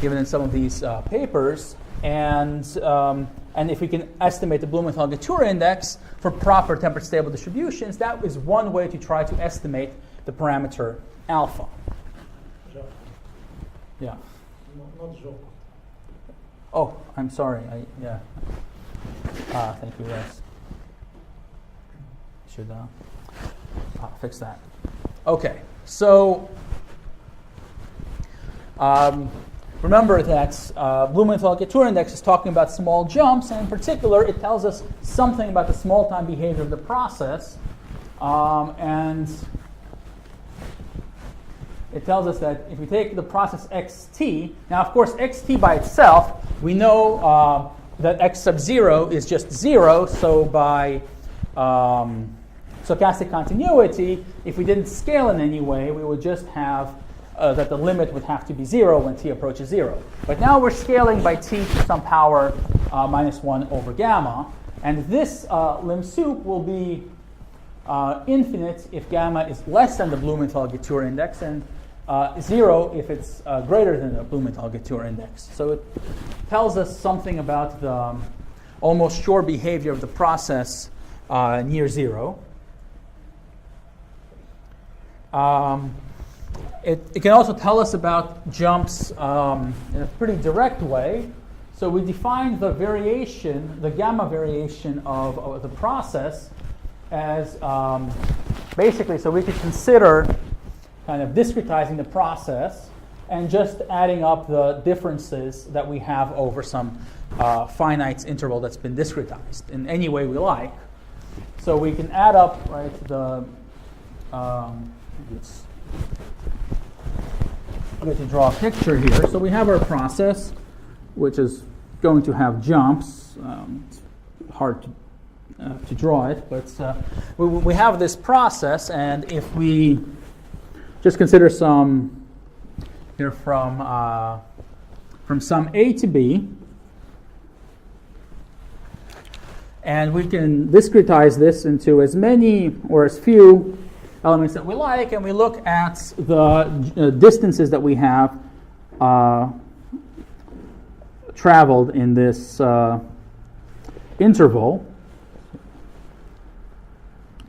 given in some of these papers. And if we can estimate the Blumenthal-Gettur index for proper temperate stable distributions, that is one way to try to estimate the parameter alpha. Jacques. Yeah. Not Jacques. Oh, I'm sorry. Thank you. Yes. Should fix that. Okay. So remember that Blumenthal-Turing index is talking about small jumps, and in particular, it tells us something about the small time behavior of the process, and it tells us that if we take the process xt, now of course xt by itself, we know that x sub 0 is just 0, so by stochastic continuity, if we didn't scale in any way, we would just have that the limit would have to be 0 when t approaches 0. But now we're scaling by t to some power minus 1 over gamma, and this lim sup will be infinite if gamma is less than the Blumenthal-Turing index, and 0 if it's greater than the Blumenthal-Turing index. So it tells us something about the almost sure behavior of the process near 0. It can also tell us about jumps in a pretty direct way. So we define the variation, the gamma variation of the process as basically, so we could consider kind of discretizing the process and just adding up the differences that we have over some finite interval that's been discretized in any way we like. So we can add up, right, the I'm going to draw a picture here. So we have our process, which is going to have jumps. It's hard to draw it, but we have this process, and if we just consider some here from some a to b, and we can discretize this into as many or as few elements that we like, and we look at the distances that we have traveled in this interval.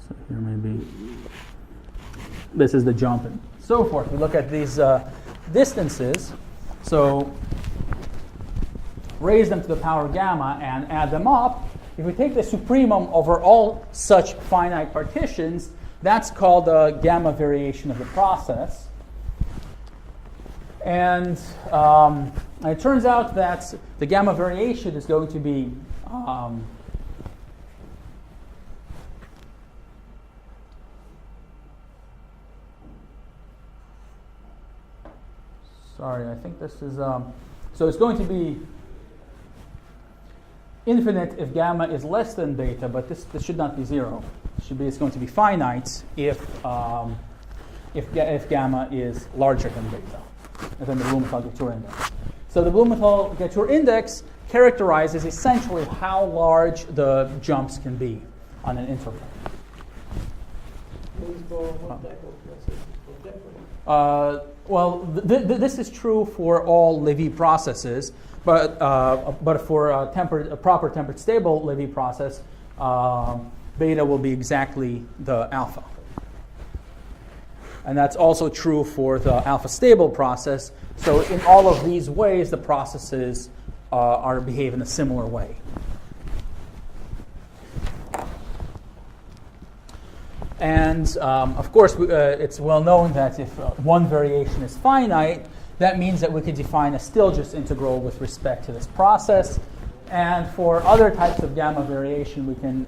So here maybe this is the jump and so forth. We look at these distances, so raise them to the power gamma and add them up. If we take the supremum over all such finite partitions, that's called the gamma variation of the process. And it turns out that the gamma variation is going to be sorry, I think this is so it's going to be infinite if gamma is less than beta, but this should not be 0. It's going to be finite if gamma is larger than beta, than the Blumenthal-Turing index. So the Blumenthal-Turing index characterizes essentially how large the jumps can be on an interval. This is true for all Levy processes, but for a proper tempered stable Levy process, beta will be exactly the alpha. And that's also true for the alpha stable process. So in all of these ways, the processes are behave in a similar way. And of course, it's well known that if one variation is finite, that means that we could define a Stieltjes integral with respect to this process. And for other types of gamma variation, we can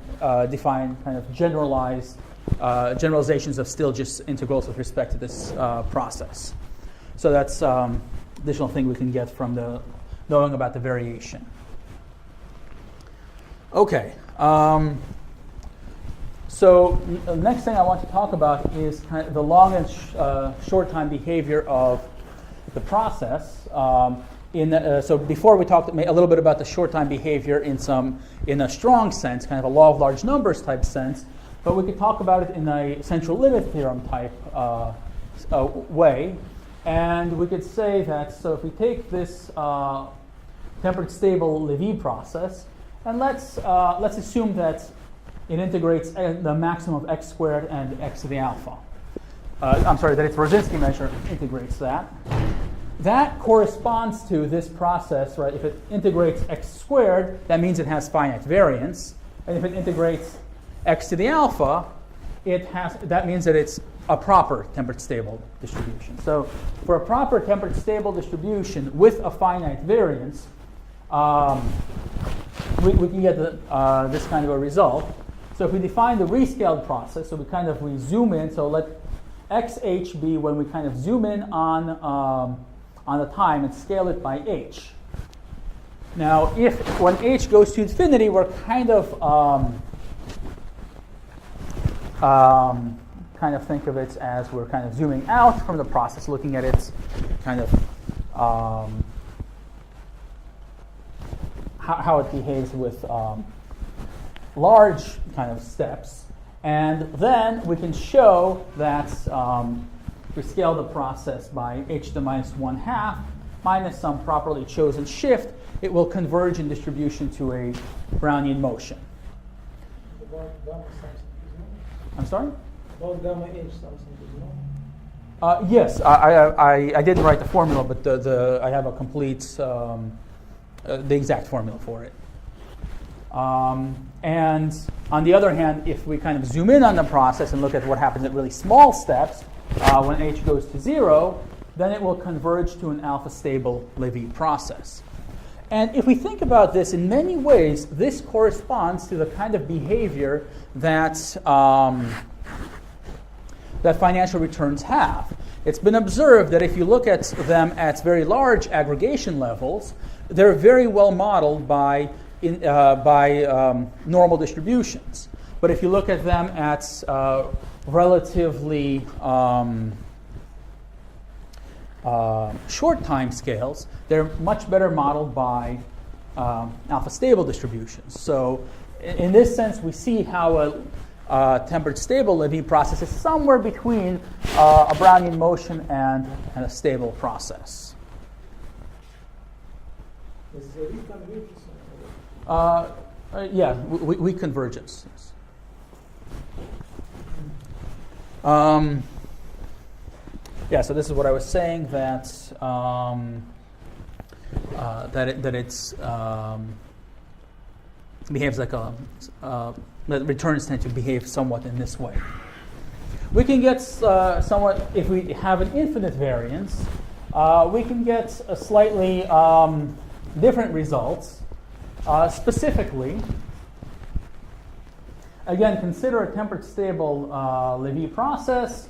define kind of generalizations of Stieltjes integrals with respect to this process. So that's additional thing we can get from the knowing about the variation. Okay. So the next thing I want to talk about is kind of the long and short time behavior of the process. So before we talked a little bit about the short time behavior in a strong sense, kind of a law of large numbers type sense, but we could talk about it in a central limit theorem type way. And we could say that, so if we take this tempered stable Levy process, and let's assume that it integrates the maximum of x squared and x to the alpha. that its Rosinski measure integrates that. That corresponds to this process, right? If it integrates x squared, that means it has finite variance. And if it integrates x to the alpha, that means that it's a proper tempered stable distribution. So for a proper tempered stable distribution with a finite variance, we can get this kind of a result. So if we define the rescaled process, so we zoom in, so let xh be when we kind of zoom in on the time and scale it by h. Now, when h goes to infinity, we're kind of think of it as we're kind of zooming out from the process, looking at its kind of how it behaves with large kind of steps. And then we can show that we scale the process by h to the minus 1/2 minus some properly chosen shift, it will converge in distribution to a Brownian motion. I'm sorry? About gamma h something is known? Yes, I didn't write the formula, but I have a complete, the exact formula for it. And on the other hand, if we kind of zoom in on the process and look at what happens at really small steps, when h goes to 0, then it will converge to an alpha stable Lévy process. And if we think about this, in many ways, this corresponds to the kind of behavior that that financial returns have. It's been observed that if you look at them at very large aggregation levels, they're very well modeled by normal distributions. But if you look at them at relatively short time scales, they're much better modeled by alpha stable distributions. So in this sense, we see how a tempered stable Lévy process is somewhere between a Brownian motion and a stable process. Is there reconvergence? Yeah, weak convergence. Yeah, so this is what I was saying, that it's behaves like that returns tend to behave somewhat in this way. We can get somewhat, if we have an infinite variance, we can get a slightly different results. Specifically, again, consider a tempered stable Lévy process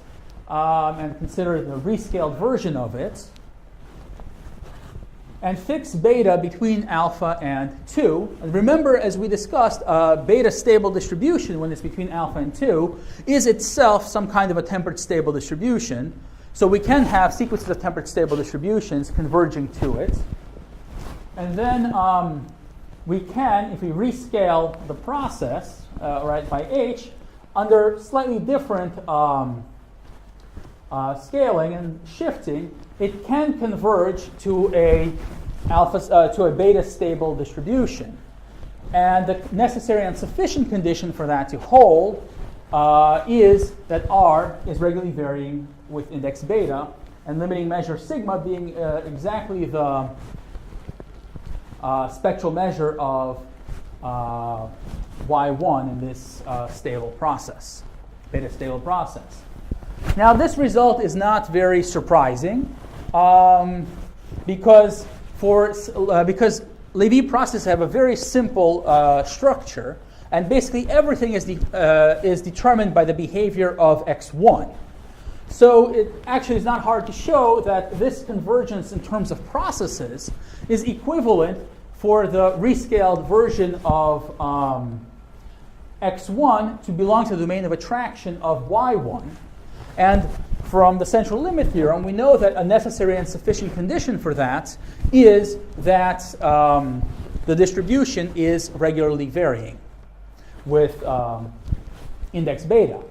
and consider the rescaled version of it. And fix beta between alpha and 2. And remember, as we discussed, beta stable distribution, when it's between alpha and 2, is itself some kind of a tempered stable distribution. So we can have sequences of tempered stable distributions converging to it. And then we can, if we rescale the process right, by h, under slightly different scaling and shifting, it can converge to a beta stable distribution. And the necessary and sufficient condition for that to hold is that R is regularly varying with index beta, and limiting measure sigma being exactly the spectral measure of Y1 in this stable process, beta stable process. Now, this result is not very surprising because Lévy processes have a very simple structure, and basically everything is determined by the behavior of x1. So it actually is not hard to show that this convergence in terms of processes is equivalent for the rescaled version of x1 to belong to the domain of attraction of y1. And from the central limit theorem, we know that a necessary and sufficient condition for that is that the distribution is regularly varying with index beta.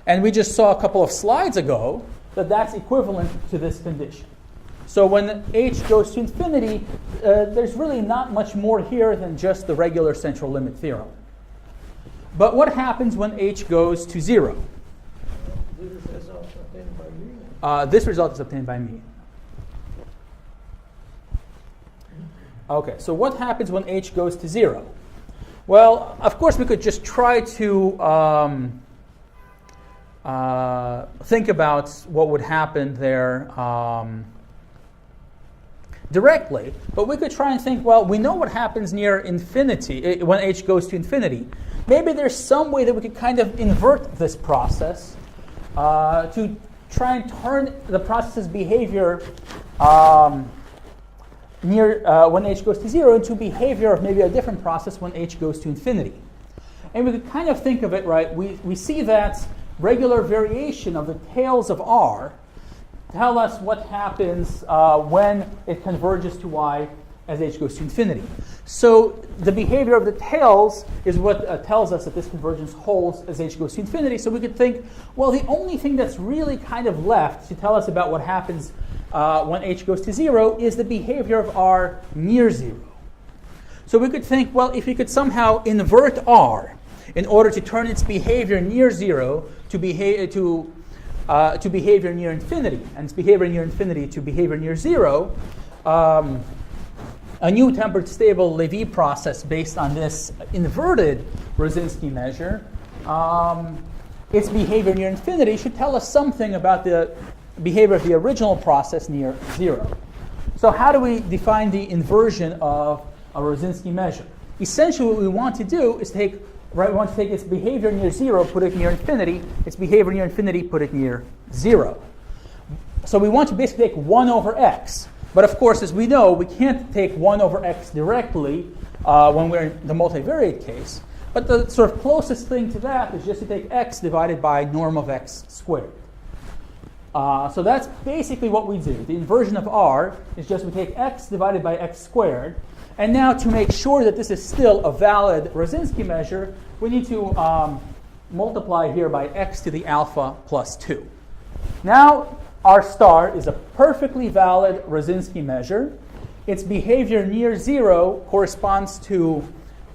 And we just saw a couple of slides ago that that's equivalent to this condition. So when h goes to infinity, there's really not much more here than just the regular central limit theorem. But what happens when h goes to 0? This is result obtained by this result is obtained by me. Okay, so what happens when h goes to 0? Well, of course, we could just try to think about what would happen there directly, but we could try and think, well, we know what happens near infinity, when h goes to infinity. Maybe there's some way that we could kind of invert this process to try and turn the process's behavior when h goes to 0 into behavior of maybe a different process when h goes to infinity. And we could kind of think of it, right, we see that regular variation of the tails of R tell us what happens when it converges to y as h goes to infinity. So the behavior of the tails is what tells us that this convergence holds as h goes to infinity. So we could think, well, the only thing that's really kind of left to tell us about what happens when h goes to 0 is the behavior of R near 0. So we could think, well, if we could somehow invert R in order to turn its behavior near 0 to behavior near infinity, and its behavior near infinity to behavior near 0, a new tempered stable Lévy process based on this inverted Rosinski measure, its behavior near infinity should tell us something about the behavior of the original process near 0. So how do we define the inversion of a Rosinski measure? Essentially what we want to do is we want to take its behavior near 0, put it near infinity, its behavior near infinity, put it near 0. So we want to basically take 1 over x. But of course, as we know, we can't take 1 over x directly when we're in the multivariate case. But the sort of closest thing to that is just to take x divided by norm of x squared. So that's basically what we do. The inversion of R is just we take x divided by x squared. And now to make sure that this is still a valid Rosinski measure, we need to multiply here by x to the alpha plus 2. Now R star is a perfectly valid Rosinski measure. Its behavior near 0 corresponds to,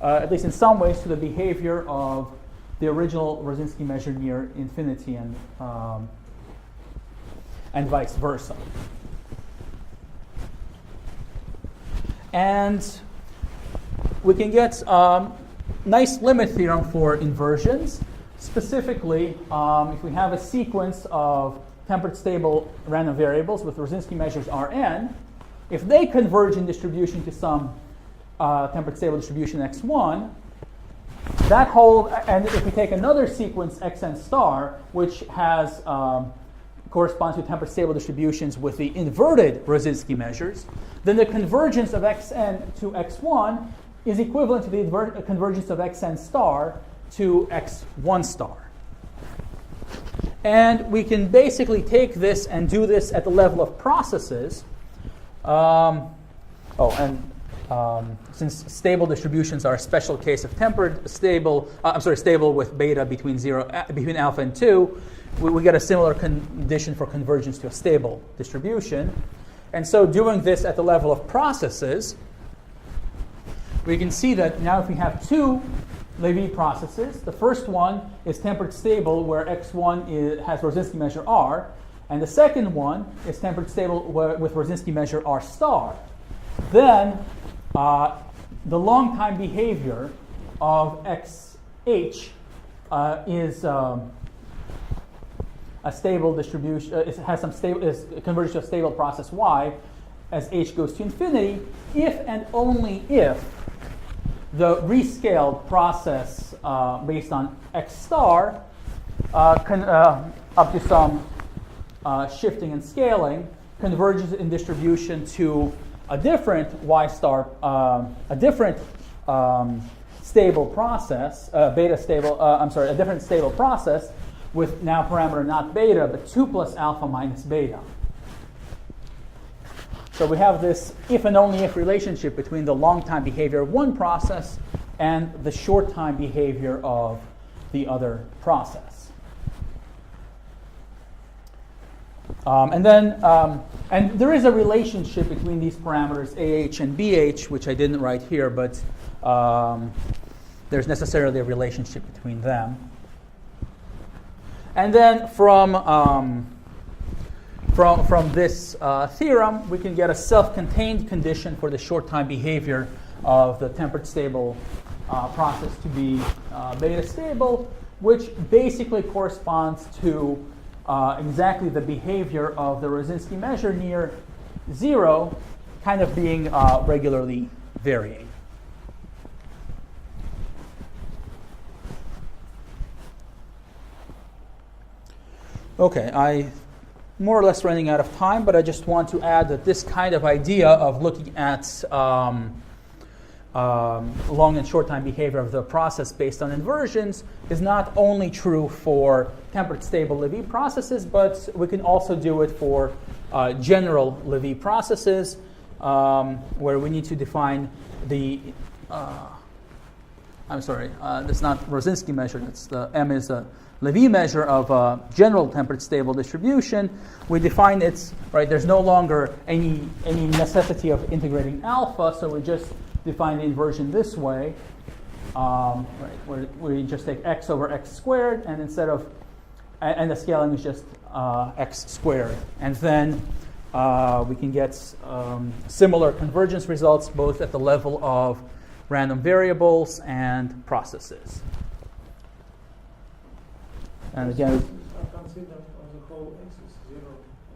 at least in some ways, to the behavior of the original Rosinski measure near infinity and vice versa. And we can get nice limit theorem for inversions. Specifically, if we have a sequence of tempered stable random variables with Rosinski measures Rn, if they converge in distribution to some tempered stable distribution x1, that holds, and if we take another sequence xn star, which has corresponds to tempered stable distributions with the inverted Rosinski measures, then the convergence of xn to x1 is equivalent to the convergence of xn star to x1 star. And we can basically take this and do this at the level of processes. Since stable distributions are a special case of tempered stable, stable with beta between alpha and 2, we get a similar condition for convergence to a stable distribution. And so doing this at the level of processes, we can see that now if we have two Lévy processes, the first one is tempered stable where x1 has Rosinski measure R, and the second one is tempered stable with Rosinski measure R star. Then the long time behavior of xh is a stable distribution. It has some stable, is converged to a stable process y as h goes to infinity, if and only if the rescaled process based on x star up to some shifting and scaling converges in distribution to a different y star, a different stable process, a different stable process with now parameter not beta, but 2 plus alpha minus beta. So we have this if and only if relationship between the long time behavior of one process and the short time behavior of the other process. And there is a relationship between these parameters AH and BH, which I didn't write here, but there's necessarily a relationship between them. And then from from this theorem, we can get a self-contained condition for the short-time behavior of the tempered stable process to be beta stable, which basically corresponds to exactly the behavior of the Rosinski measure near 0, kind of being regularly varying. Okay, I more or less running out of time, but I just want to add that this kind of idea of looking at long and short time behavior of the process based on inversions is not only true for tempered stable Lévy processes, but we can also do it for general Lévy processes, where we need to define the that's not Rosinski measure. That's the M is a Lévy measure of a general tempered stable distribution. We define its right. There's no longer any necessity of integrating alpha, so we just define the inversion this way, right? Where we just take x over x squared, and instead of and the scaling is just x squared, and then we can get similar convergence results both at the level of random variables and processes. And again, consider on the whole axis 0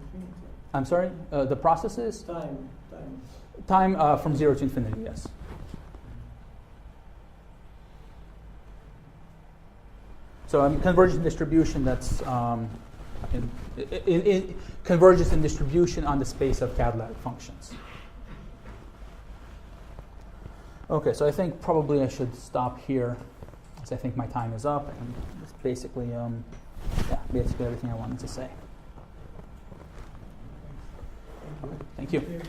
infinity. I'm sorry, the processes? Time. From 0 to infinity, yes. So convergence distribution that's convergence in distribution on the space of Cadillac functions. Okay, so I think probably I should stop here, because I think my time is up, and that's basically basically everything I wanted to say. Thank you.